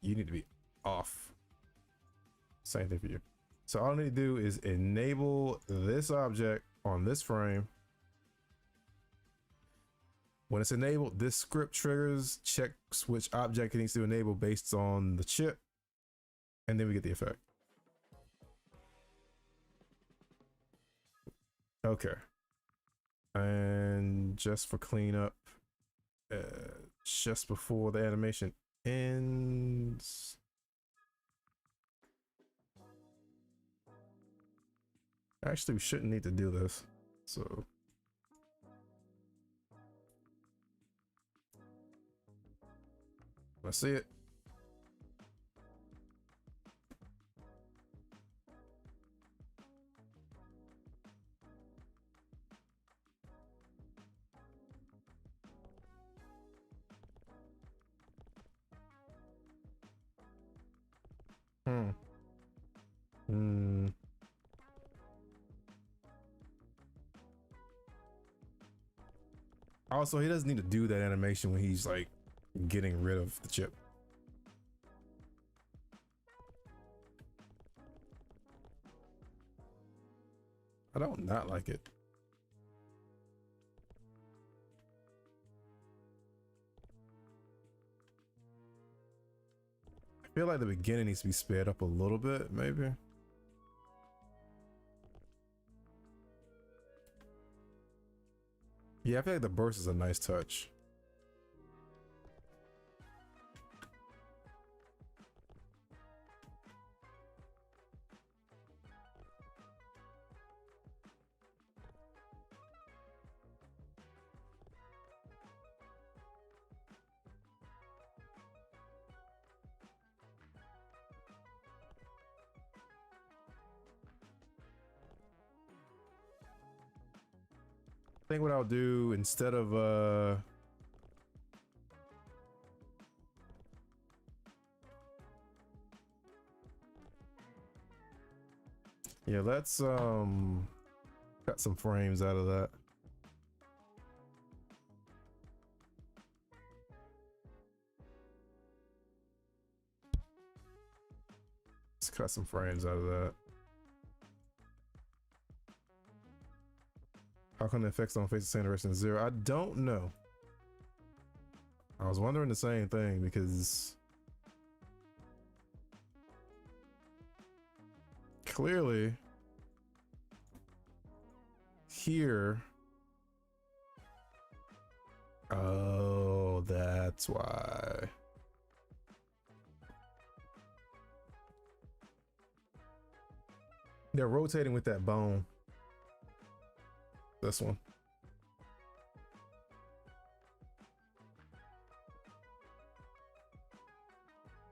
You need to be off. Same thing for you. So all I need to do is enable this object on this frame. When it's enabled, this script triggers, checks which object it needs to enable based on the chip, and then we get the effect. Okay. And just for cleanup, just before the animation ends, actually we shouldn't need to do this, so let's see it. Also, he doesn't need to do that animation when he's like getting rid of the chip. I don't not like it. I feel like the beginning needs to be sped up a little bit, maybe. Yeah, I feel like the burst is a nice touch. I think what I'll do instead of yeah, let's cut some frames out of that. Let's cut some frames out of that. How come the effects don't face the same direction as 0? I don't know. I was wondering the same thing because clearly here. Oh, that's why. They're rotating with that bone. This one.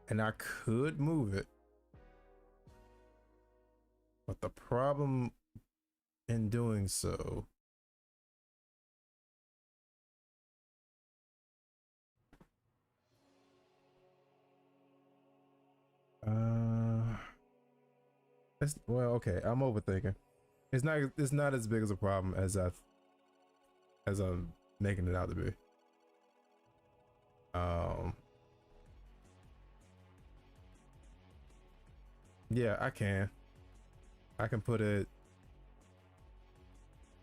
And I could move it. But the problem in doing so it's, well, okay, I'm overthinking. It's not as big as a problem as I'm making it out to be. Yeah, I can put it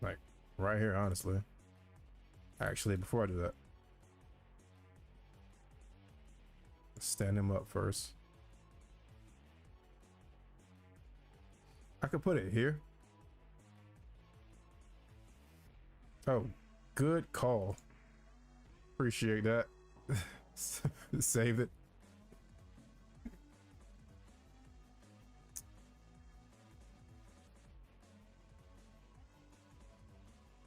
like right here, honestly. Actually, before I do that, stand him up first. I could put it here. Oh, good call. Appreciate that. Save it.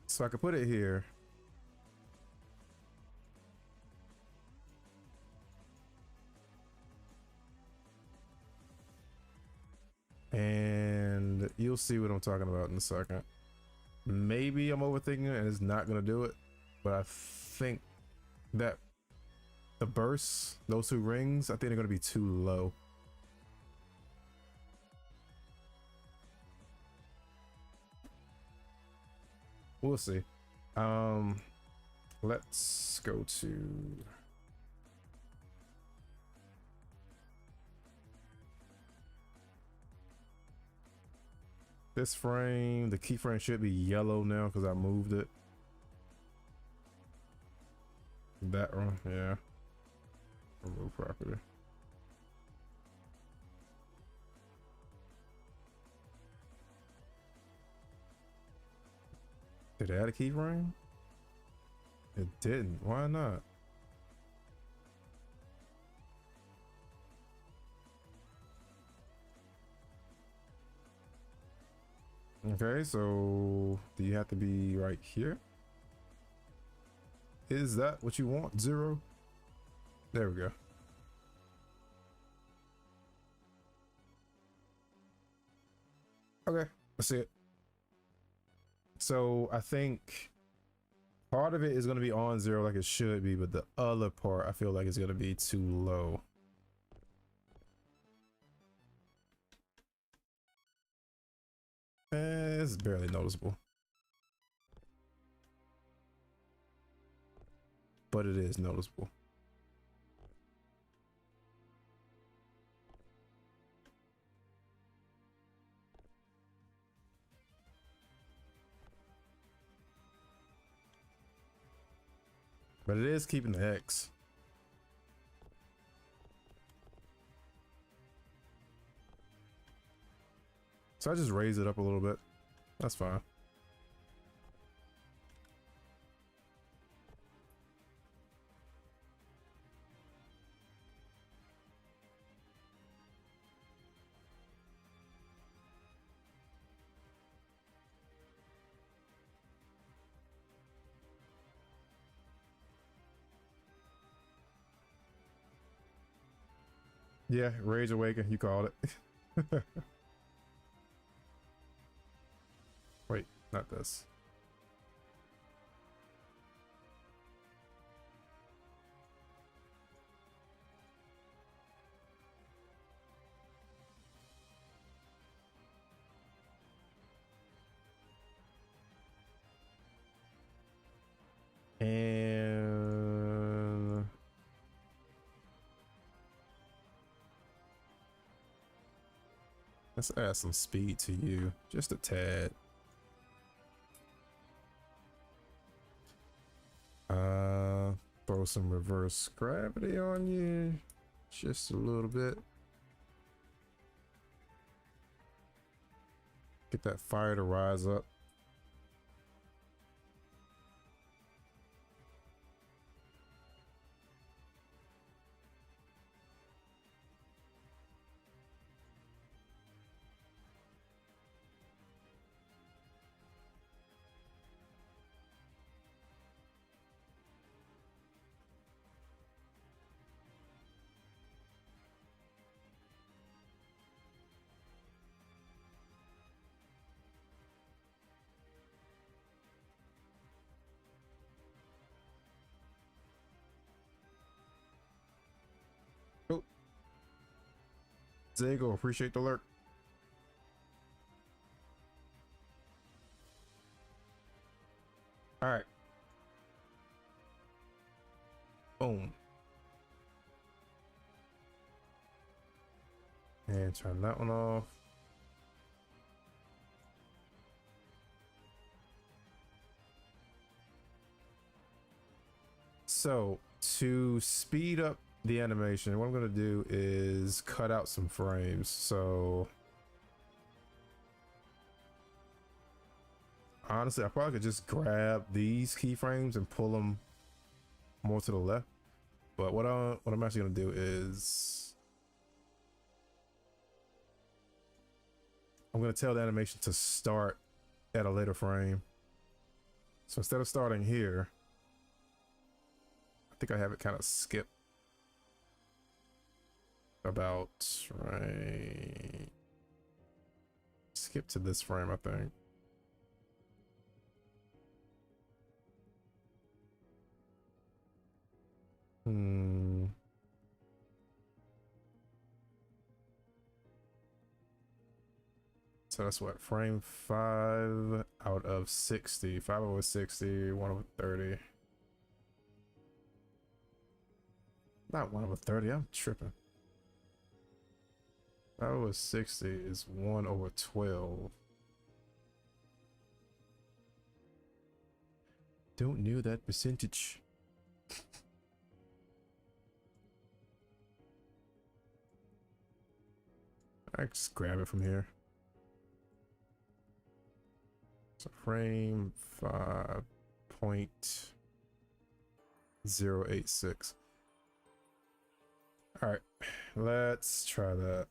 So I could put it here. And you'll see what I'm talking about in a second. Maybe I'm overthinking it and it's not gonna do it, but I think that the bursts, those two rings, I think they're gonna be too low. We'll see. Let's go to this frame. The keyframe should be yellow now because I moved it. That one, yeah. Remove property. Did it add a keyframe? It didn't. Why not? Okay, so do you have to be right here? Is that what you want? 0? There we go. Okay, let's see it. So I think part of it is going to be on 0 like it should be, but the other part I feel like is going to be too low. It's barely noticeable, but it is noticeable. But it is keeping the X. So I just raise it up a little bit. That's fine. Yeah, Rage Awaken, you called it. Wait, not this. And let's add some speed to you, just a tad. Throw some reverse gravity on you, just a little bit. Get that fire to rise up. Oh, Zago, appreciate the lurk. All right. Boom. And turn that one off. So to speed up the animation, what I'm going to do is cut out some frames. So honestly, I probably could just grab these keyframes and pull them more to the left. But what I'm actually going to do is I'm going to tell the animation to start at a later frame. So instead of starting here, I think I have it kind of skip about right. Skip to this frame, I think. So that's what, frame 5 out of 60. 5 over 60, 1 over 30. Not 1 over 30, I'm tripping. 5 over 60 is 1 over 12. Don't know that percentage. I just grab it from here. So frame 5.086. All right, let's try that.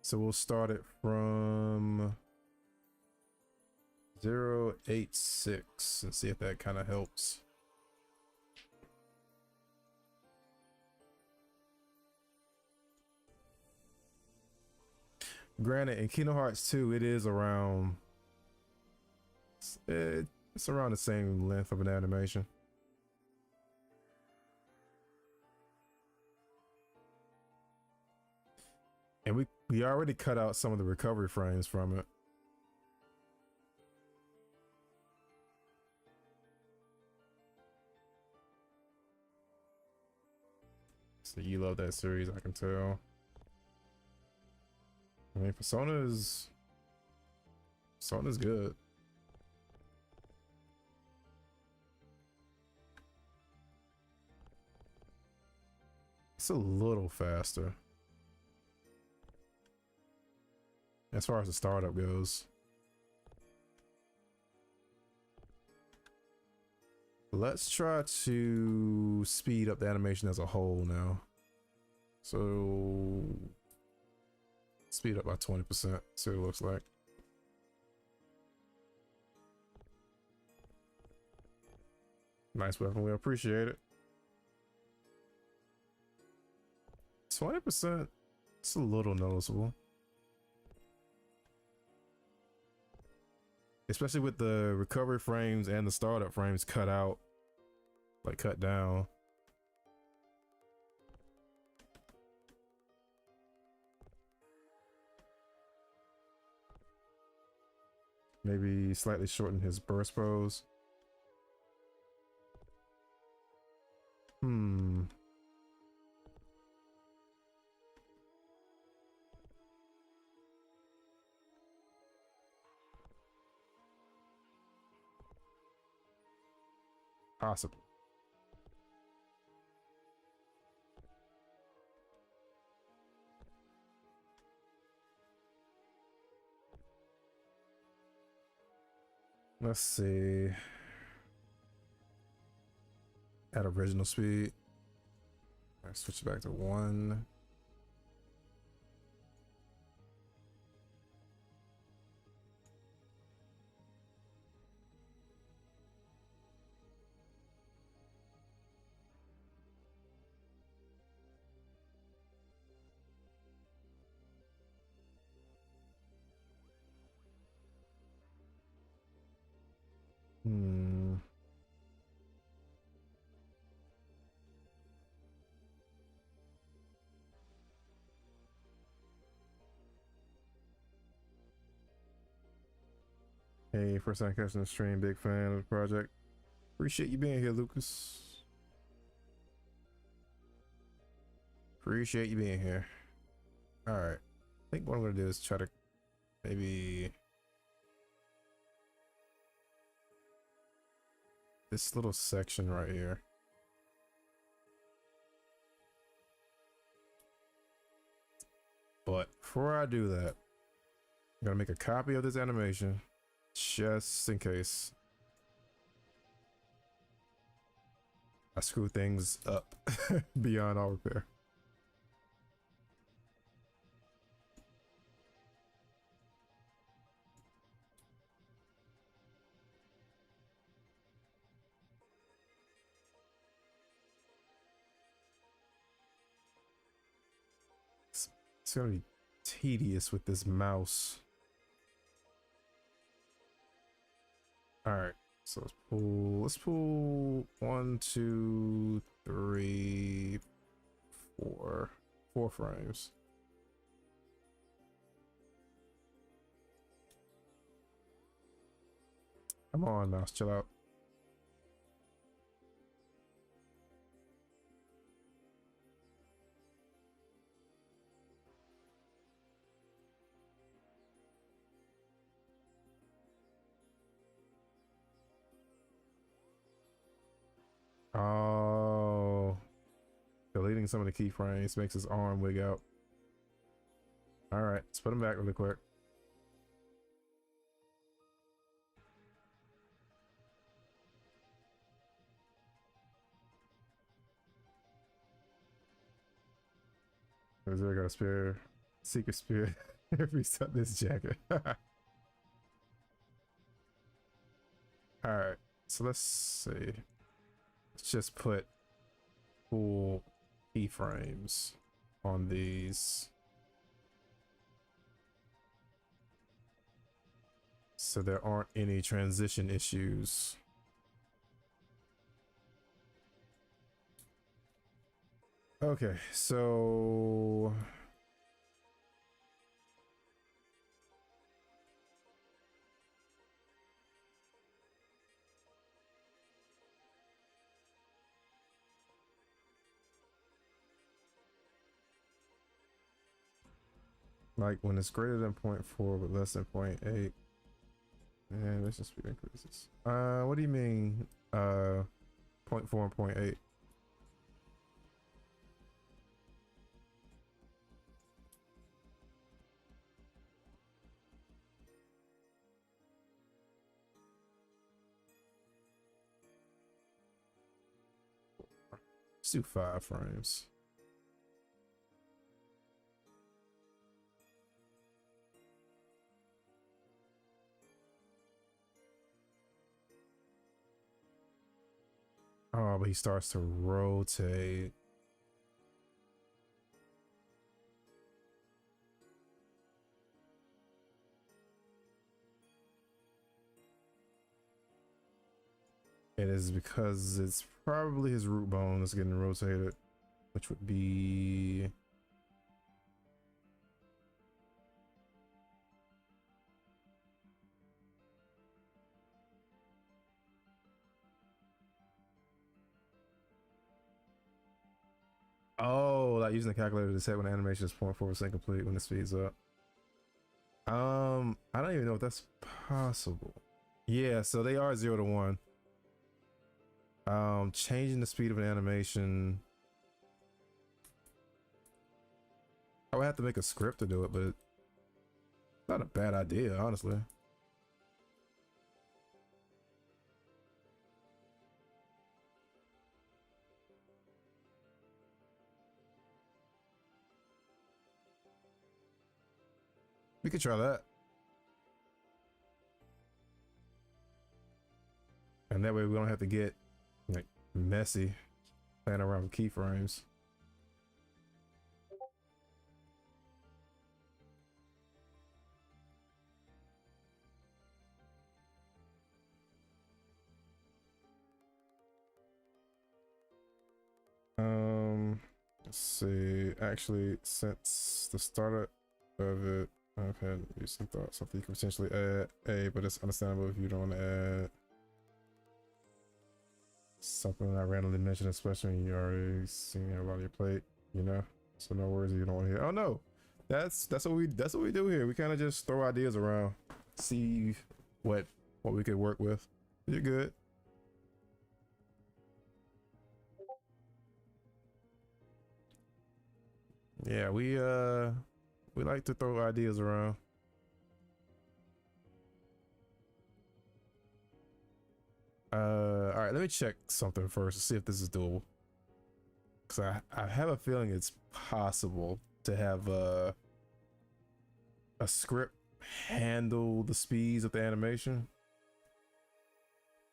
So we'll start it from 0.86 and see if that kind of helps. Granted, in Kingdom Hearts 2, it is around, it's around the same length of an animation. And we already cut out some of the recovery frames from it. So you love that series, I can tell. I mean, Persona's good. It's a little faster as far as the startup goes. Let's try to speed up the animation as a whole now. So speed up by 20%, see what it looks like. Nice weapon, we appreciate it. 20%, it's a little noticeable. Especially with the recovery frames and the startup frames cut out, like cut down. Maybe slightly shorten his burst pose. Possible. Let's see. At original speed. I switch it back to 1. Hey, first time catching the stream, big fan of the project. Appreciate you being here, Lucas. Appreciate you being here. All right. I think what I'm gonna do is try to maybe this little section right here. But before I do that, I'm gonna make a copy of this animation just in case I screw things up beyond all repair. It's gonna be tedious with this mouse. All right, so let's pull 1, 2, 3, 4 frames. Come on, mouse, chill out. Oh, deleting some of the keyframes makes his arm wig out. All right, let's put him back really quick. Is there got a spare secret spirit? Reset this jacket. All right, so let's see. Let's just put full keyframes on these, so there aren't any transition issues. Okay, so like when it's greater than 0.4 but less than 0.8, and mission speed increases. What do you mean 0.4 and 0.8? Let's do 5 frames. Oh, but he starts to rotate. It is because it's probably his root bone that's getting rotated, which would be like using the calculator to set when the animation is 0.4% complete when it speeds up. I don't even know if that's possible. Yeah, so they are 0 to 1. Changing the speed of an animation, I would have to make a script to do it, but it's not a bad idea, honestly. We could try that. And that way we don't have to get like messy playing around with keyframes. Let's see. Actually, since the start of it, I've had recent thoughts. Something you can potentially add. But it's understandable if you don't want to add. Something I randomly mentioned, especially when you already seen it on your plate, you know. So no worries if you don't want to hear. Oh no, that's what we do here. We kind of just throw ideas around, see what we could work with. You're good. Yeah, we like to throw ideas around. All right, let me check something first to see if this is doable. Cause I have a feeling it's possible to have a script handle the speeds of the animation,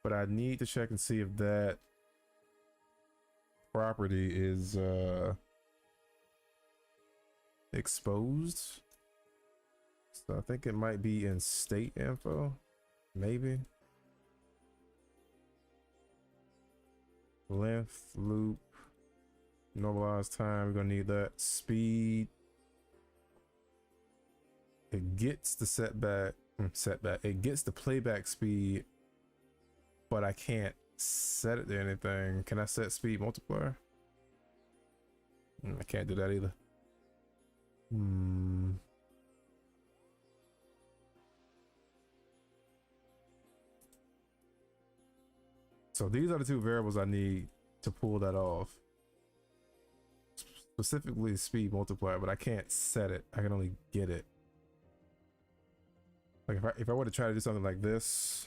but I need to check and see if that property is exposed. So I think it might be in state info, maybe. Length, loop, normalized time, we're gonna need that. Speed, it gets the setback, it gets the playback speed, but I can't set it to anything. Can I set speed multiplier? I can't do that either. So these are the two variables I need to pull that off. Specifically speed multiplier, but I can't set it. I can only get it. Like if I were to try to do something like this,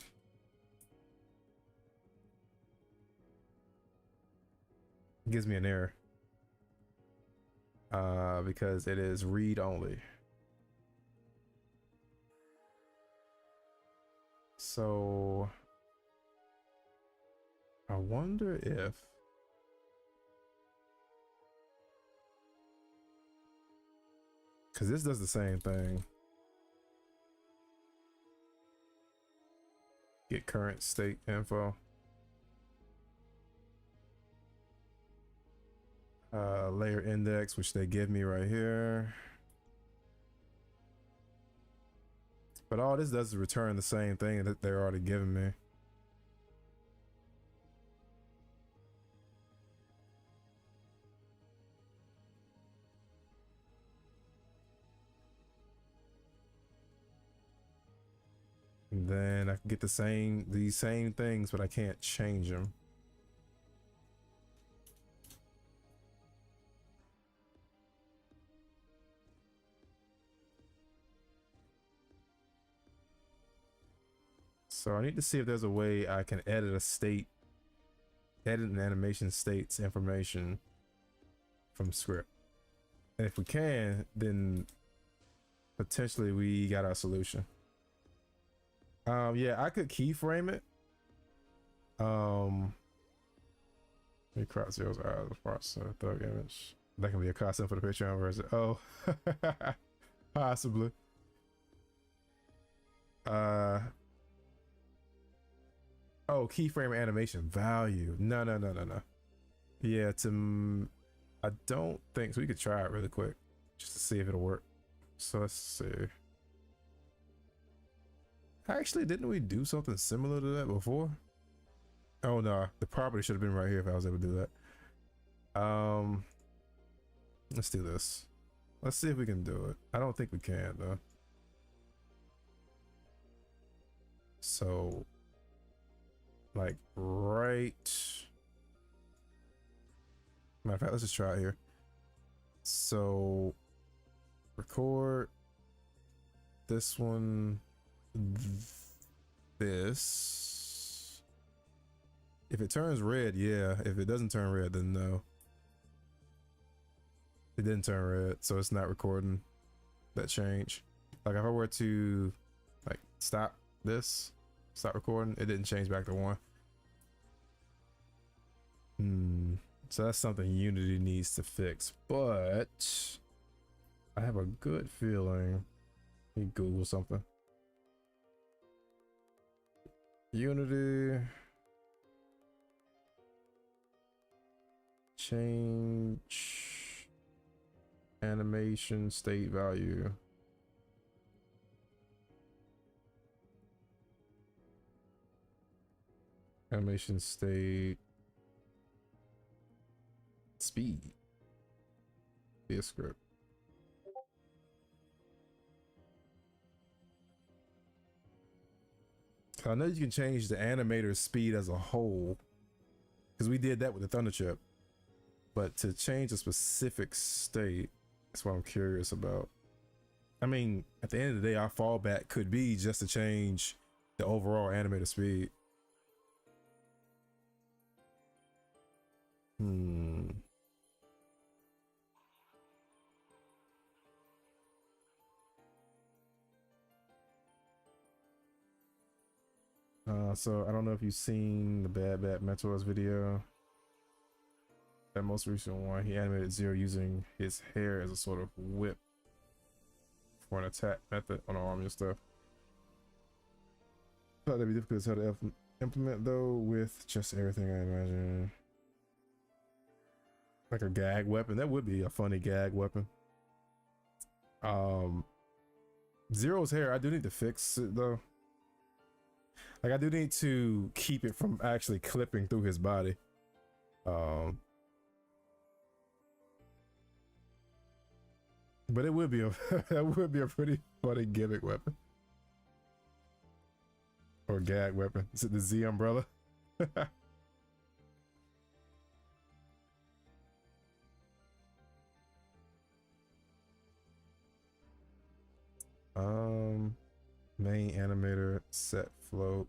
it gives me an error. Because it is read only. So I wonder if because this does the same thing. Get current state info. Layer index, which they give me right here. But all this does is return the same thing that they're already giving me. And then I can get these same things, but I can't change them. So I need to see if there's a way I can edit an animation state's information from script. And if we can, then potentially we got our solution. Yeah, I could keyframe it. Let me crop zeros out of the parts of the thug image. That can be a costume for the Patreon version. Oh, possibly. Oh, keyframe animation value. No. Yeah, I don't think so. We could try it really quick just to see if it'll work. So let's see. Actually, didn't we do something similar to that before? Oh no, the property should have been right here if I was able to do that. Let's do this. Let's see if we can do it. I don't think we can though. So like right, matter of fact, let's just try it here. So record this one, this. If it turns red, yeah. If it doesn't turn red, then no. It didn't turn red, so it's not recording that change. Like if I were to like stop recording, it didn't change back to 1. So that's something Unity needs to fix, but I have a good feeling. Let me Google something. Unity change animation state value. Animation state speed. Be a script. I know you can change the animator's speed as a whole, because we did that with the Thunder Chip. But to change a specific state, that's what I'm curious about. I mean, at the end of the day, our fallback could be just to change the overall animator speed. So I don't know if you've seen the Bad Mentors video. That most recent one, he animated Zero using his hair as a sort of whip for an attack method on the army and stuff. Thought that'd be difficult as hell to implement though, with just everything I imagine. Like a gag weapon. That would be a funny gag weapon. Zero's hair, I do need to fix it though. Like I do need to keep it from actually clipping through his body. But it would be a that would be a pretty funny gimmick weapon. Or gag weapon. Is it the Z umbrella? Main animator set float.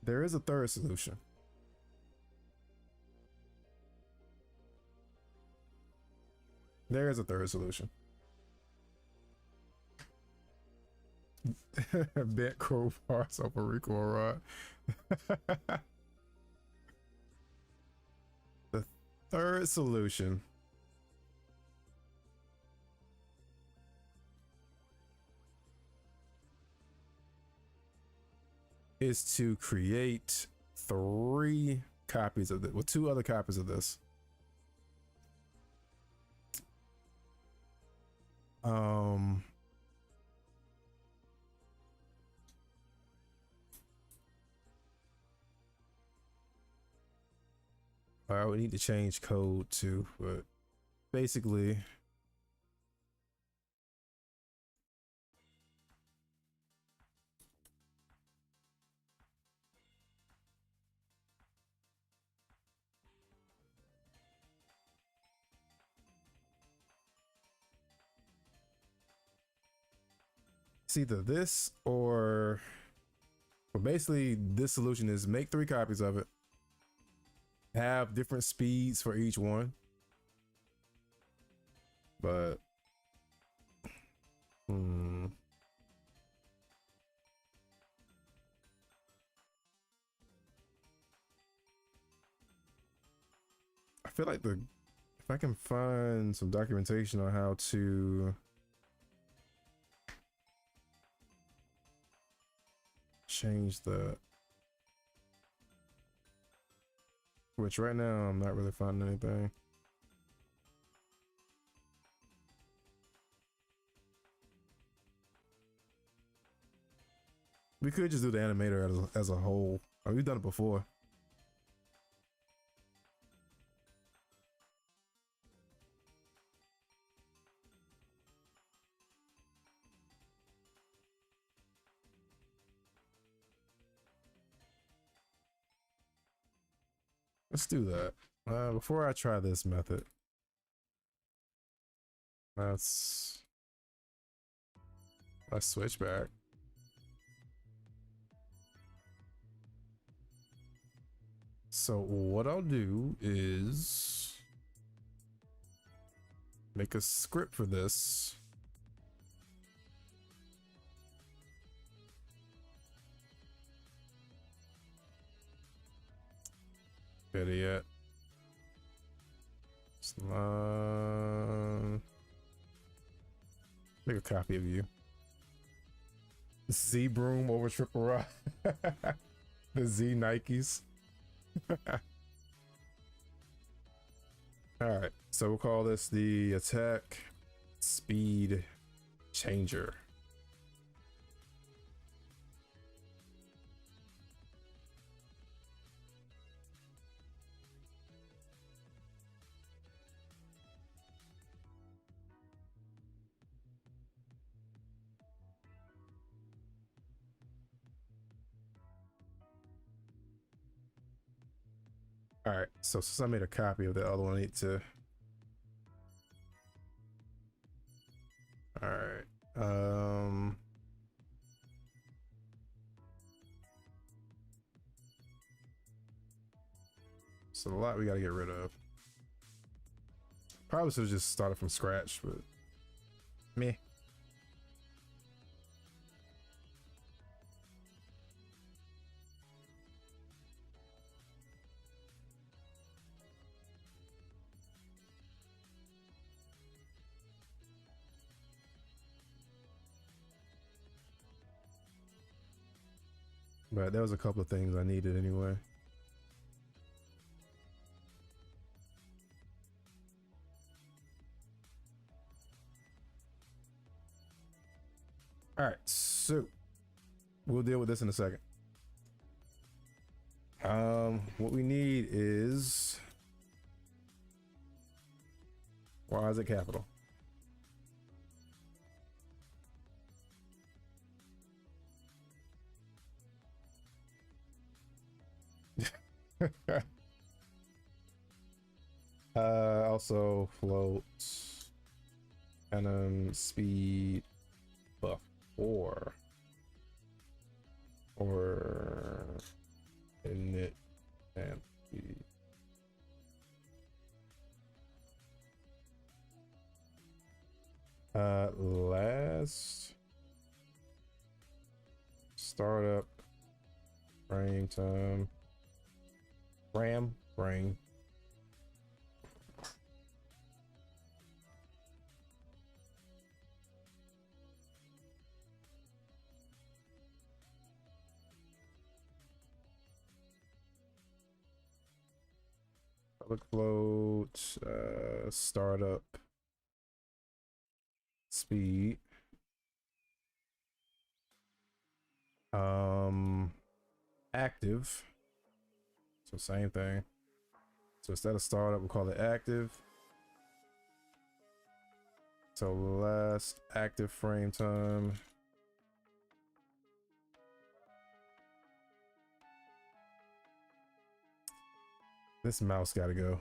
There is a third solution. There is a third solution. Bent crowbars over recoil rod. The third solution is to create 3 copies of it, well, 2 other copies of this. I would need to change code too, but basically it's either this or, well, basically this solution is make 3 copies of it, have different speeds for each one, but I feel like if I can find some documentation on how to change the, which right now I'm not really finding anything. We could just do the animator as a whole. Oh, we've done it before. Let's do that. Before I try this method, let's switch back. So what I'll do is make a script for this. Better yet, make a copy of you. Z broom over triple rod. The Z Nikes. All right, So we'll call this the attack speed changer. All right, so since I made a copy of the other one, I need to. All right. So a lot we got to get rid of. Probably should have just started from scratch, but meh. But there was a couple of things I needed anyway. All right, so we'll deal with this in a second. What we need is, why is it capital? Also floats and speed buff or init and speed. Last startup frame time. RAM bring. Public float, startup speed. Active. So same thing. So instead of startup, we'll call it active. So last active frame time. This mouse gotta go.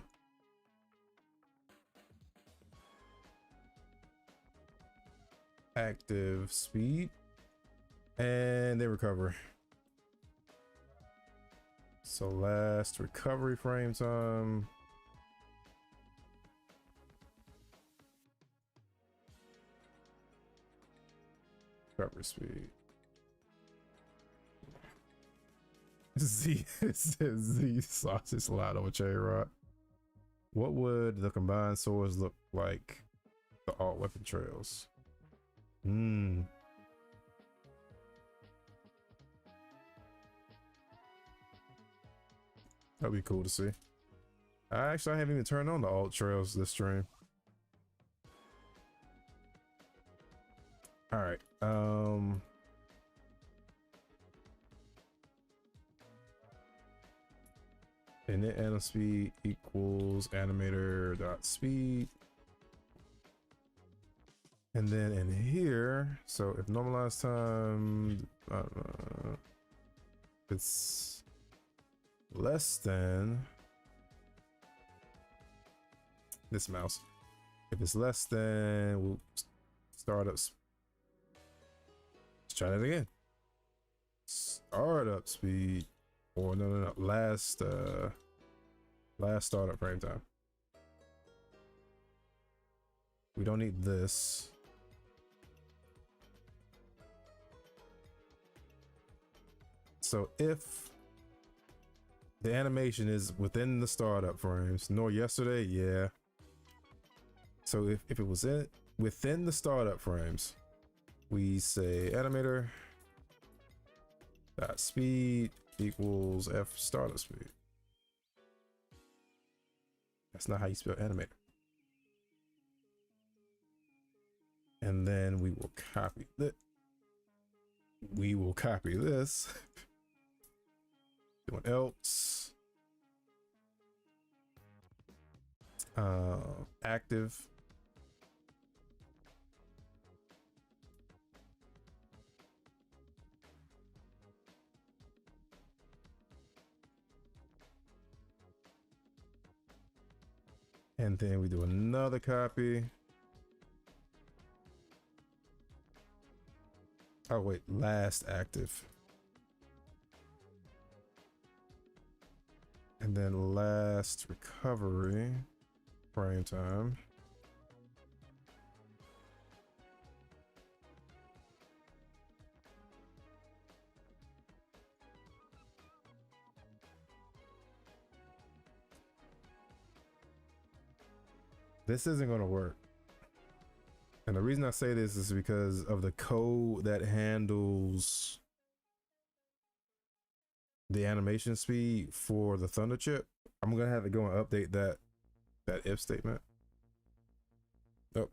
Active speed. And then recovery. So last recovery frame time. Recovery speed. Z Z sausage slide over cherry rock. What would the combined swords look like? The alt weapon trails. That'd be cool to see. I haven't even turned on the alt trails this stream. All right. Init anim speed equals animator dot speed. And then in here, so if normalized time, it's less than this mouse. If it's less than, we'll start up. Let's try that again. Startup speed, or no, last startup frame time. We don't need this. So if the animation is within the startup frames, nor yesterday, yeah. So if it was within the startup frames, we say animator dot speed equals F startup speed. That's not how you spell animator. And then we will copy that. We will copy this. Doing else. Active. And then we do another copy. Oh wait, last active. And then last recovery frame time. This isn't going to work. And the reason I say this is because of the code that handles the animation speed for the Thunder chip. I'm going to have to go and update that if statement. Oh,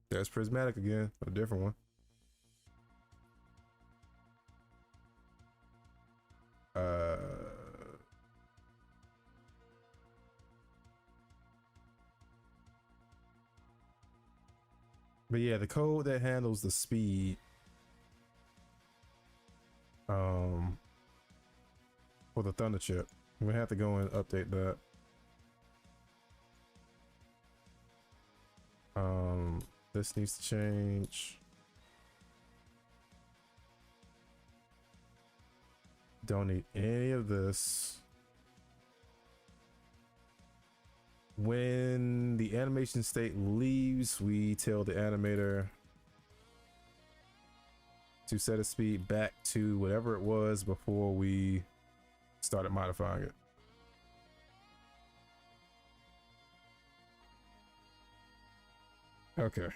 there's Prismatic again, a different one. But yeah, the code that handles the speed for the Thunder chip, I'm gonna have to go and update that. This needs to change. Don't need any of this. When the animation state leaves, we tell the animator to set a speed back to whatever it was before we started modifying it. Okay.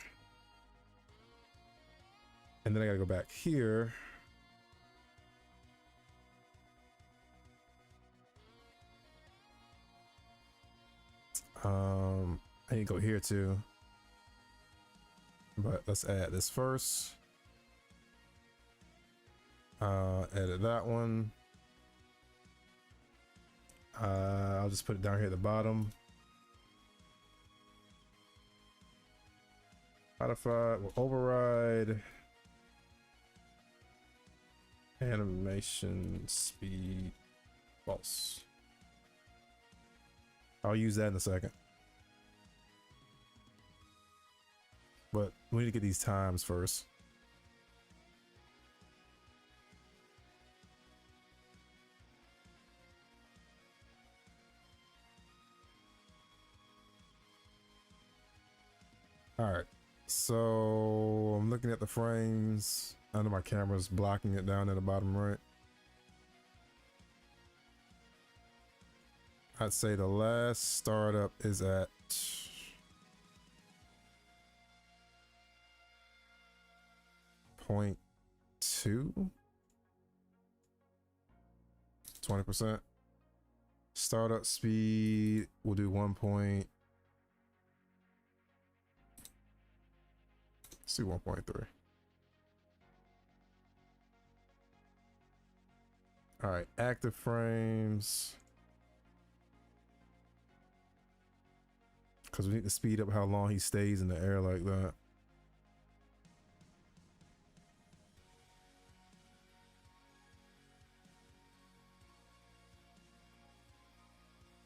And then I gotta go back here. I need to go here too. But let's add this first. Edit that one. I'll just put it down here at the bottom. Modify, we'll override animation speed false. I'll use that in a second. But we need to get these times first. All right, so I'm looking at the frames. I know my camera's blocking it down at the bottom right. I'd say the last startup is at 0.2, 20%. Startup speed, we'll do 1 point. Let's do 1.3. All right, active frames. Because we need to speed up how long he stays in the air like that.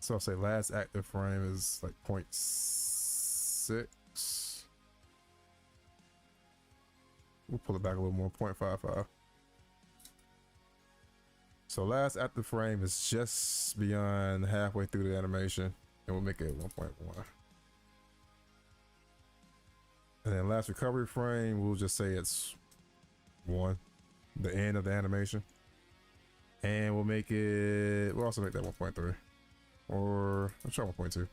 So I'll say last active frame is like 0.6. We'll pull it back a little more, 0.55. So last active frame is just beyond halfway through the animation, and we'll make it 1.1. And then last recovery frame, we'll just say it's 1, the end of the animation. And we'll make it, we'll also make that 1.3. Or, let's try 1.2.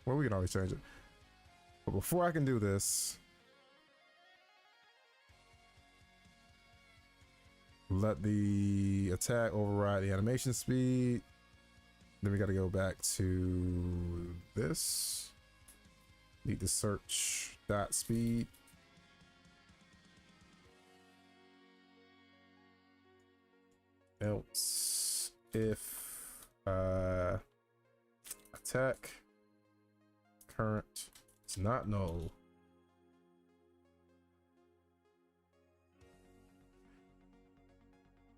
Well, we can always change it. But before I can do this, let the attack override the animation speed. Then we got to go back to this. Need to search dot speed. Else if attack current is not null.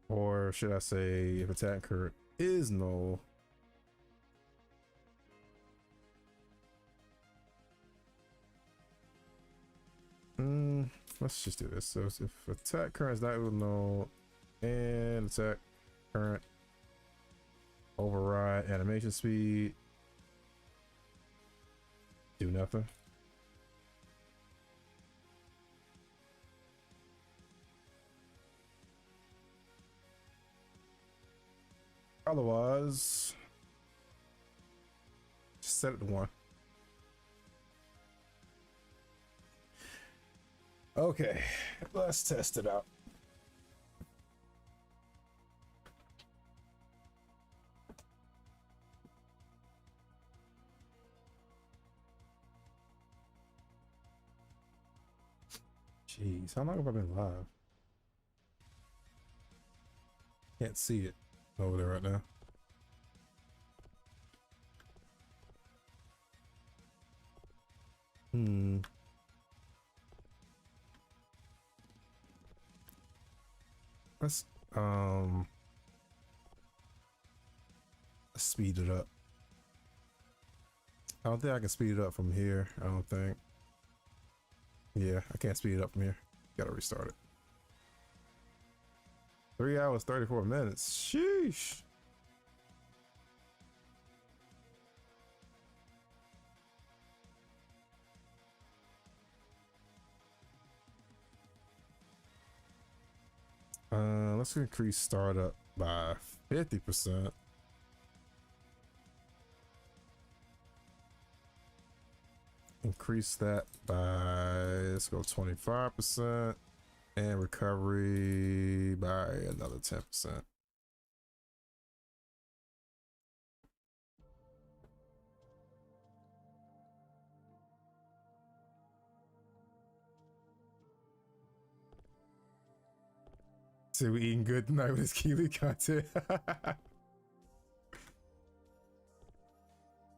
Or should I say if attack current is null? Let's just do this. So if attack current is not null and attack current override animation speed, do nothing. Otherwise, just set it to 1. Okay, let's test it out. Jeez, how long have I been live? Can't see it over there right now. Let's speed it up. I don't think I can speed it up from here. I don't think. Yeah, I can't speed it up from here. Gotta restart it. 3 hours, 34 minutes. Sheesh. Let's increase startup by 50%. Increase that by, let's go 25%, and recovery by another 10%. So we eating good tonight with this Kiwi content.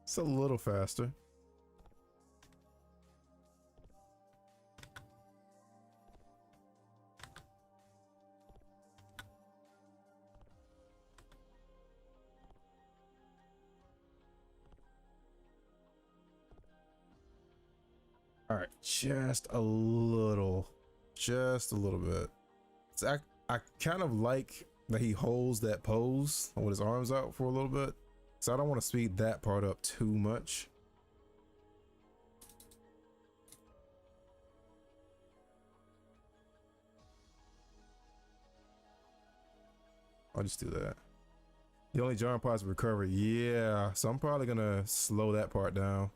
It's a little faster. All right, just a little bit. So I kind of like that he holds that pose with his arms out for a little bit. So I don't want to speed that part up too much. I'll just do that. The only jarring part is recovery. Yeah, so I'm probably gonna slow that part down.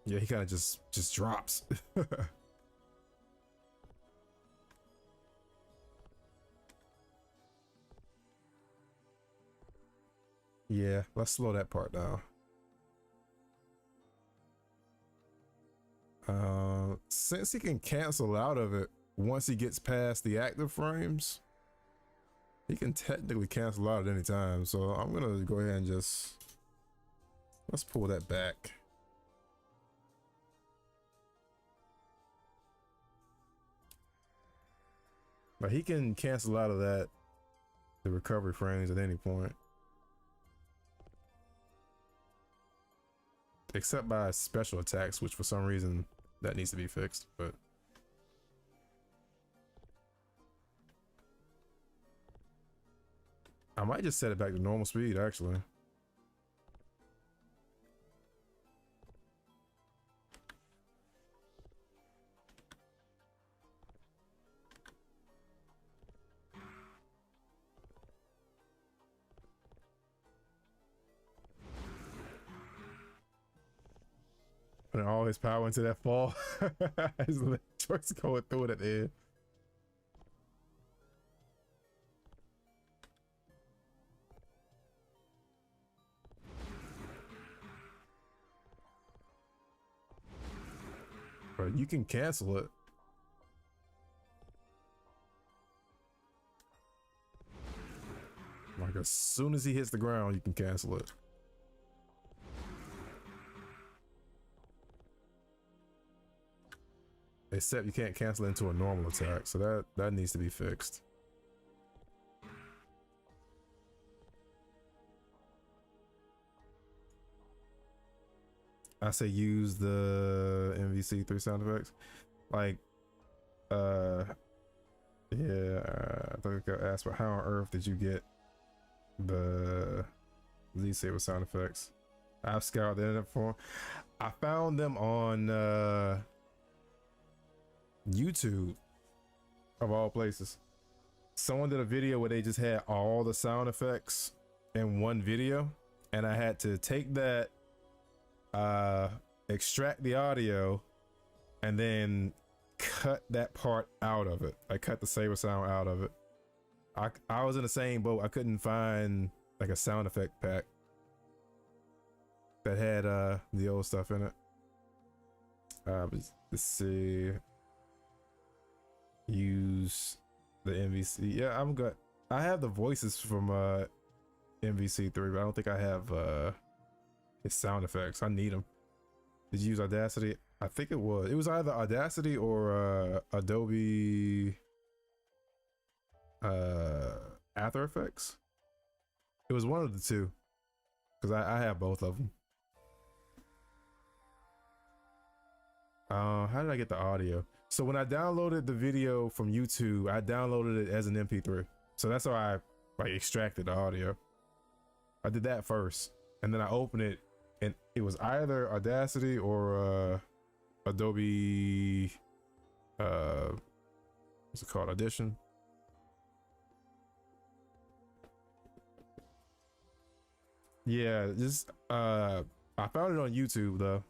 Yeah, he kind of just drops. Yeah, let's slow that part down. Since he can cancel out of it once he gets past the active frames, he can technically cancel out at any time. So I'm gonna go ahead and let's pull that back. But he can cancel out of the recovery frames at any point. Except by special attacks, which for some reason that needs to be fixed, but I might just set it back to normal speed actually. Putting all his power into that fall. His choice going through it at the end. But you can cancel it. Like as soon as he hits the ground, you can cancel it. Except you can't cancel it into a normal attack, so that needs to be fixed. I say use the MVC3 sound effects. Like, yeah, I think I asked about how on earth did you get the Z Saber sound effects? I've scoured the internet for them. I found them on YouTube, of all places. Someone did a video where they just had all the sound effects in one video, and I had to take that, extract the audio, and then cut that part out of it. I cut the saber sound out of it. I was in the same boat. I couldn't find like a sound effect pack that had the old stuff in it. Let's see. Use the MVC. Yeah, I'm good. I have the voices from MVC3, but I don't think I have his sound effects. I need them. Did you use Audacity? I think it was either Audacity or Adobe After Effects. It was one of the two, because I have both of them. How did I get the audio? So when I downloaded the video from YouTube, I downloaded it as an MP3. So that's how I like extracted the audio. I did that first, and then I opened it, and it was either Audacity or Adobe, what's it called? Audition. Yeah, just I found it on YouTube though.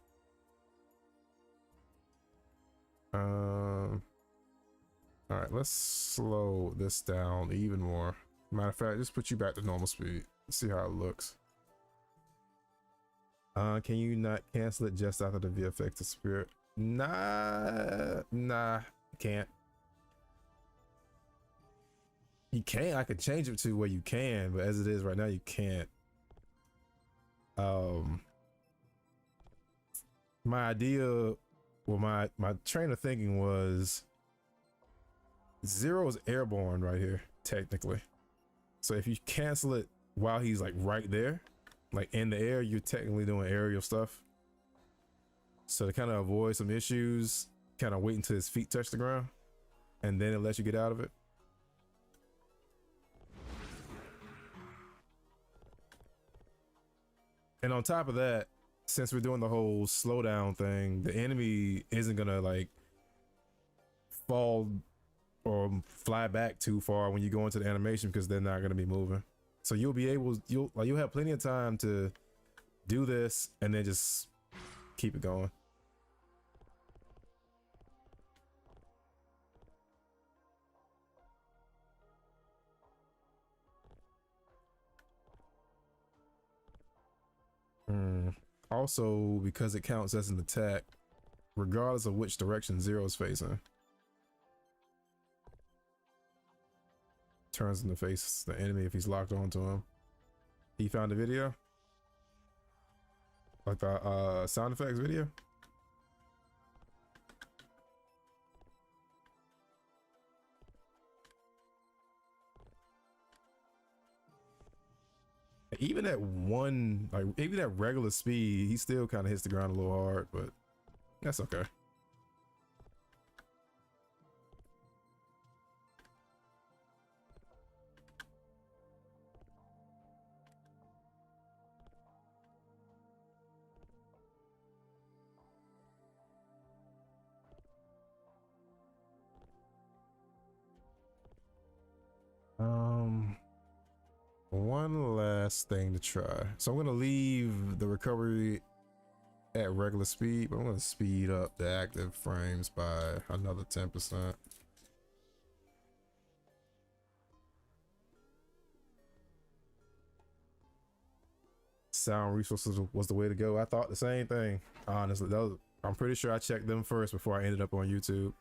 All right, let's slow this down even more. Matter of fact, just put you back to normal speed. Let's see how it looks. Can you not cancel it just after the VFX disappeared? Nah, can't. You can. I could change it to where you can, but as it is right now, you can't. My idea, well, my train of thinking was Zero is airborne right here, technically. So if you cancel it while he's like right there, like in the air, you're technically doing aerial stuff. So to kind of avoid some issues, kind of wait until his feet touch the ground, and then it lets you get out of it. And on top of that, since we're doing the whole slowdown thing, the enemy isn't gonna like fall or fly back too far when you go into the animation, because they're not gonna be moving. So you'll be able, you'll have plenty of time to do this and then just keep it going. Also, because it counts as an attack, regardless of which direction Zero is facing, turns in the face the enemy if he's locked onto him. He found a video, like the sound effects video. Even at one, like even at regular speed, he still kind of hits the ground a little hard, but that's okay. One last thing to try. So I'm gonna leave the recovery at regular speed, but I'm gonna speed up the active frames by another 10%. Sound resources was the way to go. I thought the same thing, honestly. I'm pretty sure I checked them first before I ended up on YouTube.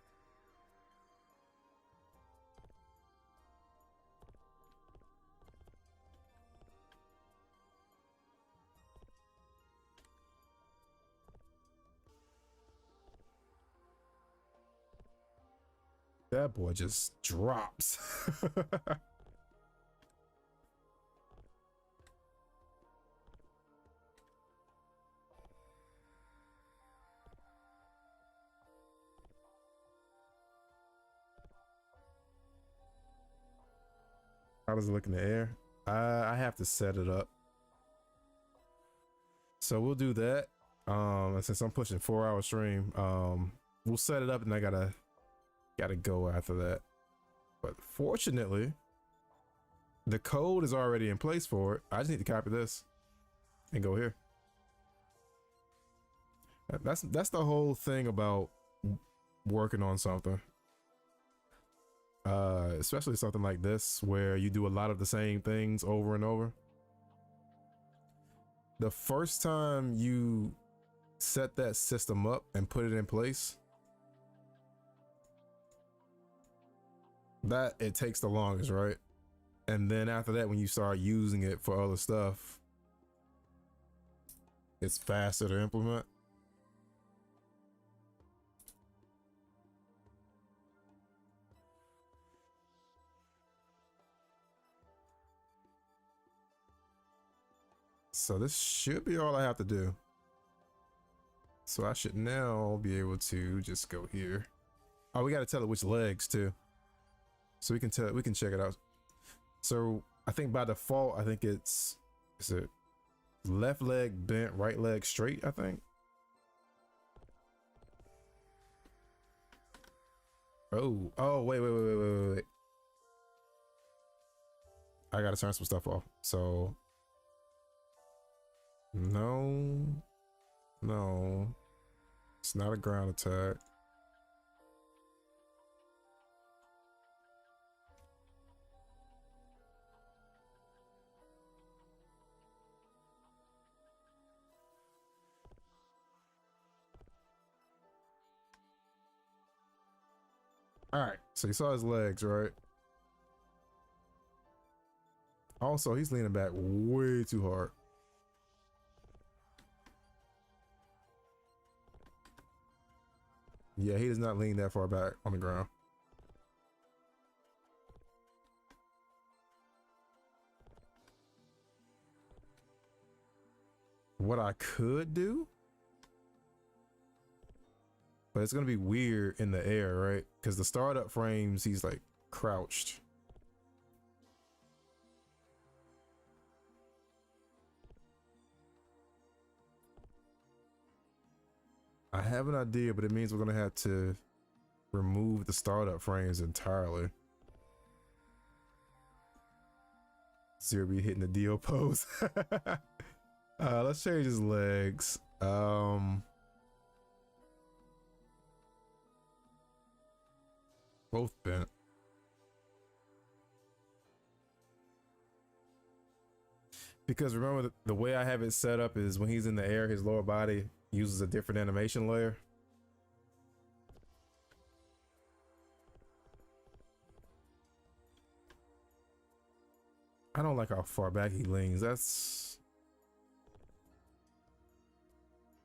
That boy just drops. How does it look in the air? I have to set it up. So we'll do that. And since I'm pushing 4-hour stream, we'll set it up and I gotta go after that. But fortunately, the code is already in place for it. I just need to copy this and go here. That's the whole thing about working on something. Especially something like this where you do a lot of the same things over and over. The first time you set that system up and put it in place, that it takes the longest, right? And then after that, when you start using it for other stuff, it's faster to implement. So this should be all I have to do. So I should now be able to just go here. Oh, we got to tell it which legs too. So we can check it out. So I think by default, I think is it left leg bent, right leg straight, I think. Oh, wait. I gotta turn some stuff off. So no, it's not a ground attack. All right, so you saw his legs, right? Also, he's leaning back way too hard. Yeah, he does not lean that far back on the ground. What I could do, but it's gonna be weird in the air, right? Because the startup frames, he's like crouched. I have an idea, but it means we're gonna have to remove the startup frames entirely. Zero be hitting the DO pose. Let's change his legs. Both bent. Because remember, the way I have it set up is when he's in the air, his lower body uses a different animation layer. I don't like how far back he leans.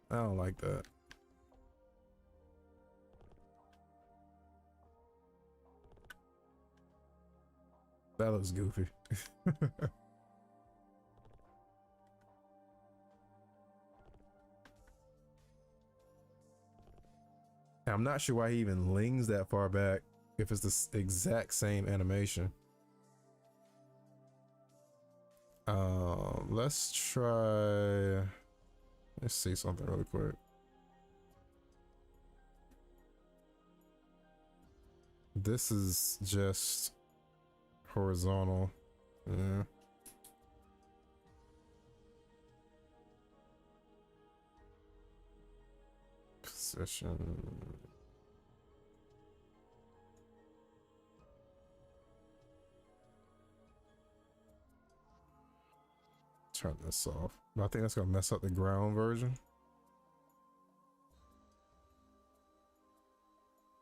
I don't like that. That looks goofy. I'm not sure why he even leans that far back if it's the exact same animation. Let's try. Let's see something really quick. This is just horizontal. Yeah. Position. Turn this off. I think that's gonna mess up the ground version.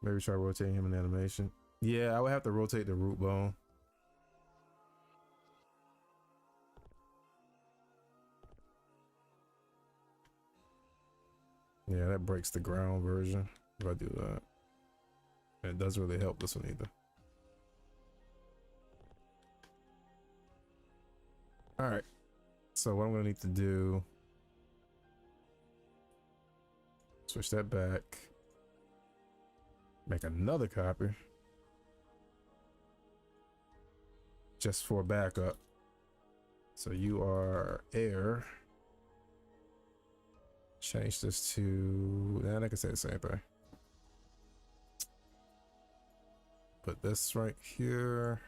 Maybe try rotating him in animation. Yeah, I would have to rotate the root bone. Yeah, that breaks the ground version if I do that. And it doesn't really help this one either. All right. So what I'm gonna need to do, switch that back, make another copy just for backup. So you are air. Change this to, and I can say the same thing. Put this right here.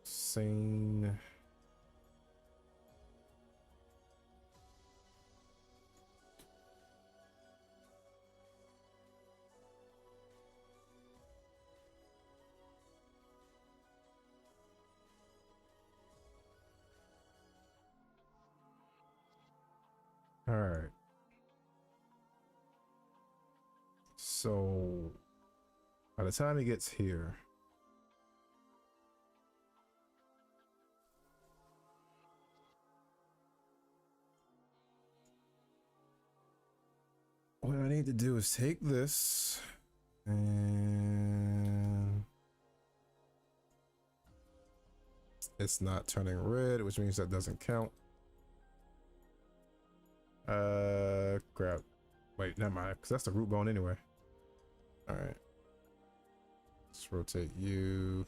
Scene. All right. So by the time he gets here, what I need to do is take this and it's not turning red, which means that doesn't count. Grab. Wait, never mind, because that's the root bone anyway. All right. Let's rotate you.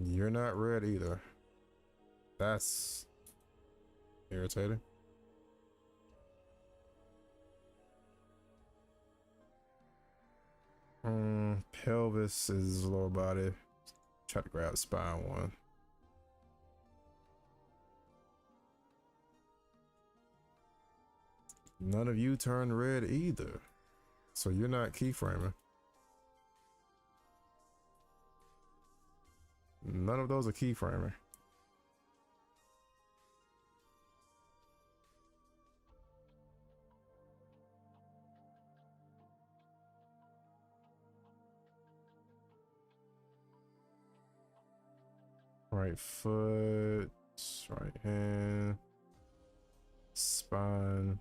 You're not red either. That's irritating. Pelvis is lower body. Try to grab spine one. None of you turned red either. So you're not keyframing. None of those are keyframing. Right foot, right hand, spine.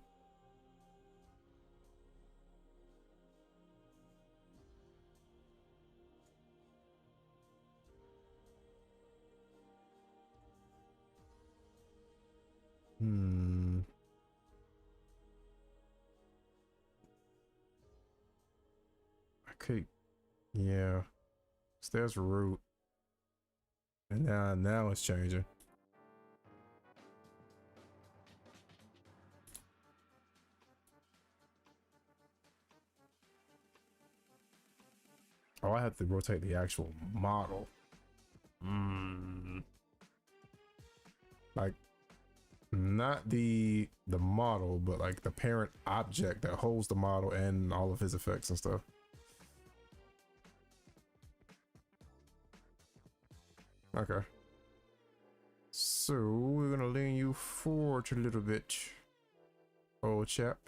I could, yeah. So there's root. And now it's changing. Oh, I have to rotate the actual model. Like not the model, but like the parent object that holds the model and all of his effects and stuff. Okay. So we're gonna lean you forward a little bit, old chap.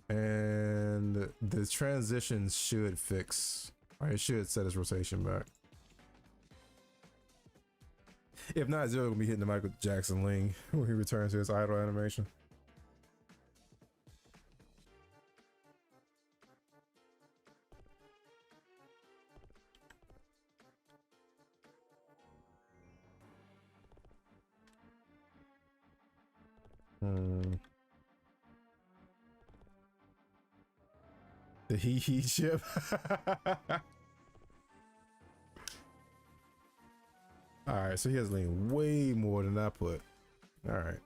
And the transitions should fix. It should set his rotation back. If not, Zero will be hitting the Michael Jackson Ling when he returns to his idle animation. The he chip. All right, so he has leaned way more than I put. All right.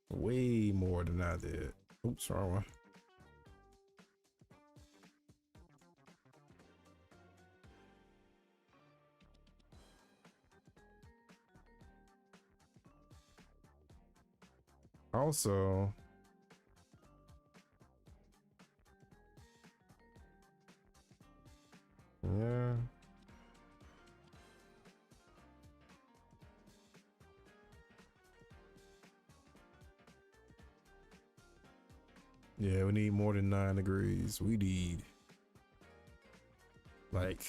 Way more than I did. Oops, wrong one. Also, yeah. Yeah, we need more than 9 degrees. We need like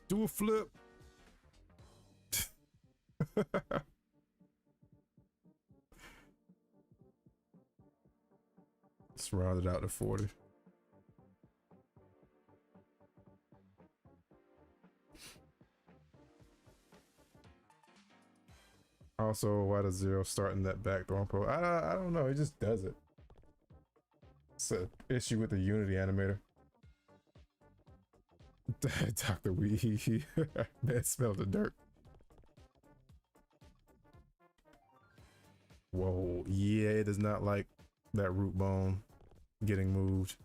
do a flip. Let's round it out to 40. Also, why does 0 starting that backdoor pro? I don't know. It just does it. It's an issue with the Unity animator. Dr. Wee. Man smelled the dirt. Whoa. Yeah, it does not like that root bone getting moved.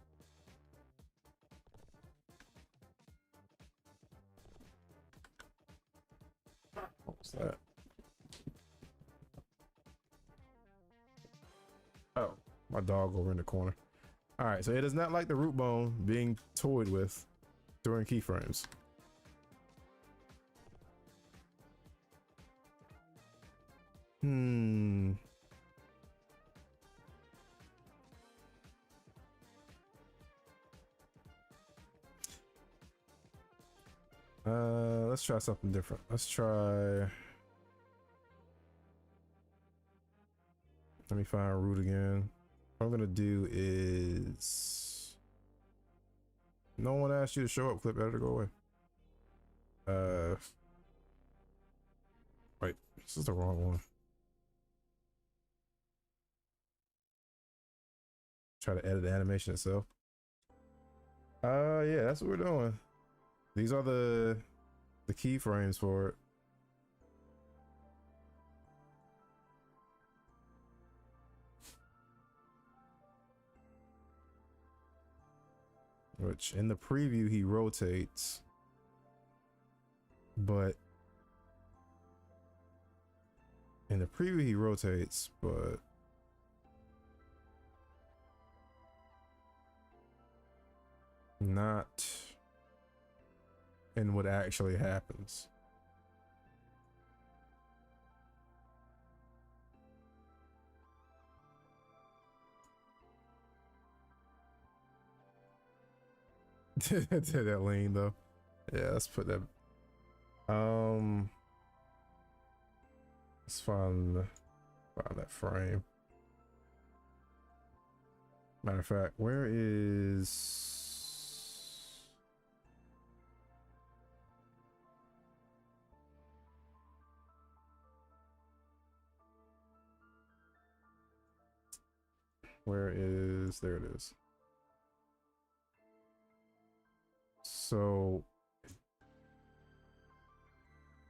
What was that? Oh, my dog over in the corner. All right, so it does not like the root bone being toyed with during keyframes. Let's try something different. Let's try. Let me find root again. What I'm gonna do is. No one asked you to show up, clip editor, go away. Wait, this is the wrong one. Try to edit the animation itself. Yeah, that's what we're doing. These are the keyframes for it. Which in the preview he rotates, but not in what actually happens. That lean though. Yeah, let's put that. Let's find that frame. Matter of fact, where is? There it is. So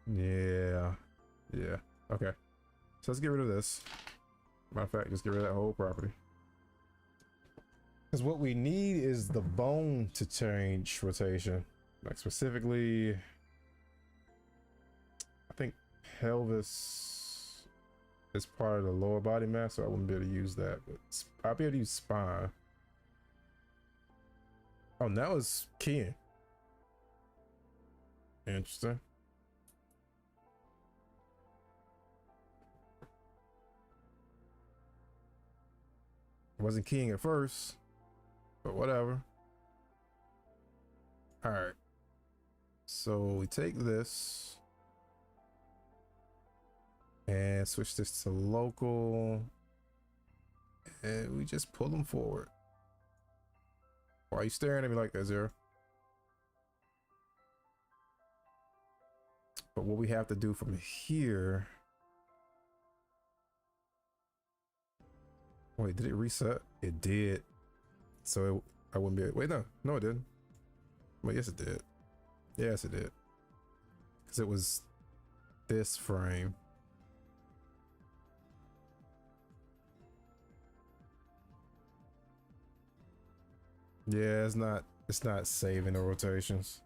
yeah. Okay, so let's get rid of this. Matter of fact, just get rid of that whole property, because what we need is the bone to change rotation. Like specifically, I think pelvis is part of the lower body mass, so I wouldn't be able to use that, but I'll be able to use spine. Oh, now it's keying. Interesting. Wasn't keying at first, but whatever. All right, so we take this and switch this to local, and we just pull them forward. Why are you staring at me like that, Zero? But what we have to do from here. Wait, did it reset? It did. So I wouldn't be. Wait, no, it didn't. Wait, yes, it did. Yes, it did. Because it was this frame. Yeah, it's not saving the rotations.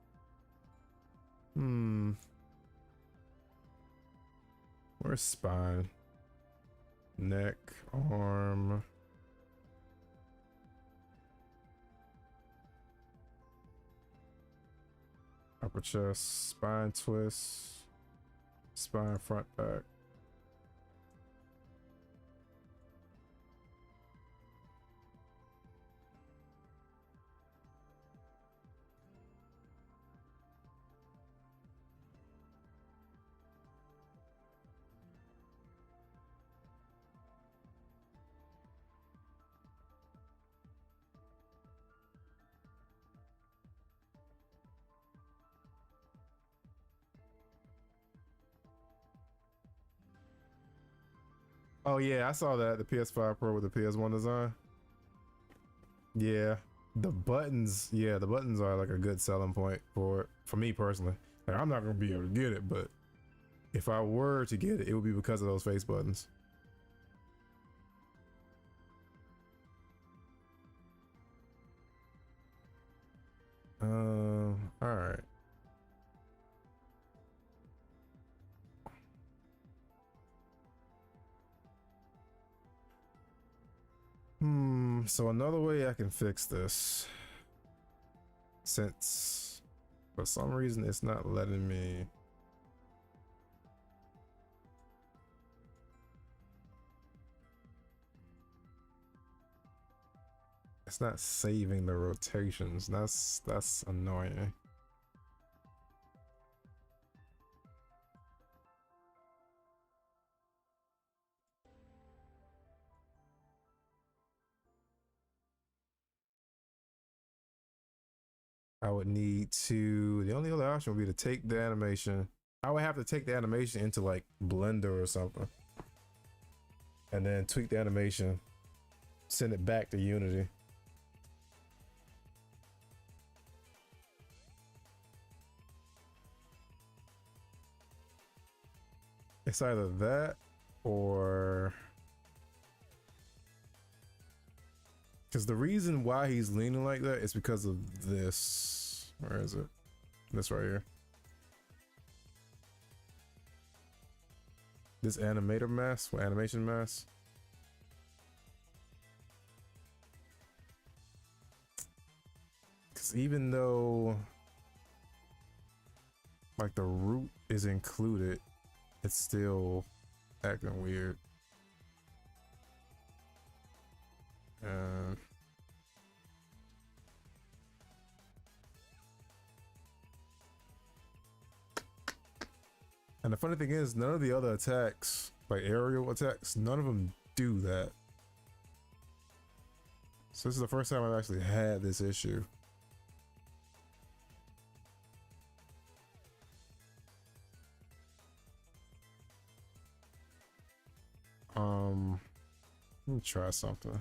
Where's spine? neck, arm. Upper chest, spine twist, spine front back. Oh yeah, I saw that, the PS5 Pro with the PS1 design. Yeah, the buttons, yeah, the buttons are like a good selling point for me personally. Like, I'm not gonna be able to get it, but if I were to get it, it would be because of those face buttons. All right. So another way I can fix this, since for some reason it's not letting me. It's not saving the rotations. That's annoying. I would need to, the only other option would be to take the animation. I would have to take the animation into like Blender or something, and then tweak the animation, send it back to Unity. It's either that or, because the reason why he's leaning like that is because of this. Where is it? This right here. This animator mask, animation mask. Because even though like the root is included, it's still acting weird. And the funny thing is, none of the other attacks, like aerial attacks, none of them do that. So this is the first time I've actually had this issue. Let me try something.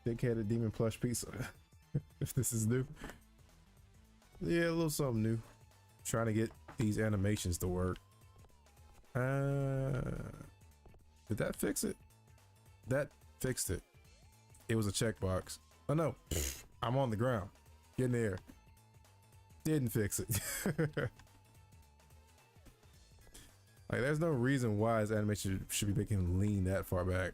Big-headed demon plush pizza. If this is new. Yeah, a little something new. Trying to get these animations to work. Did that fix it? That fixed it. It was a checkbox. Oh no, I'm on the ground. Get in the air. Didn't fix it. Like, there's no reason why his animation should be making him lean that far back.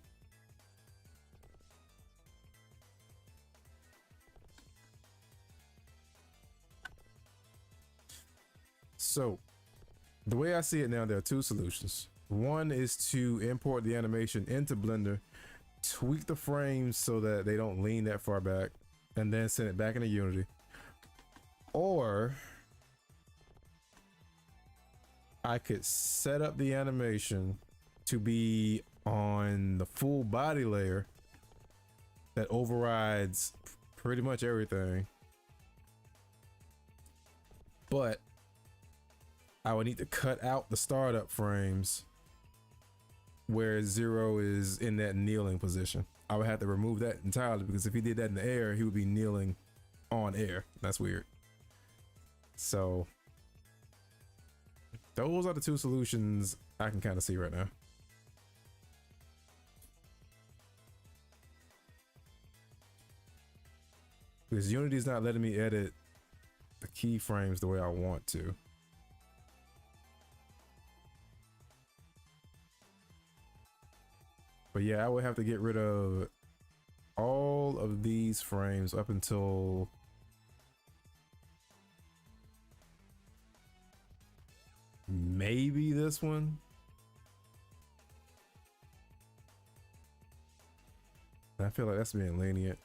So, the way I see it now, there are two solutions. One is to import the animation into Blender, tweak the frames so that they don't lean that far back, and then send it back into Unity. Or I could set up the animation to be on the full body layer that overrides pretty much everything, but I would need to cut out the startup frames where Zero is in that kneeling position. I would have to remove that entirely, because if he did that in the air, he would be kneeling on air. That's weird. So those are the two solutions I can kind of see right now. Because Unity is not letting me edit the keyframes the way I want to. But yeah, I would have to get rid of all of these frames up until maybe this one. I feel like that's being lenient.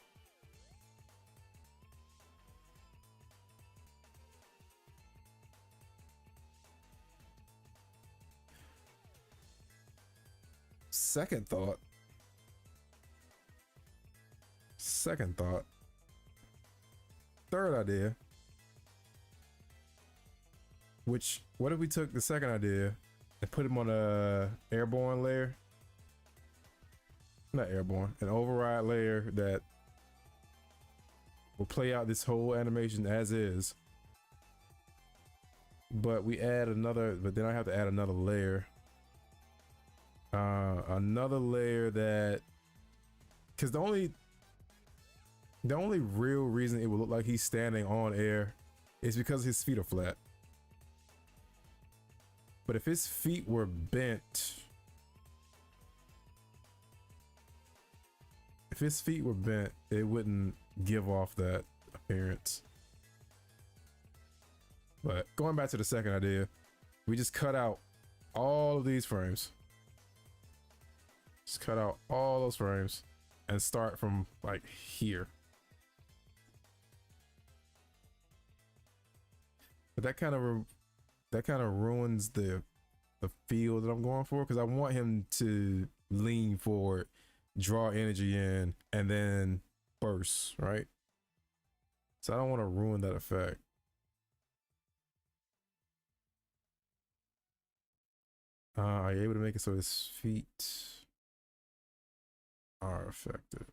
Second thought. Third idea. Which, what if we took the second idea and put him on a airborne layer? Not airborne, an override layer that will play out this whole animation as is. But we add another, but then I have to add another layer. Another layer that, because the only real reason it would look like he's standing on air is because his feet are flat. But if his feet were bent, it wouldn't give off that appearance. But going back to the second idea, we just cut out all of these frames. Just cut out all those frames and start from like here. But that kind of ruins the feel that I'm going for, because I want him to lean forward, draw energy in, and then burst, right? So I don't want to ruin that effect. Are you able to make it so his feet are affected?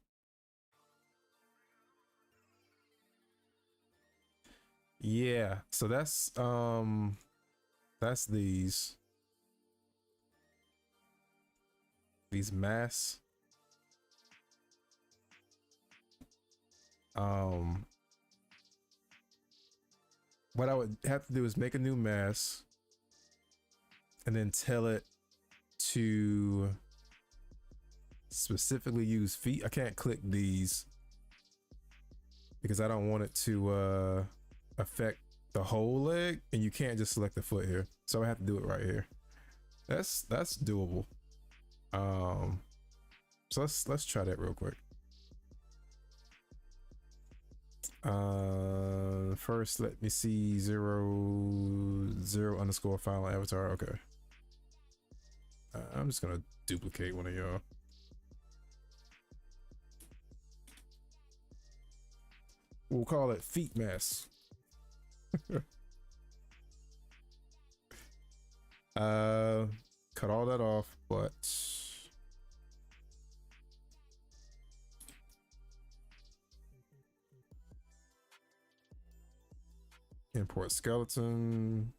Yeah, so that's these masks. What I would have to do is make a new mask and then tell it to specifically use feet. I can't click these because I don't want it to affect the whole leg, and you can't just select the foot here. So I have to do it right here. That's doable. So let's try that real quick. First let me see 0 final avatar. Okay. I'm just gonna duplicate one of y'all. We'll call it feet mask. Cut all that off, but import skeleton.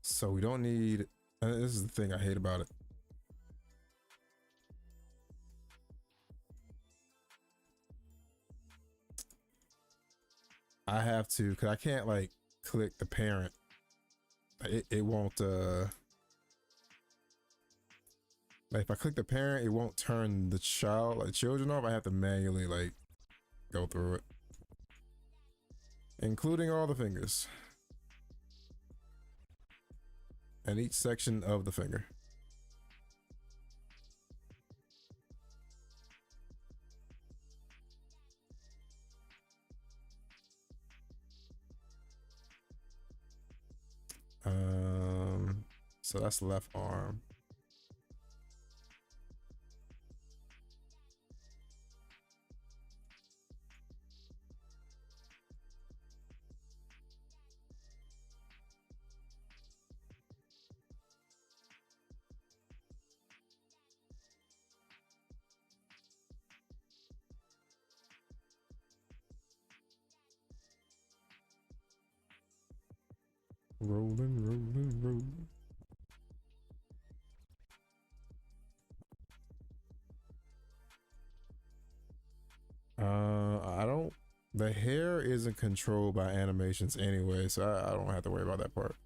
So we don't need, this is the thing I hate about it. I have to, cause I can't like click the parent. It won't, like if I click the parent, it won't turn the children off. I have to manually like go through it, including all the fingers and each section of the finger. So that's left arm. Rolling, rolling, rolling. I don't. The hair isn't controlled by animations anyway, so I don't have to worry about that part.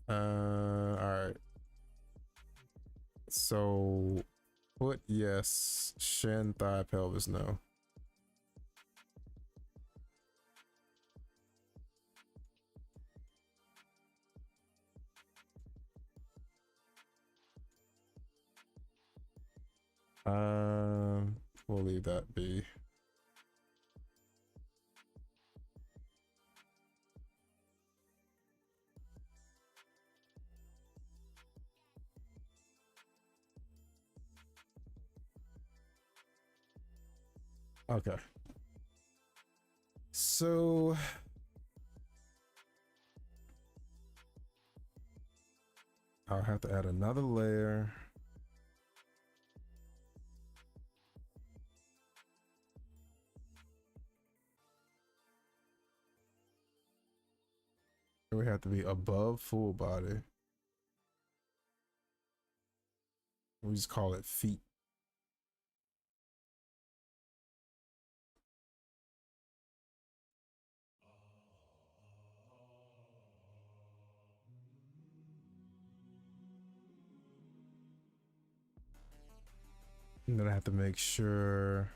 All right. So, foot yes, shin, thigh, pelvis no. We'll leave that be. Okay. So I'll have to add another layer. We have to be above full body. We just call it feet. And then I have to make sure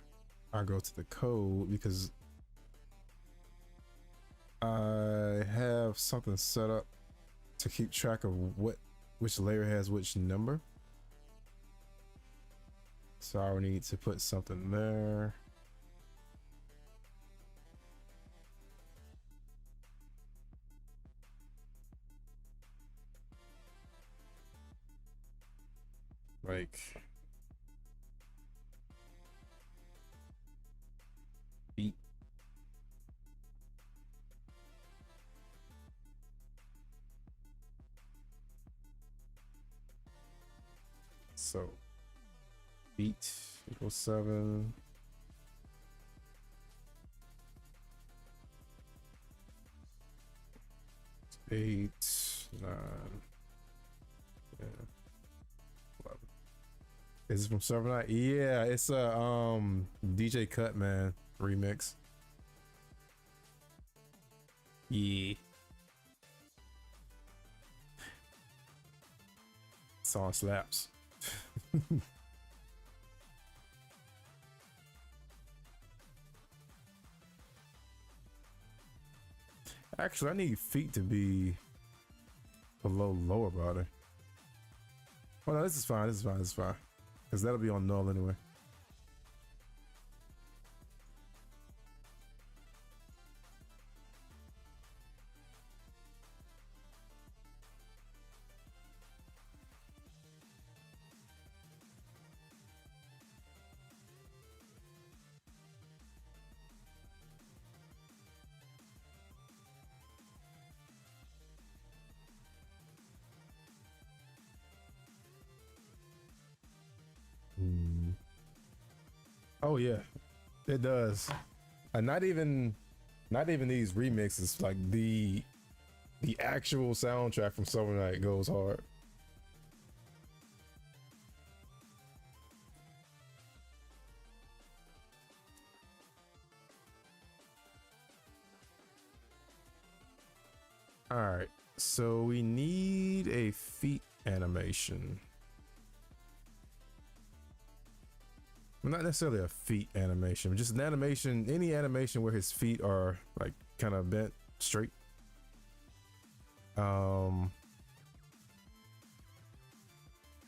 I go to the code because I have something set up to keep track of which layer has which number. So I would need to put something there. Like feet. So feet equals 7. Eight, 9, yeah, 11. Is it from 7 Yeah, it's a DJ Cutman remix. Yeah. Song slaps. Actually, I need feet to be below lower body. Oh no, this is fine. This is fine. This is fine. Because that'll be on null anyway. Oh yeah, it does. Not even these remixes. Like the actual soundtrack from Summer Night goes hard. All right, so we need a feet animation. Well, not necessarily a feet animation, just an animation, any animation where his feet are like kind of bent straight.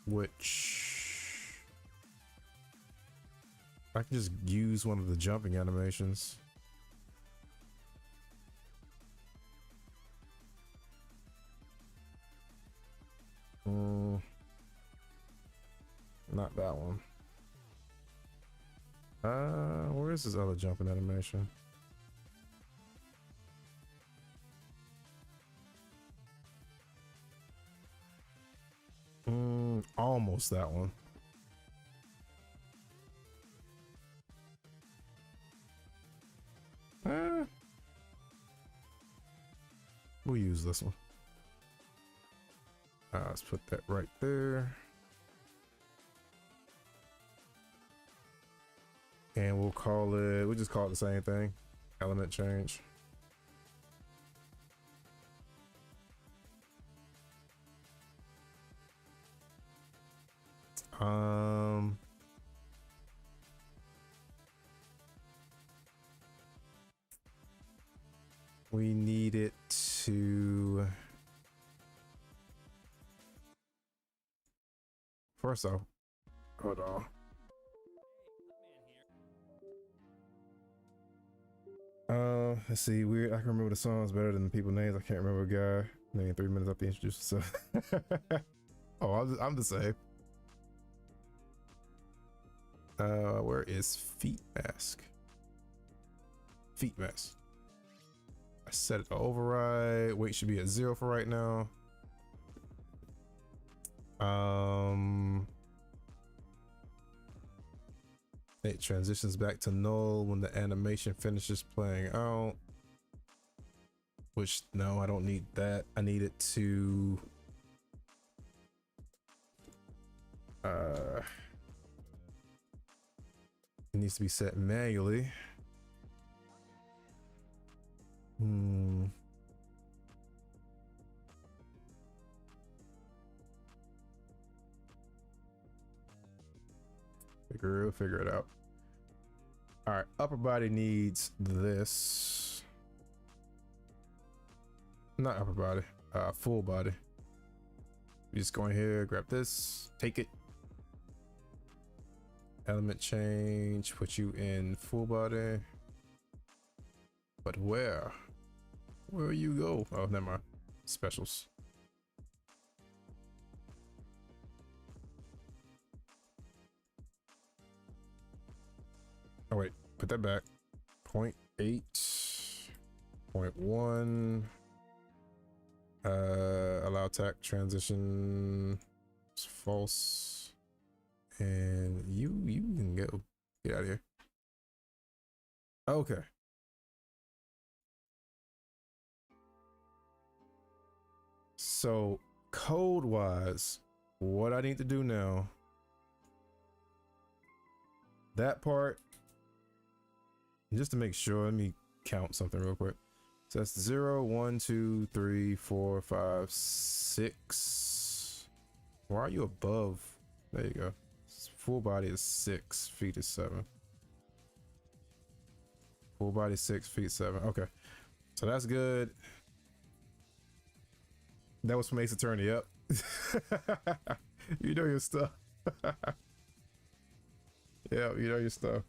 Which I can just use one of the jumping animations. Not that one. Where is this other jumping animation? Almost that one. We'll use this one. Let's put that right there. And we'll just call it the same thing. Element change. We need it to, first off, hold on. Let's see. Weird. I can remember the songs better than the people names. I can't remember a guy named 3 minutes after he introduced himself. Oh, I'm the same. Where is feet mask? Feet mask. I set it to override. Weight should be at 0 for right now. It transitions back to null when the animation finishes playing out. Which, no, I don't need that. I need it to it needs to be set manually. Figure it out. All right, upper body needs this. Not upper body, full body. We just go in here, grab this, take it. Element change, put you in full body. But where? Where you go? Oh, never mind. Specials. Oh wait, put that back. 0.8, 0.1. Allow attack transition. It's false. And you can go. Get out of here. Okay. So code wise, what I need to do now, that part, just to make sure, let me count something real quick. So that's 0, 1, 2, 3, 4, 5, 6. Why are you above? There you go. Full body is 6, feet is 7. Full body 6, feet 7. Okay, so that's good. That was from Ace Attorney. Yep. You know your stuff. Yeah, you know your stuff.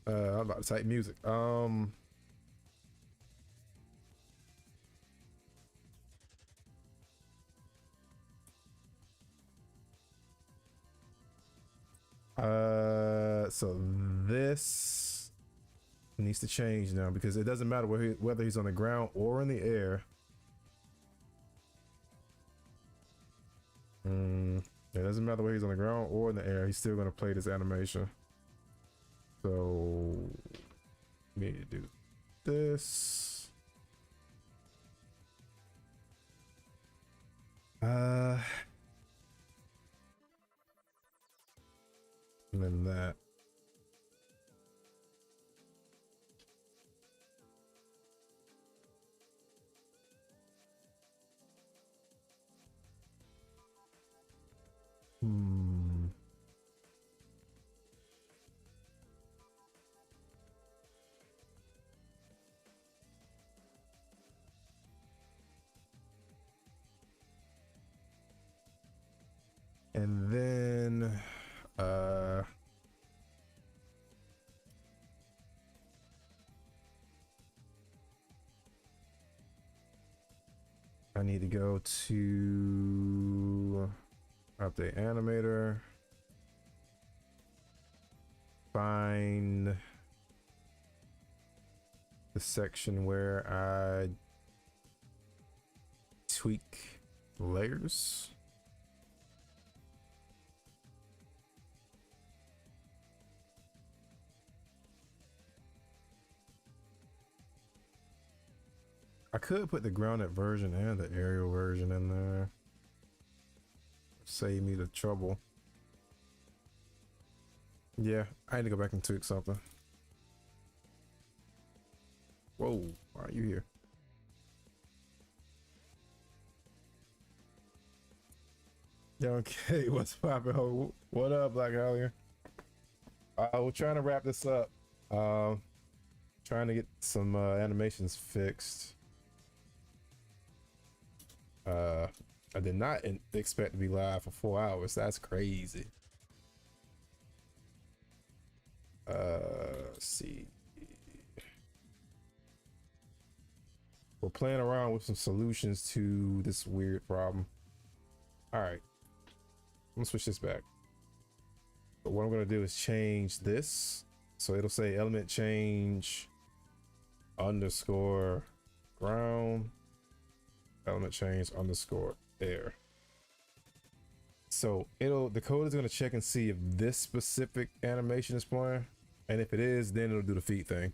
I'm about to type music. So this needs to change now because it doesn't matter whether he's on the ground or in the air. It doesn't matter whether he's on the ground or in the air. He's still going to play this animation. So we need to do this. And then that. And then I need to go to update animator, find the section where I tweak layers. I could put the grounded version and the aerial version in there. Save me the trouble. Yeah, I need to go back and tweak something. Whoa, why are you here? Yeah, okay, what's poppin'? Ho? What up, Black Allier? We're trying to wrap this up. Trying to get some animations fixed. I did not expect to be live for 4 hours. That's crazy. Let's see. We're playing around with some solutions to this weird problem. All right, I'm gonna switch this back. But what I'm gonna do is change this. So it'll say element change underscore ground, element change underscore air. So the code is gonna check and see if this specific animation is playing. And if it is, then it'll do the feed thing.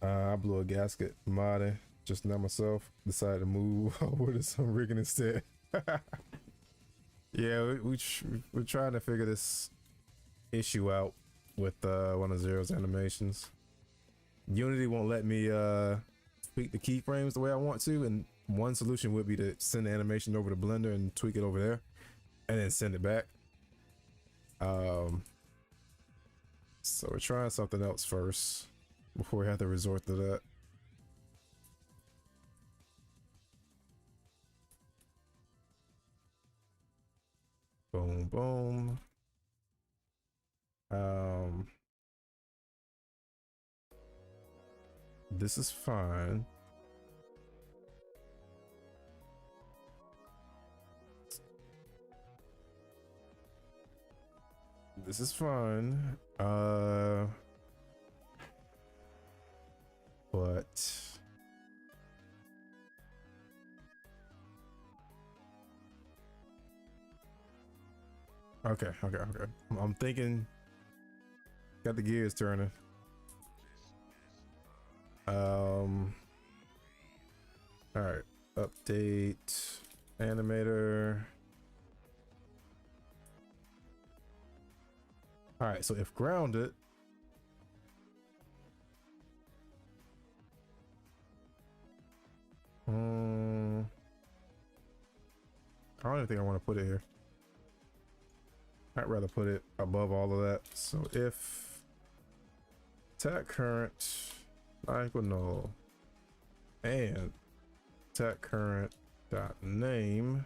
I blew a gasket modding just now myself. Decided to move over to some rigging instead. Yeah, we're trying to figure this issue out with one of Zero's animations. Unity won't let me tweak the keyframes the way I want to, and one solution would be to send the animation over to Blender and tweak it over there, and then send it back. So we're trying something else first before we have to resort to that. Boom, boom. This is fine. This is fine. But okay. I'm thinking, got the gears turning. All right, update animator. All right, so if grounded, I don't even think I want to put it here. I'd rather put it above all of that. So if tap current not equal null and tap current dot name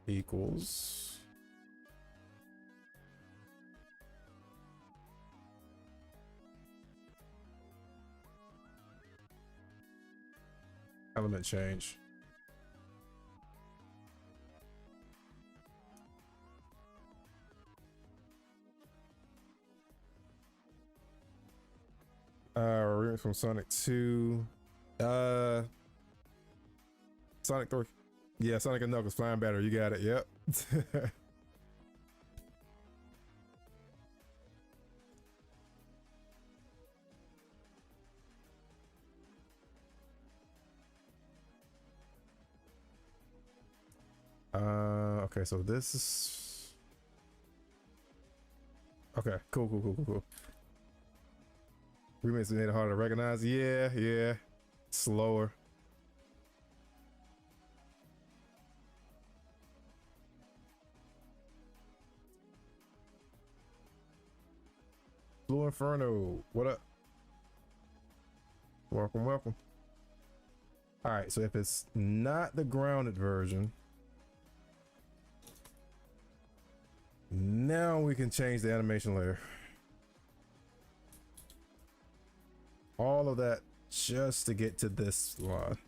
equals element change. Remix from Sonic 2. Sonic 3. Yeah, Sonic and Knuckles flying battery. You got it. Yep. Okay, so this is okay. Cool. Remix made it harder to recognize. Yeah. Slower. Blue Inferno, what up? Welcome. All right, so if it's not the grounded version, now we can change the animation layer. All of that just to get to this line.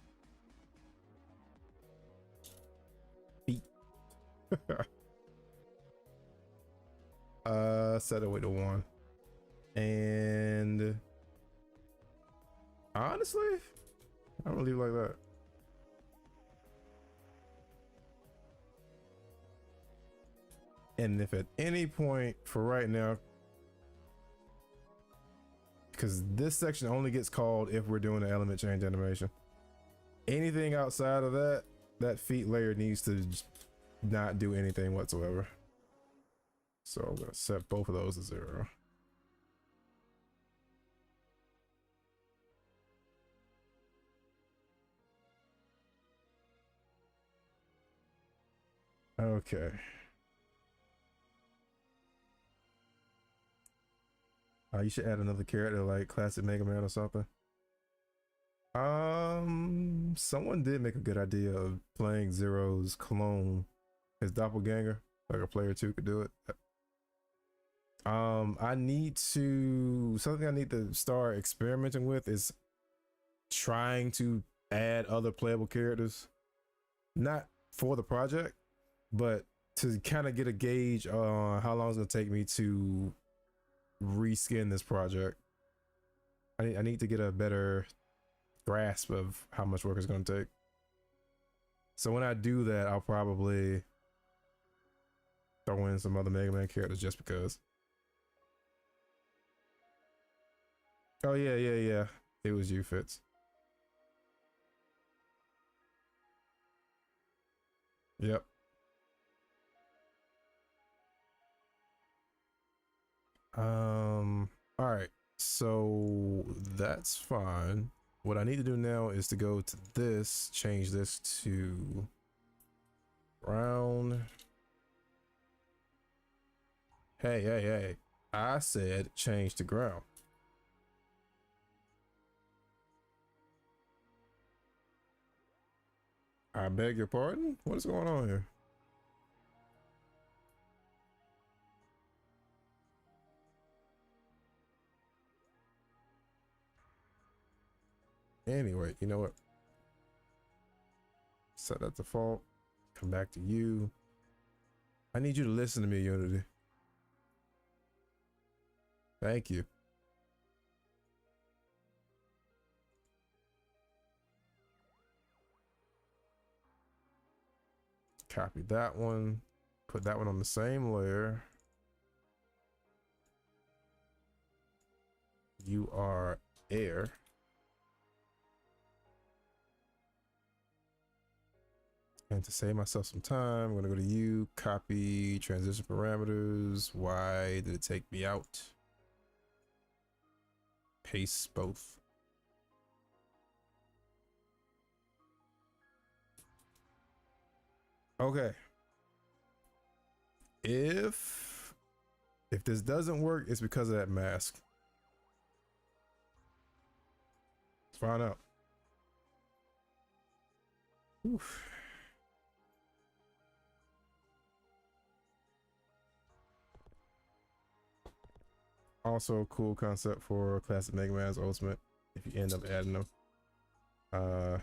Set it with the 1. And honestly, I don't leave it like that. And if at any point for right now because this section only gets called if we're doing the element change animation. Anything outside of that, that feet layer needs to not do anything whatsoever. So I'm gonna set both of those to 0. Okay. You should add another character like Classic Mega Man or something. Someone did make a good idea of playing Zero's clone, his doppelganger, like a player 2 could do it. Something I need to start experimenting with is trying to add other playable characters, not for the project, but to kind of get a gauge on how long it's gonna take me to reskin this project. I need to get a better grasp of how much work it's going to take. So when I do that, I'll probably throw in some other Mega Man characters just because. Oh yeah. It was you, Fitz. Yep. All right. So that's fine. What I need to do now is to go to this, change this to brown. Hey. I said change to ground. I beg your pardon? What is going on here? Anyway, you know what? Set that default. Come back to you. I need you to listen to me, Unity. Thank you. Copy that one. Put that one on the same layer. You are air. And to save myself some time, I'm gonna go to you, copy transition parameters. Why did it take me out? Paste both. Okay. If this doesn't work, it's because of that mask. Let's find out. Oof. Also a cool concept for Classic Mega Man's Ultimate if you end up adding them.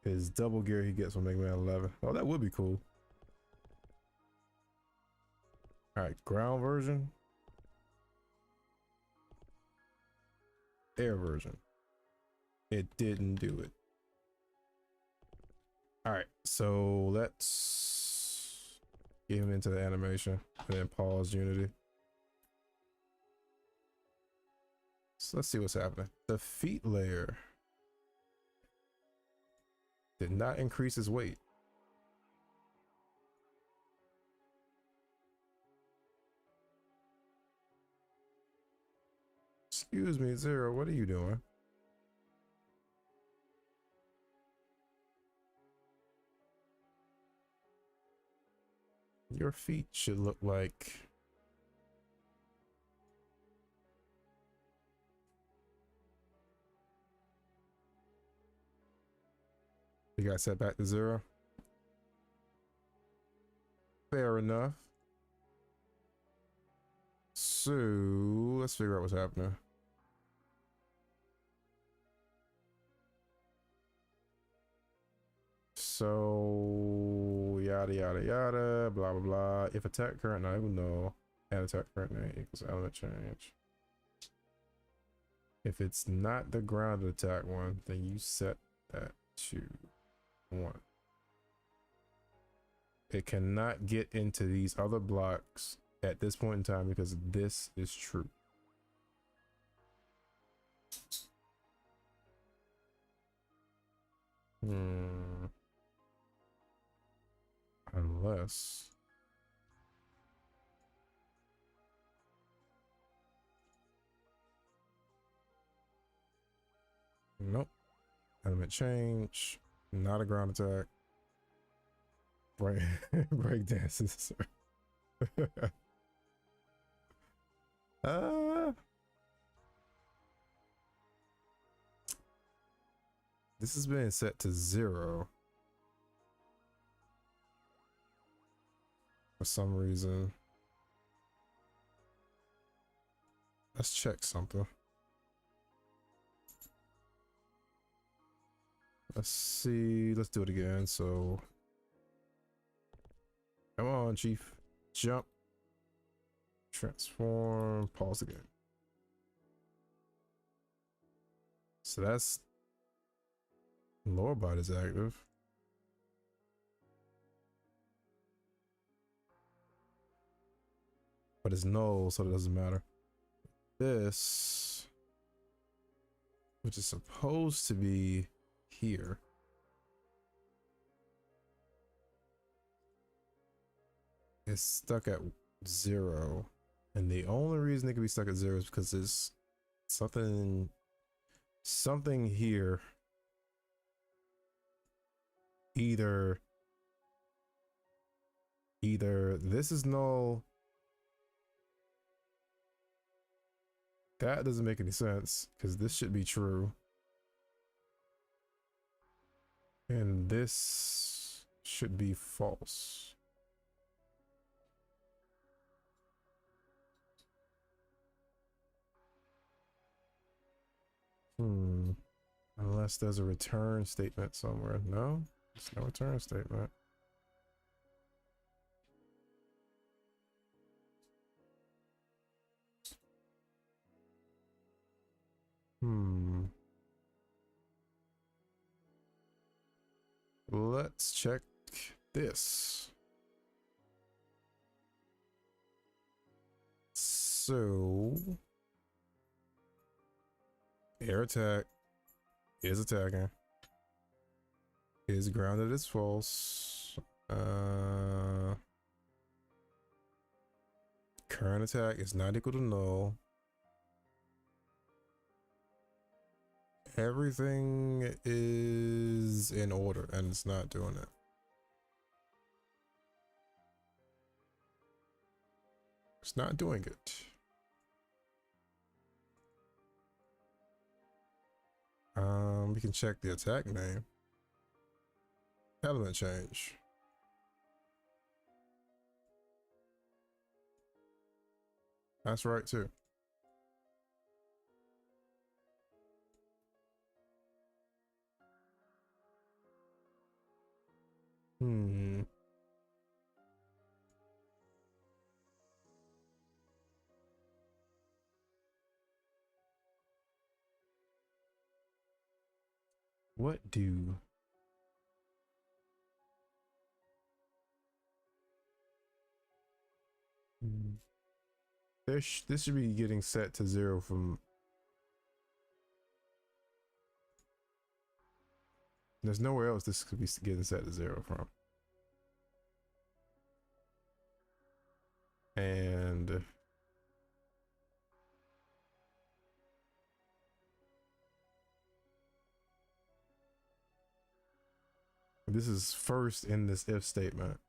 His double gear he gets from Mega Man 11. Oh, that would be cool. All right, ground version. Air version. It didn't do it. All right, so let's get him into the animation and then pause Unity. So let's see what's happening. The feet layer did not increase his weight. Excuse me, Zero, what are you doing? Your feet should look like... You got set back to 0. Fair enough. So let's figure out what's happening. So yada, blah blah blah. If attack current name, no. Add attack current name equals element change. If it's not the grounded attack one, then you set that to 1. It cannot get into these other blocks at this point in time because this is true. Hmm. Unless. Nope. Element change. Not a ground attack. Break break dances. uh this has been set to 0 for some reason. Let's check something. Let's see. Let's do it again. So come on, Chief. Jump. Transform. Pause again. So that's lower body is active. But it's null, so it doesn't matter. This, which is supposed to be here, is stuck at 0. And the only reason it can be stuck at 0 is because there's something here. Either this is null. That doesn't make any sense because this should be true. And this should be false. Unless there's a return statement somewhere. No, there's no return statement. Let's check this. So air attack is attacking. Is grounded as false. Current attack is not equal to null. Everything is in order and it's not doing it. It's not doing it. We can check the attack name. Element change. That's right too. What do? This should be getting set to 0 from. There's nowhere else this could be getting set to 0 from. And this is first in this if statement.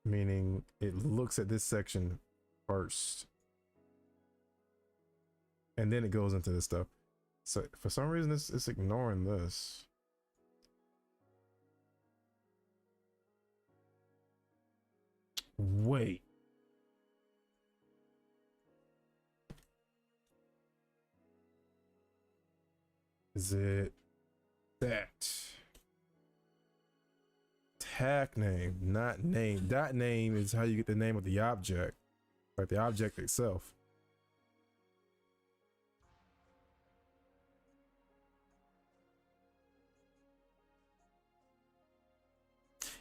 Meaning it looks at this section first. And then it goes into this stuff. So for some reason it's ignoring this. Wait. Is it that? Tag name, not name. That name is how you get the name of the object, like the object itself.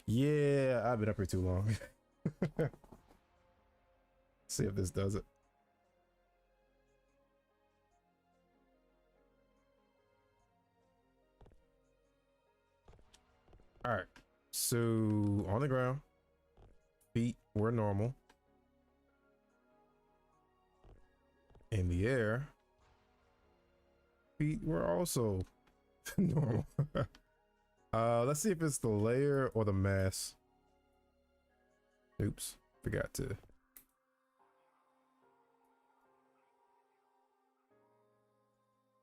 Yeah, I've been up here too long. See if this does it. All right. So on the ground, feet were normal. In the air, feet were also normal. Let's see if it's the layer or the mask. Oops, forgot to.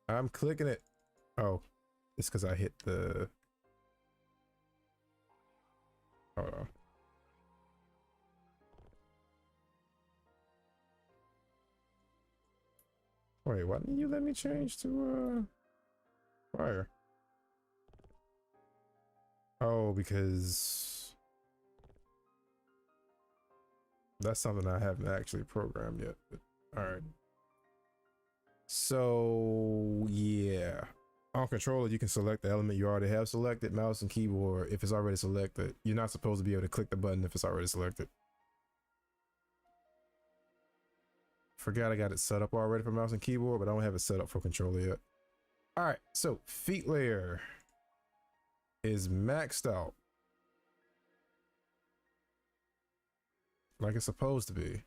I'm clicking it. Oh, it's because I hit the. Hold on. Wait, why didn't you let me change to fire? Oh, because that's something I haven't actually programmed yet. But, all right. So yeah, on controller you can select the element you already have selected. Mouse and keyboard, if it's already selected, you're not supposed to be able to click the button if it's already selected. Forgot I got it set up already for mouse and keyboard, but I don't have it set up for controller yet. All right, so feet layer is maxed out like it's supposed to be.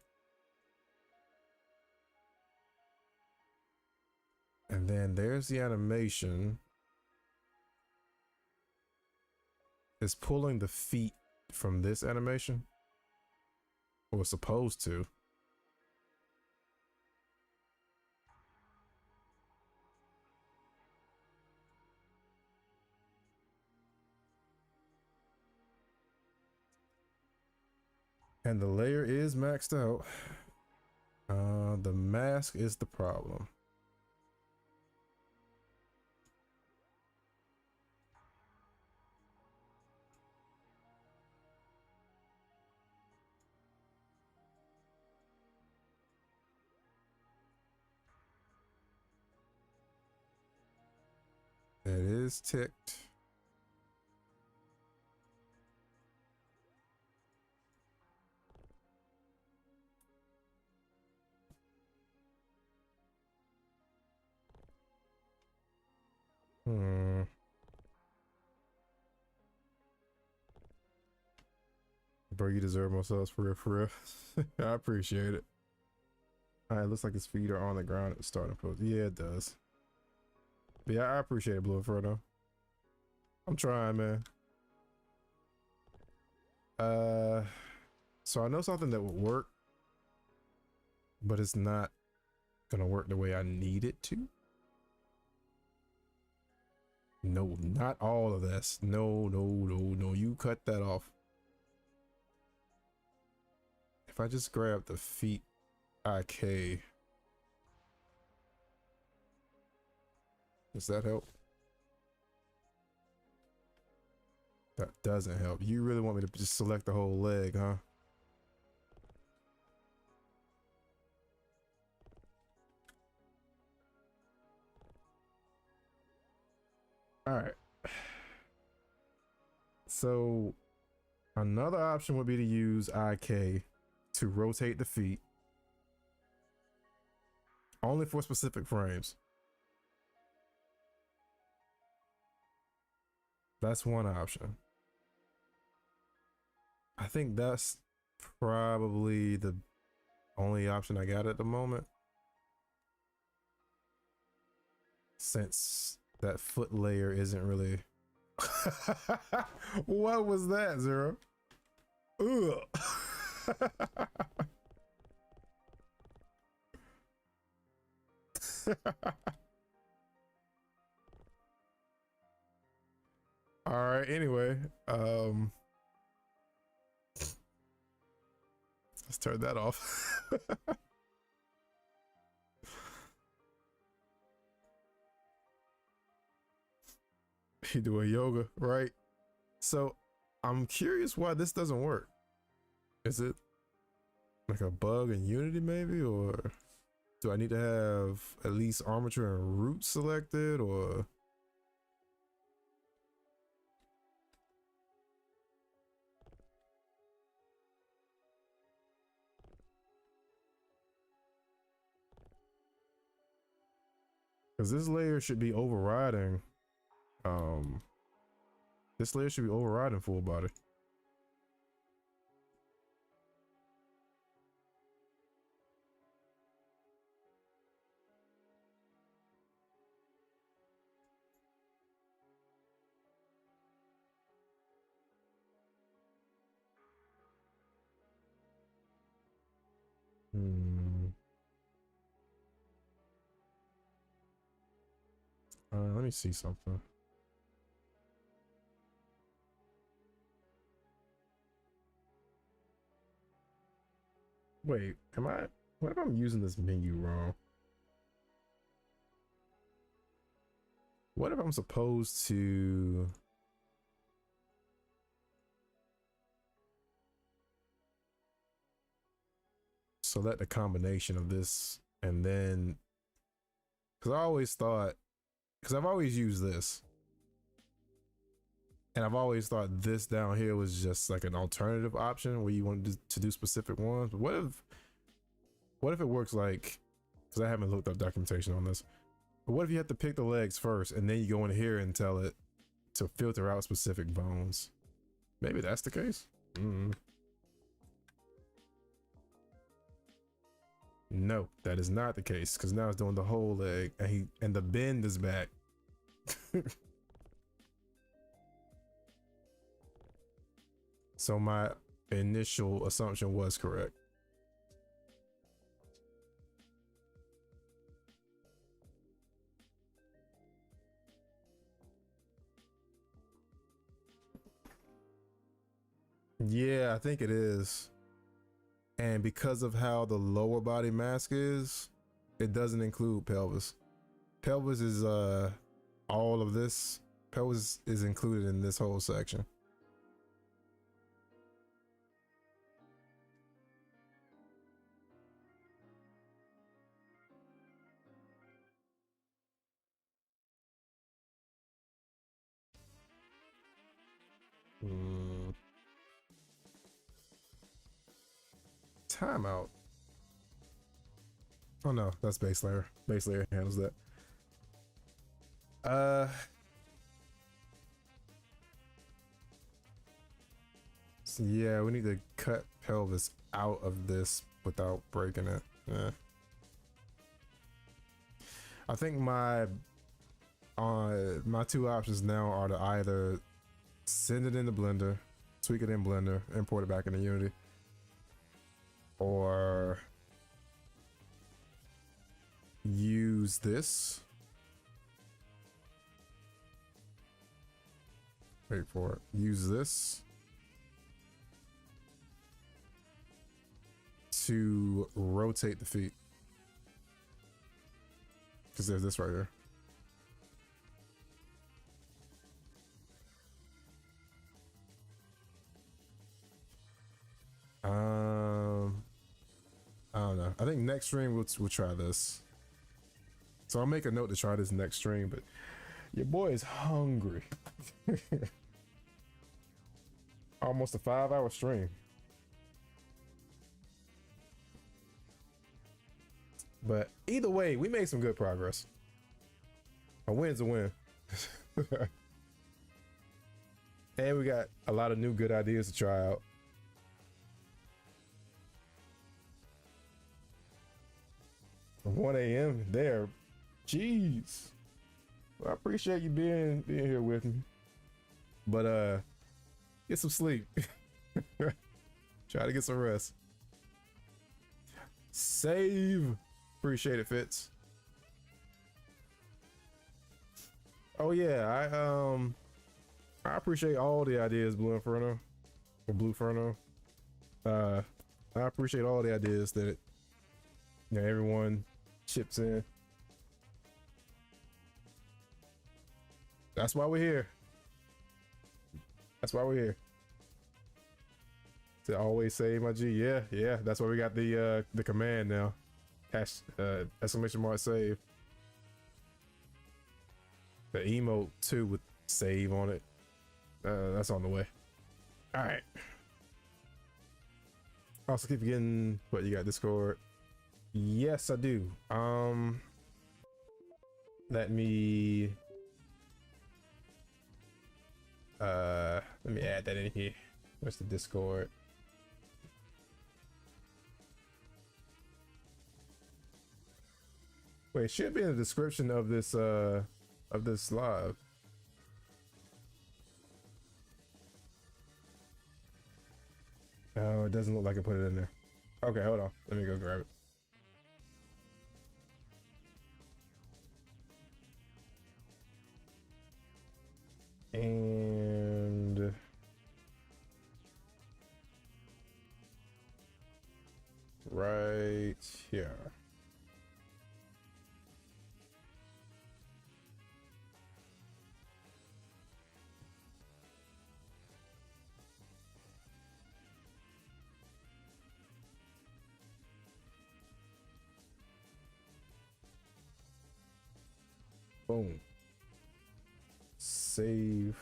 And then there's the animation. It's pulling the feet from this animation, or supposed to. And the layer is maxed out. The mask is the problem. It is ticked. Bro, you deserve more subs for real, for real. I appreciate it. All right, looks like his feet are on the ground at the starting post. Yeah, it does. But yeah, I appreciate it, Blue Inferno. I'm trying, man. So I know something that would work, but it's not gonna work the way I need it to. No, not all of this. No, no, no, no. You cut that off. If I just grab the feet IK, does that help? That doesn't help. You really want me to just select the whole leg, huh? All right. So another option would be to use IK to rotate the feet only for specific frames. That's one option. I think that's probably the only option I got at the moment, since that foot layer isn't really. What was that, Zero? Ugh. All right, anyway, let's turn that off. You doing yoga, right? So I'm curious why this doesn't work. Is it like a bug in Unity maybe, or do I need to have at least armature and root selected, or? Because this layer should be overriding This layer should be overriding full body. Let me see something. Wait, what if I'm using this menu wrong? What if I'm supposed to select a combination of this and then, because I always thought, because I've always used this and I've always thought this down here was just like an alternative option where you wanted to do specific ones. But what if it works like, because I haven't looked up documentation on this, but what if you have to pick the legs first and then you go in here and tell it to filter out specific bones? Maybe that's the case. No, that is not the case, because now it's doing the whole leg and the bend is back. So my initial assumption was correct. Yeah, I think it is. And because of how the lower body mask is, it doesn't include pelvis. Pelvis is all of this. Pelvis is included in this whole section. Timeout. Oh no, that's base layer. Base layer handles that. So yeah, we need to cut pelvis out of this without breaking it. Yeah. I think my two options now are to either send it into Blender, tweak it in Blender, import it back into Unity, or use this. Wait for it. Use this to rotate the feet. Because there's this right here. I don't know. I think next stream we'll try this. So I'll make a note to try this next stream, but your boy is hungry. Almost a 5-hour stream. But either way, we made some good progress. A win's a win. And we got a lot of new good ideas to try out. From 1 a.m. there. Jeez. Well, I appreciate you being here with me. But get some sleep. Try to get some rest. Save. Appreciate it, Fitz. Oh yeah, I appreciate all the ideas, Blue Inferno. Or Blue Inferno. I appreciate all the ideas that everyone chips in. That's why we're here. That's why we're here. To always save my G. Yeah. That's why we got the command now. Exclamation mark save. The emote too with save on it. That's on the way. All right. Also keep getting what you got, Discord. Yes, I do. Let me Let me add that in here. Where's the Discord? Wait, it should be in the description of this live. Oh, it doesn't look like I put it in there. Okay, hold on. Let me go grab it. And right here. Boom. Save.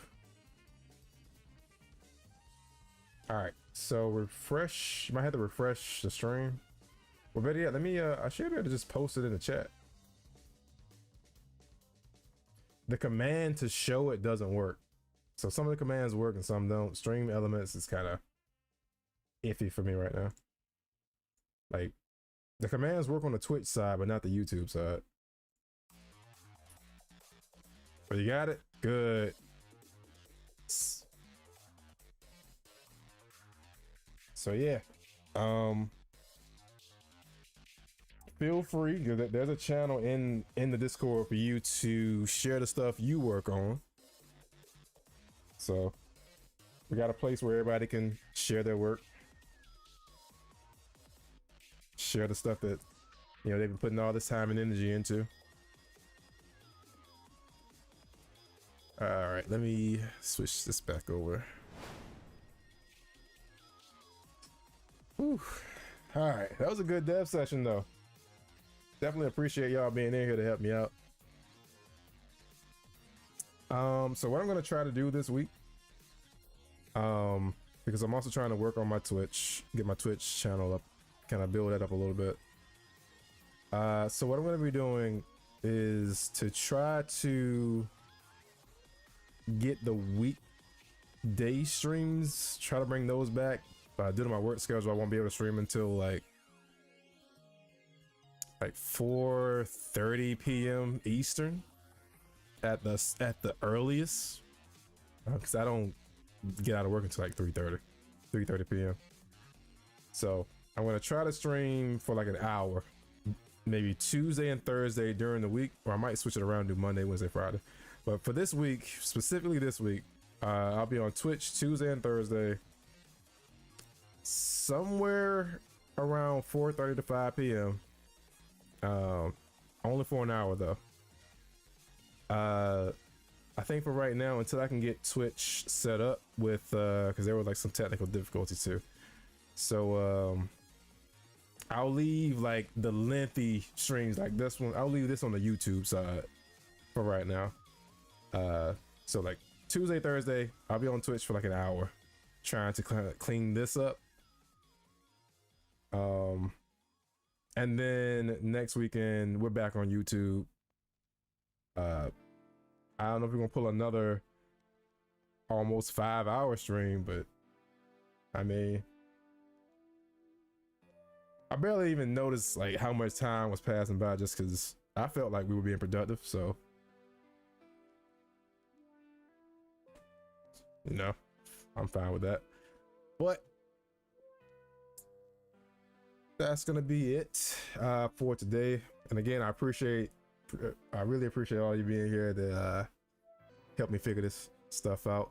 All right, so refresh. You might have to refresh the stream. Well, better yet, let me. I should be able to just post it in the chat. The command to show it doesn't work. So some of the commands work and some don't. Stream elements is kind of iffy for me right now. Like the commands work on the Twitch side, but not the YouTube side. But you got it? Good. So yeah. Feel free. There's a channel in the Discord for you to share the stuff you work on. So we got a place where everybody can share their work. Share the stuff that, you know, they've been putting all this time and energy into. All right, let me switch this back over. Whew. All right, that was a good dev session though. Definitely appreciate y'all being in here to help me out. So what I'm gonna try to do this week, because I'm also trying to work on my Twitch, get my Twitch channel up, kind of build that up a little bit. So what I'm gonna be doing is to try to get the weekday streams, try to bring those back. Due to my work schedule, I won't be able to stream until like 4:30 p.m. Eastern at the earliest, because I don't get out of work until like 3:30 p.m. So I'm gonna try to stream for like an hour, maybe Tuesday and Thursday during the week, or I might switch it around, do Monday, Wednesday, Friday. But for this week, specifically this week, I'll be on Twitch Tuesday and Thursday, somewhere around 4:30 to 5 p.m. Only for an hour though. I think for right now, until I can get Twitch set up with, because there were like some technical difficulties too. So I'll leave like the lengthy streams like this one. I'll leave this on the YouTube side for right now. So like Tuesday, Thursday, I'll be on Twitch for like an hour, trying to kind of clean this up. And then next weekend we're back on YouTube. I don't know if we're gonna pull another almost 5-hour stream, but I mean, I barely even noticed like how much time was passing by, just because I felt like we were being productive. So, you know, I'm fine with that. But that's gonna be it for today. And again, I really appreciate all you being here to help me figure this stuff out.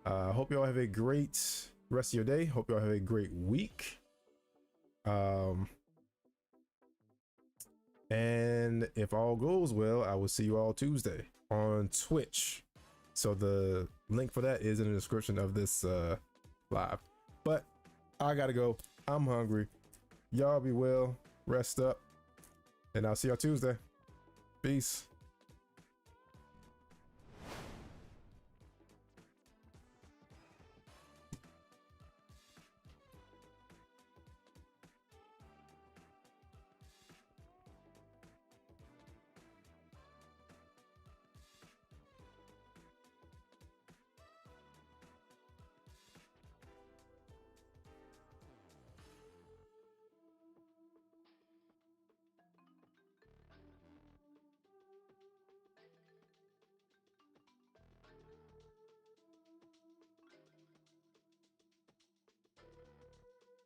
Hope y'all have a great rest of your day. Hope y'all have a great week. And if all goes well, I will see you all Tuesday on Twitch. So the link for that is in the description of this live. But I gotta go. I'm hungry. Y'all be well, rest up, and I'll see y'all Tuesday. Peace.